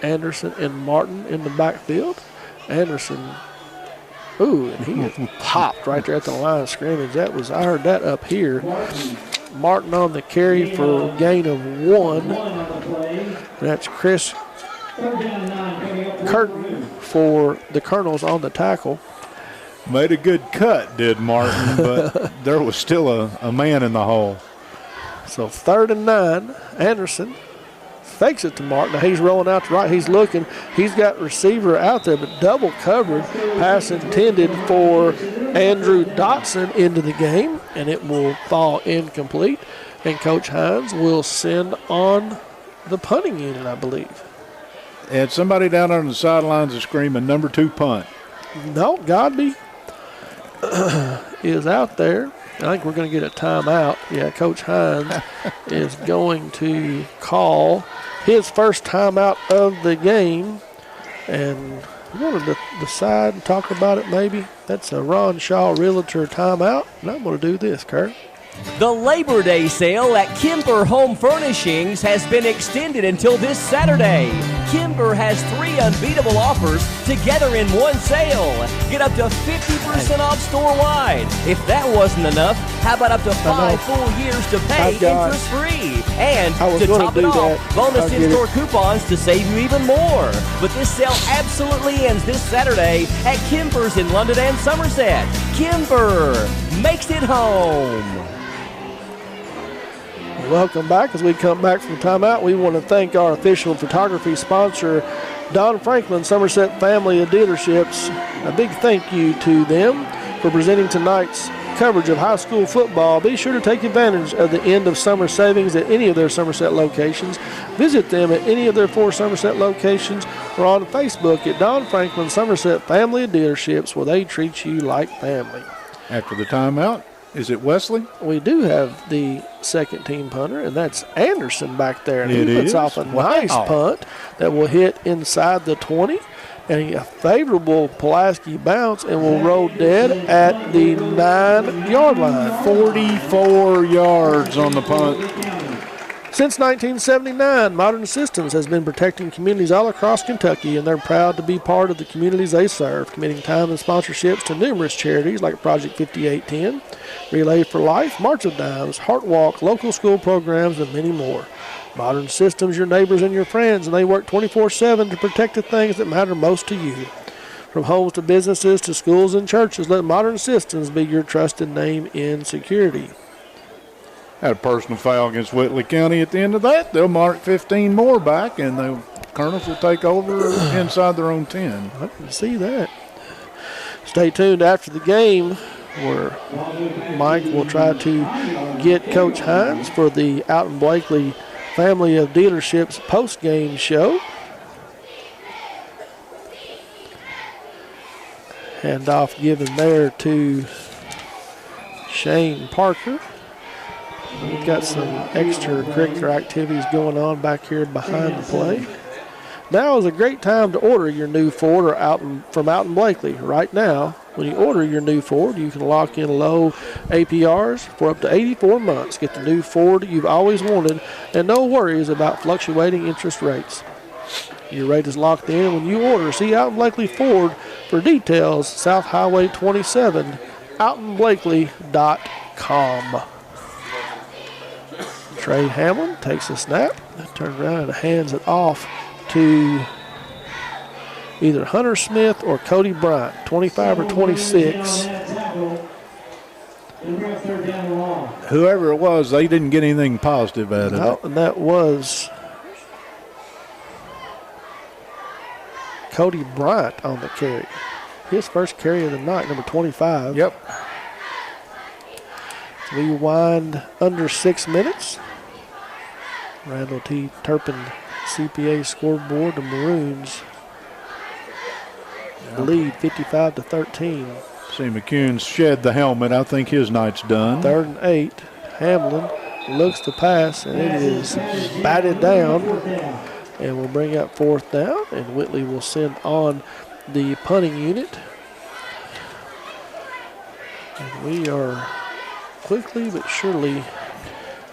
Anderson and Martin in the backfield. Anderson, and he popped right there at the line of scrimmage. I heard that up here. Martin on the carry for a gain of 1. That's Chris Curtin for the Colonels on the tackle. Made a good cut, did Martin, but there was still a man in the hole. So 3rd and 9, Anderson fakes it to Martin. Now he's rolling out to right. He's looking. He's got receiver out there, but double covered. Pass intended for Andrew Dotson into the game, and it will fall incomplete. And Coach Hines will send on the punting unit, I believe. And somebody down on the sidelines is screaming, number 2 punt. No, Godby is out there. I think we're going to get a timeout. Yeah, Coach Hines is going to call his first timeout of the game. And you wanted to decide and talk about it maybe? That's a Ron Shaw Realtor timeout. And I'm going to do this, Kurt. The Labor Day sale at Kemper Home Furnishings has been extended until this Saturday. Kemper has 3 unbeatable offers together in one sale. Get up to 50% off store-wide. If that wasn't enough, how about up to 5 full years to pay interest-free? And to top it off, bonus in-store coupons to save you even more. But this sale absolutely ends this Saturday at Kemper's in London and Somerset. Kemper makes it home. Welcome back. As we come back from timeout, we want to thank our official photography sponsor, Don Franklin, Somerset Family of Dealerships. A big thank you to them for presenting tonight's coverage of high school football. Be sure to take advantage of the end of summer savings at any of their Somerset locations. Visit them at any of their 4 Somerset locations or on Facebook at Don Franklin, Somerset Family of Dealerships, where they treat you like family. After the timeout, is it Wesley? We do have the second team punter, and that's Anderson back there. And he puts off a nice punt that will hit inside the 20, and a favorable Pulaski bounce, and will roll dead at the 9-yard line. 44 yards on the punt. Since 1979, Modern Systems has been protecting communities all across Kentucky, and they're proud to be part of the communities they serve, committing time and sponsorships to numerous charities like Project 5810, Relay for Life, March of Dimes, Heart Walk, local school programs, and many more. Modern Systems, your neighbors and your friends, and they work 24/7 to protect the things that matter most to you. From homes to businesses to schools and churches, let Modern Systems be your trusted name in security. Had a personal foul against Whitley County. At the end of that, they'll mark 15 more back, and the Colonels will take over inside their own 10. I can see that. Stay tuned after the game, where Mike will try to get Coach Hines for the Alton Blakely Family of Dealerships post-game show. Handoff given there to Shane Parker. We've got some extracurricular activities going on back here behind the play. Now is a great time to order your new Ford from Alton Blakely. Right now, when you order your new Ford, you can lock in low APRs for up to 84 months. Get the new Ford you've always wanted, and no worries about fluctuating interest rates. Your rate is locked in when you order. See Alton Blakely Ford for details, South Highway 27 AltonBlakely.com. Trey Hamlin takes a snap, turns around and hands it off to either Hunter Smith or Cody Bryant, 25 or 26. Whoever it was, they didn't get anything positive out of it. And that was Cody Bryant on the carry. His first carry of the night, number 25. Yep. We wind under 6 minutes. Randall T. Turpin CPA scoreboard. The Maroons lead 55-13. See McCune shed the helmet. I think his night's done. 3rd and 8. Hamlin looks to pass, and it is batted down. And we'll bring up 4th down, and Whitley will send on the punting unit. And we are quickly but surely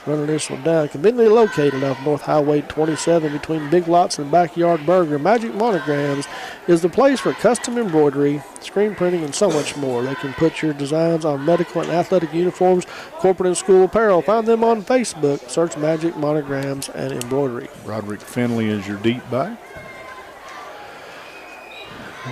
running this one down. Conveniently located off North Highway 27 between Big Lots and Backyard Burger, Magic Monograms is the place for custom embroidery, screen printing, and so much more. They can put your designs on medical and athletic uniforms, corporate and school apparel. Find them on Facebook. Search Magic Monograms and Embroidery. Roderick Finley is your deep back.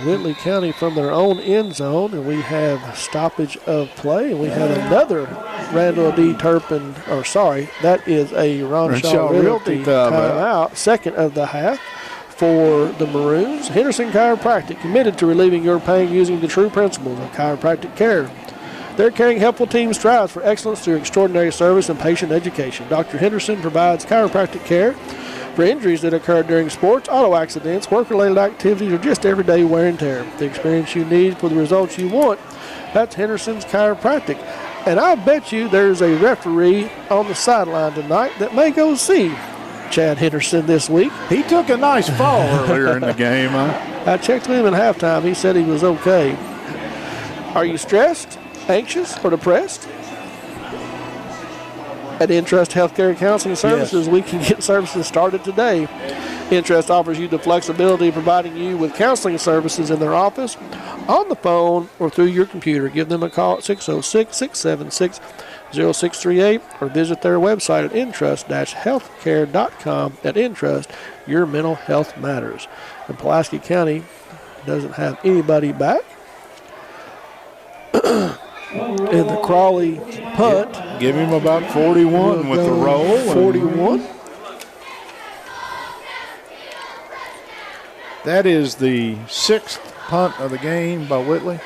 Whitley County from their own end zone, and we have stoppage of play, and we have another Randall D. Turpin, that is a Ronshaw Realty timeout, second of the half for the Maroons. Henderson Chiropractic, committed to relieving your pain using the true principles of chiropractic care. Their caring, helpful team strives for excellence through extraordinary service and patient education. Dr. Henderson provides chiropractic care for injuries that occur during sports, auto accidents, work-related activities, or just everyday wear and tear. The experience you need for the results you want, that's Henderson's Chiropractic. And I'll bet you there's a referee on the sideline tonight that may go see Chad Henderson this week. He took a nice fall earlier in the game, huh? I checked with him at halftime. He said he was okay. Are you stressed, anxious, or depressed? At Intrust Healthcare Counseling Services, we can get services started today. Intrust offers you the flexibility of providing you with counseling services in their office, on the phone, or through your computer. Give them a call at 606-676-0638 or visit their website at intrust-healthcare.com. At Intrust, your mental health matters. And Pulaski County doesn't have anybody back. In the Crawley punt. Give him about 41 with the roll. 41. That is the 6th punt of the game by Whitley.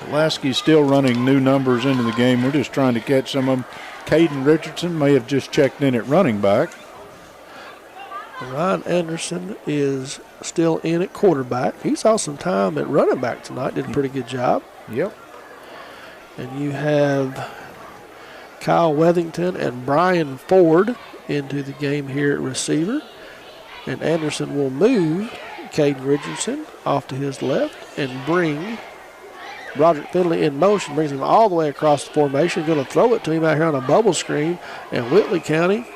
Pulaski's still running new numbers into the game. We're just trying to catch some of them. Caden Richardson may have just checked in at running back. Ryan Anderson is still in at quarterback. He saw some time at running back tonight. Did a pretty good job. Yep. And you have Kyle Wethington and Brian Ford into the game here at receiver. And Anderson will move Caden Richardson off to his left and bring Roderick Finley in motion. Brings him all the way across the formation. Going to throw it to him out here on a bubble screen. And Whitley County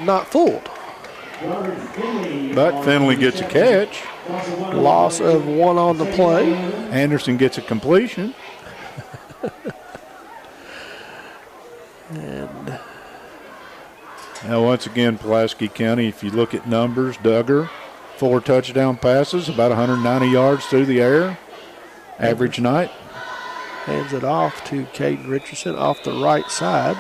not fooled. But Finley gets a catch. Loss of 1 on the play. Anderson gets a completion. And now once again, Pulaski County, if you look at numbers, Duggar, 4 touchdown passes, about 190 yards through the air, average night. Hands it off to Caden Richardson off the right side.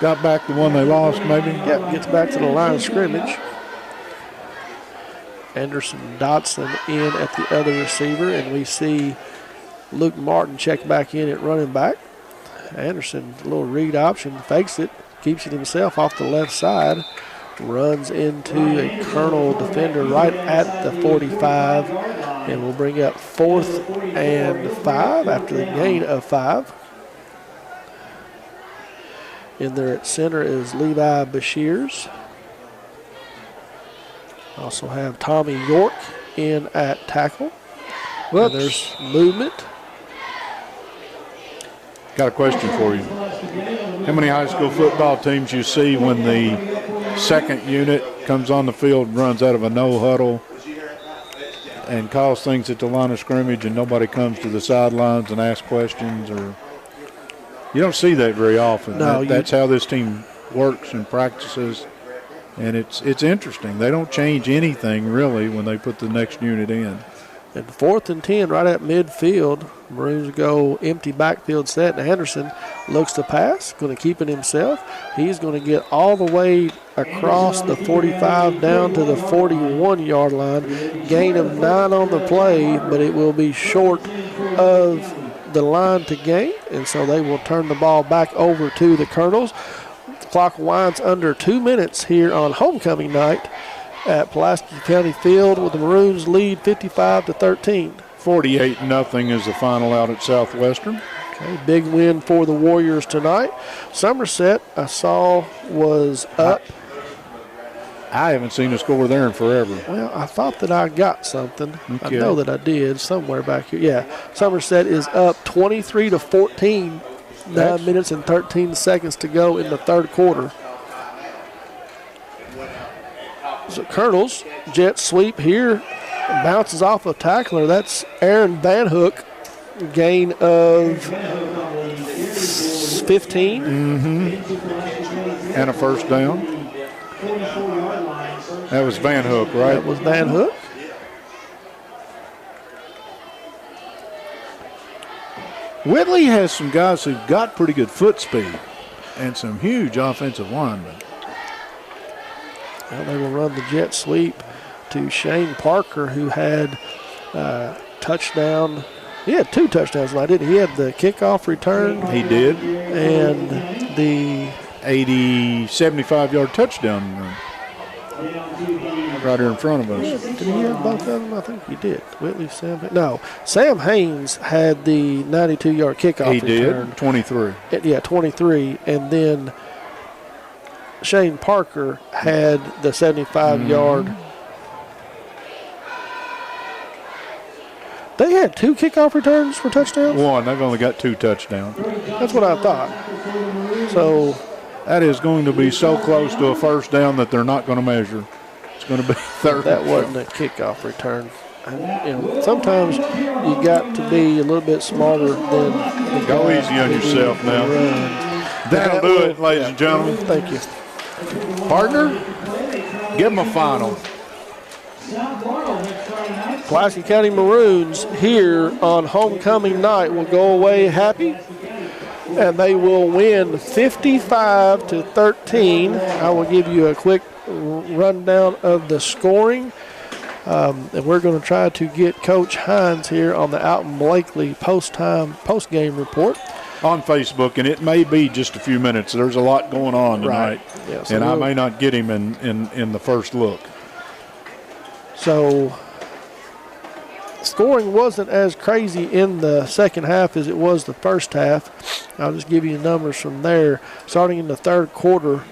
Got back the one they lost, maybe? Yep, gets back to the line of scrimmage. Anderson Dotson in at the other receiver, and we see Luke Martin check back in at running back. Anderson, a little read option, fakes it, keeps it himself off the left side, runs into a Colonel defender right at the 45, and will bring up 4th and 5 after the gain of 5. In there at center is Levi Bashirs. Also have Tommy York in at tackle. Well, there's movement. Got a question for you. How many high school football teams you see when the second unit comes on the field and runs out of a no huddle and calls things at the line of scrimmage, and nobody comes to the sidelines and asks questions. Or you don't see that very often. No, that's how this team works and practices, and it's interesting. They don't change anything really when they put the next unit in. And 4th and 10 right at midfield. Maroons go empty backfield set, and Anderson looks to pass, going to keep it himself. He's going to get all the way across the 45 down to the 41-yard line. Gain of 9 on the play, but it will be short of the line to gain, and so they will turn the ball back over to the Colonels. The clock winds under 2 minutes here on homecoming night at Pulaski County Field, with the Maroons lead 55-13. 48-0 is the final out at Southwestern. Okay, big win for the Warriors tonight. Somerset, I saw, was up. I haven't seen a score there in forever. Well, I thought that I got something. Okay. I know that I did somewhere back here. Yeah, Somerset is up 23-14. 9 minutes and 13 seconds to go in the third quarter. So Colonels, jet sweep here, bounces off a tackler. That's Aaron Van Hook, gain of 15. And a first down. That was Van Hook, right? That was Van Hook. Whitley has some guys who've got pretty good foot speed and some huge offensive linemen. Well, they will run the jet sweep to Shane Parker, who had touchdown. He had 2 touchdowns tonight, didn't he? He had the kickoff return. He did. And the 75-yard touchdown run. Right here in front of us. Did he have both of them? I think he did. Whitley, Sam. No, Sam Haynes had the 92-yard kickoff return. He did, 23. Yeah, 23. And then Shane Parker had the 75-yard. They had 2 kickoff returns for touchdowns? One. They've only got 2 touchdowns. That's what I thought. So that is going to be so close to a first down that they're not going to measure. It's going to be third. That wasn't a kickoff return. And sometimes you got to be a little bit smarter than. Go easy on yourself now. That'll do it, ladies and gentlemen. Thank you. Partner, give them a final. Pulaski County Maroons here on homecoming night will go away happy, and they will win 55-13. I will give you a quick rundown of the scoring, and we're going to try to get Coach Hines here on the Alton Blakely post-game report on Facebook, and it may be just a few minutes. There's a lot going on tonight, yeah, so and I may not get him in the first look. So scoring wasn't as crazy in the second half as it was the first half. I'll just give you the numbers from there. Starting in the third quarter,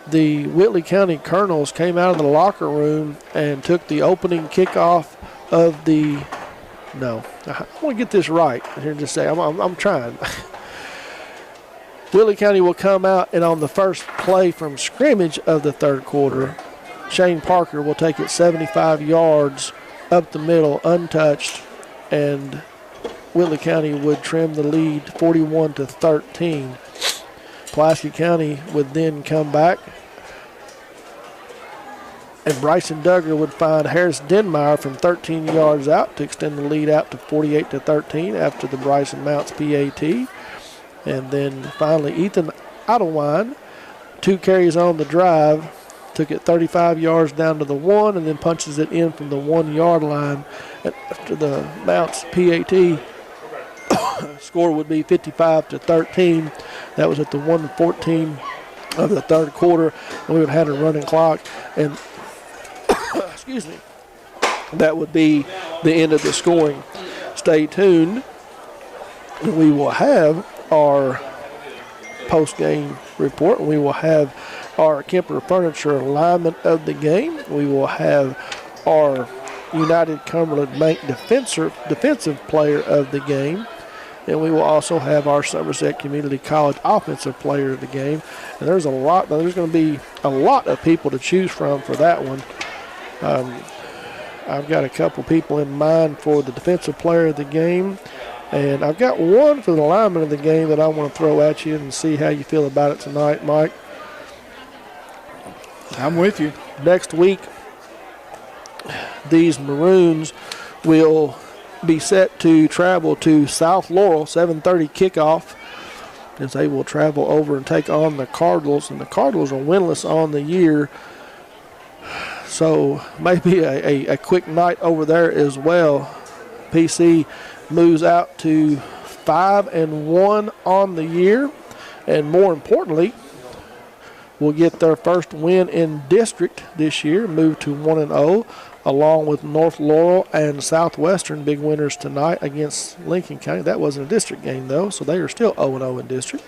the Whitley County Colonels came out of the locker room and took the opening kickoff of the – no, I want to get this right here in just a second. I'm trying. Whitley County will come out, and on the first play from scrimmage of the third quarter, Shane Parker will take it 75 yards up the middle, untouched, and Whitley County would trim the lead 41-13. Pulaski County would then come back, and Bryson Duggar would find Harris Denmeyer from 13 yards out to extend the lead out to 48-13 after the Bryson Mounts PAT. And then finally Ethan Idlewine, 2 carries on the drive, took it 35 yards down to the 1 and then punches it in from the 1-yard line. After the Mounts PAT score would be 55-13. That was at the 1:14 of the third quarter, and we would have had a running clock. And excuse me, that would be the end of the scoring. Stay tuned. We will have our post-game report. We will have our Kemper Furniture alignment of the game. We will have our United Cumberland Bank defensive player of the game. And we will also have our Somerset Community College Offensive Player of the Game. And there's going to be a lot of people to choose from for that one. I've got a couple people in mind for the Defensive Player of the Game. And I've got one for the Lineman of the Game that I want to throw at you and see how you feel about it tonight, Mike. I'm with you. Next week, these Maroons will be set to travel to South Laurel, 7:30 kickoff, as they will travel over and take on the Cardinals. And the Cardinals are winless on the year, so maybe a quick night over there as well. PC moves out to 5-1 on the year, and more importantly, will get their first win in district this year, move to 1-0, along with North Laurel and Southwestern, big winners tonight against Lincoln County. That wasn't a district game, though, so they are still 0-0 in district.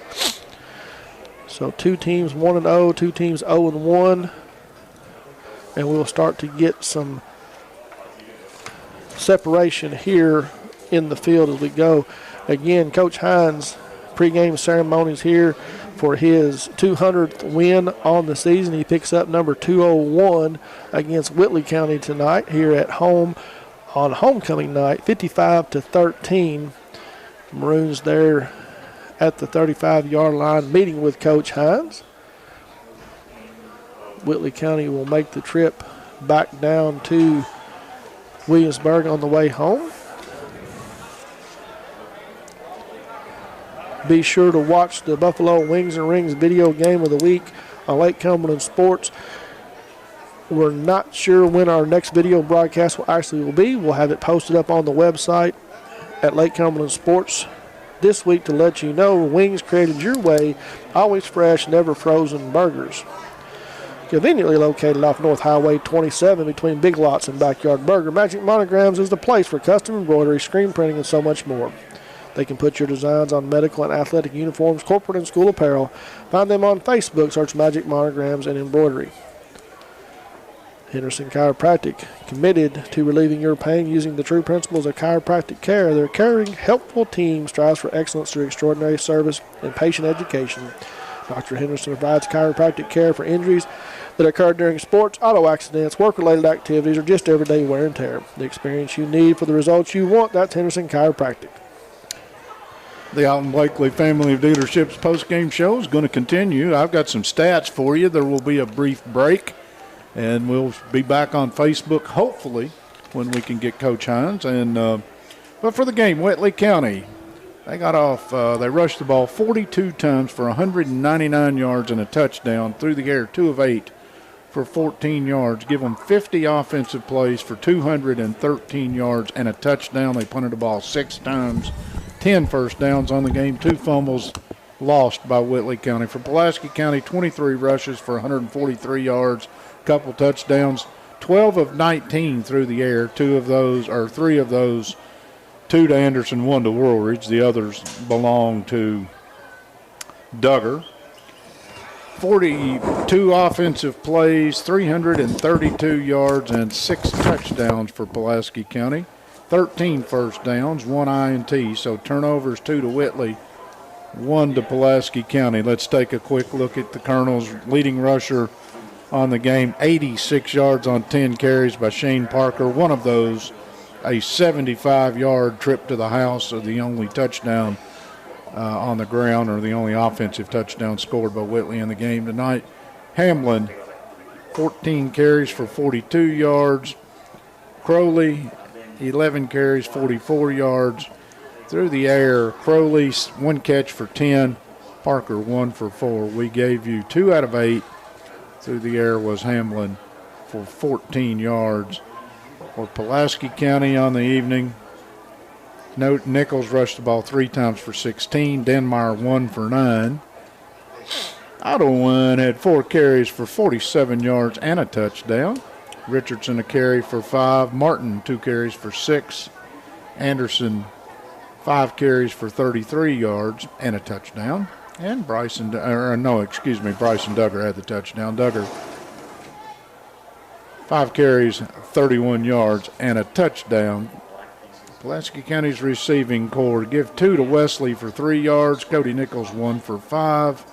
So 2 teams 1-0, 2 teams 0-1, and we'll start to get some separation here in the field as we go. Again, Coach Hines' pregame ceremonies here for his 200th win on the season. He picks up number 201 against Whitley County tonight here at home on homecoming night, 55-13. Maroons there at the 35-yard line meeting with Coach Hines. Whitley County will make the trip back down to Williamsburg on the way home. Be sure to watch the Buffalo Wings and Rings video game of the week on Lake Cumberland Sports. We're not sure when our next video broadcast will be. We'll have it posted up on the website at Lake Cumberland Sports this week to let you know wings created your way, always fresh, never frozen burgers. Conveniently located off North Highway 27 between Big Lots and Backyard Burger, Magic Monograms is the place for custom embroidery, screen printing, and so much more. They can put your designs on medical and athletic uniforms, corporate and school apparel. Find them on Facebook. Search Magic Monograms and Embroidery. Henderson Chiropractic, committed to relieving your pain using the true principles of chiropractic care. Their caring, helpful team strives for excellence through extraordinary service and patient education. Dr. Henderson provides chiropractic care for injuries that occur during sports, auto accidents, work-related activities, or just everyday wear and tear. The experience you need for the results you want, that's Henderson Chiropractic. The Alton Blakely Family of Dealerships post-game show is going to continue. I've got some stats for you. There will be a brief break, and we'll be back on Facebook, hopefully, when we can get Coach Hines. But for the game, Whitley County, they got off, they rushed the ball 42 times for 199 yards and a touchdown, through the air 2 of 8 for 14 yards, give them 50 offensive plays for 213 yards and a touchdown. They punted the ball 6 times. 10 first downs on the game, 2 fumbles lost by Whitley County. For Pulaski County, 23 rushes for 143 yards, couple touchdowns, 12 of 19 through the air, 3 of those, 2 to Anderson, 1 to Woolridge. The others belong to Duggar. 42 offensive plays, 332 yards, and 6 touchdowns for Pulaski County. 13 first downs, 1 INT, so turnovers 2 to Whitley, 1 to Pulaski County. Let's take a quick look at the Colonels' leading rusher on the game, 86 yards on 10 carries by Shane Parker. One of those, a 75-yard trip to the house, or the only touchdown on the ground, or the only offensive touchdown scored by Whitley in the game tonight. Hamlin, 14 carries for 42 yards. Crowley, 11 carries, 44 yards. Through the air, Crowley, 1 catch for 10. Parker, 1 for 4. We gave you 2 out of 8. Through the air was Hamlin for 14 yards. For Pulaski County on the evening, Nichols rushed the ball 3 times for 16. Denmeyer, 1 for 9. Ottawa had 4 carries for 47 yards and a touchdown. Richardson, a carry for 5. Martin, 2 carries for 6. Anderson, 5 carries for 33 yards and a touchdown. And Bryson Duggar had the touchdown. Duggar, 5 carries, 31 yards and a touchdown. Pulaski County's receiving corps. Give 2 to Wesley for 3 yards. Cody Nichols 1 for 5.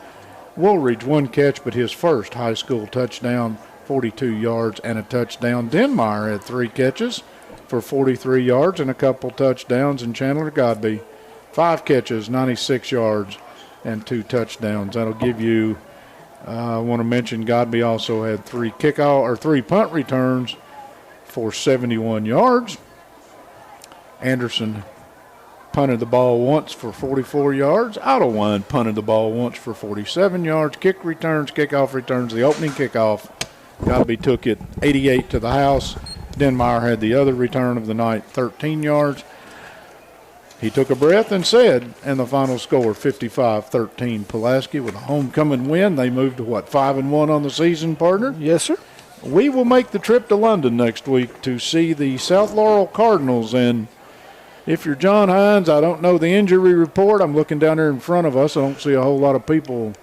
Woolridge 1 catch, but his first high school touchdown, 42 yards and a touchdown. Denmeyer had 3 catches for 43 yards and a couple touchdowns. And Chandler Godby, 5 catches, 96 yards and 2 touchdowns. That'll give you, I want to mention Godby also had 3 punt returns for 71 yards. Anderson punted the ball once for 44 yards. Ottawine punted the ball once for 47 yards. Kickoff returns, the opening kickoff. Godby took it 88 to the house. Denmeyer had the other return of the night, 13 yards. He took a breath and said, and the final score, 55-13. Pulaski with a homecoming win. They moved to, 5-1 on the season, partner? Yes, sir. We will make the trip to London next week to see the South Laurel Cardinals, and if you're John Hines, I don't know the injury report. I'm looking down there in front of us. I don't see a whole lot of people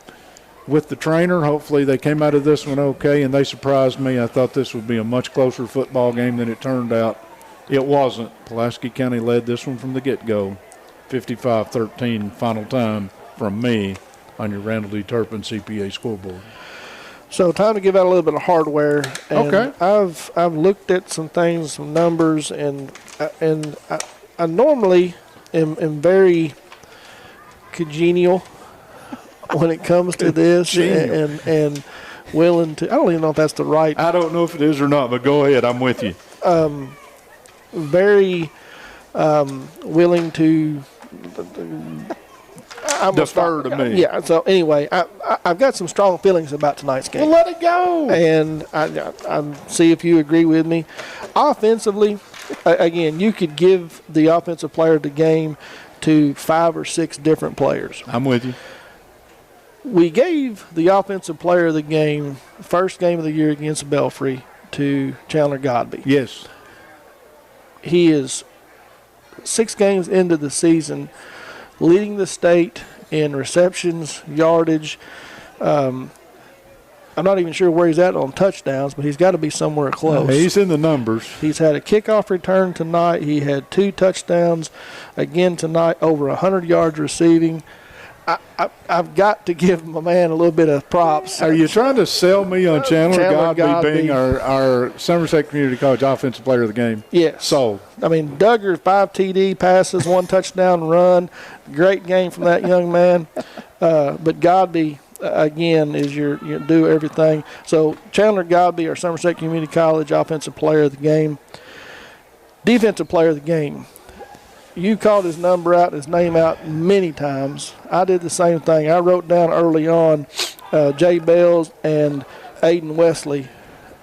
with the trainer. Hopefully they came out of this one okay, and they surprised me. I thought this would be a much closer football game than it turned out. It wasn't. Pulaski County led this one from the get-go. 55-13 final time from me on your Randall D. Turpin CPA scoreboard. So time to give out a little bit of hardware. And okay. I've looked at some things, some numbers, and I normally am very congenial when it comes to this and willing to. I don't even know if that's the right. I don't know if it is or not, but go ahead. I'm with you. Very willing to defer to me. Yeah. So anyway, I've got some strong feelings about tonight's game. Well, let it go. And I see if you agree with me. Offensively, again, you could give the offensive player of the game to 5 or 6 different players. I'm with you. We gave the offensive player of the game, first game of the year against Belfry, to Chandler Godby. Yes. He is 6 games into the season, leading the state in receptions, yardage. I'm not even sure where he's at on touchdowns, but he's got to be somewhere close. He's in the numbers. He's had a kickoff return tonight. He had 2 touchdowns again tonight, over 100 yards receiving. I've got to give my man a little bit of props. Are you trying to sell me on Chandler Godby being our Somerset Community College Offensive Player of the Game? Yes. Sold. I mean, Duggar, 5 TD passes, 1 touchdown run. Great game from that young man. But Godby, again, is your do everything. So Chandler Godby, our Somerset Community College Offensive Player of the Game. Defensive Player of the Game. You called his number out, his name out many times. I did the same thing. I wrote down early on Jay Bells and Aiden Wesley.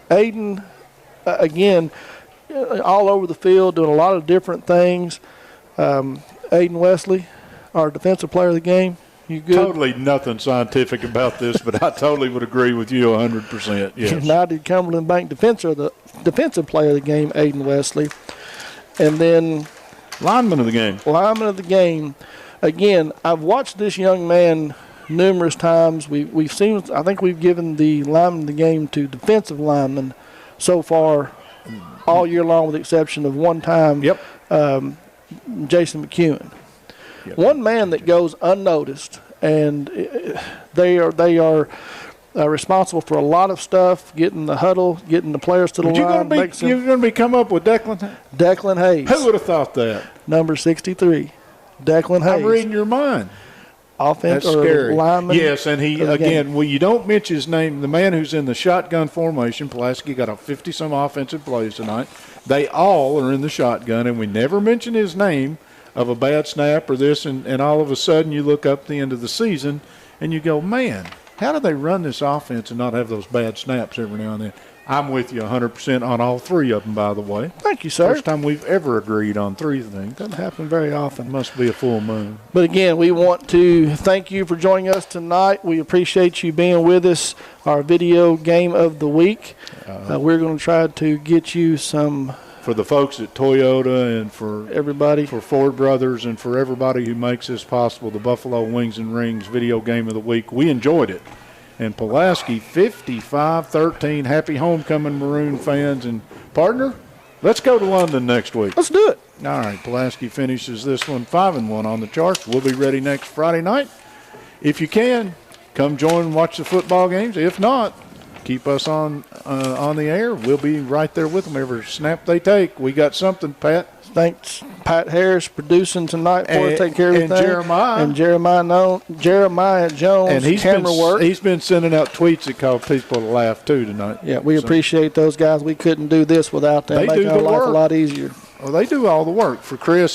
Aiden, again, all over the field, doing a lot of different things. Aiden Wesley, our defensive player of the game. You good? Totally nothing scientific about this, but I totally would agree with you 100%. Yes. And I did Cumberland Bank defensive player of the game, Aiden Wesley. And then lineman of the game. Lineman of the game. Again, I've watched this young man numerous times. We've seen. I think we've given the lineman of the game to defensive linemen so far all year long, with the exception of one time. Yep. Jason McEwen. Yep. One man that goes unnoticed, and they are responsible for a lot of stuff, getting the huddle, getting the players to the line. You're going to be come up with Declan Hayes. Who would have thought that? Number 63, Declan Hayes. I'm reading your mind. Offense That's or scary. lineman. Yes, and he, again, well, you don't mention his name. The man who's in the shotgun formation, Pulaski, got a 50-some offensive plays tonight. They all are in the shotgun, and we never mention his name of a bad snap or this, and all of a sudden you look up the end of the season and you go, man, how do they run this offense and not have those bad snaps every now and then? I'm with you 100% on all 3 of them, by the way. Thank you, sir. First time we've ever agreed on 3 things. Doesn't happen very often. Must be a full moon. But again, we want to thank you for joining us tonight. We appreciate you being with us. Our video game of the week. We're going to try to get you some. For the folks at Toyota and for everybody, for Ford Brothers and for everybody who makes this possible, the Buffalo Wings and Rings video game of the week. We enjoyed it. And Pulaski 55-13. Happy homecoming, Maroon fans. And partner, Let's go to London next week. Let's do it. All right, Pulaski finishes this one 5-1 on the charts. We'll be ready next Friday night. If you can, come join and watch the football games. If not, keep us on the air. We'll be right there with them every snap they take. We got something, Pat. Thanks, Pat Harris, producing tonight for us, taking care of everything. And Jeremiah Jones, and camera work. He's been sending out tweets that cause people to laugh too tonight. Yeah, we appreciate those guys. We couldn't do this without them. Making our life a lot easier. Well, they do all the work for Chris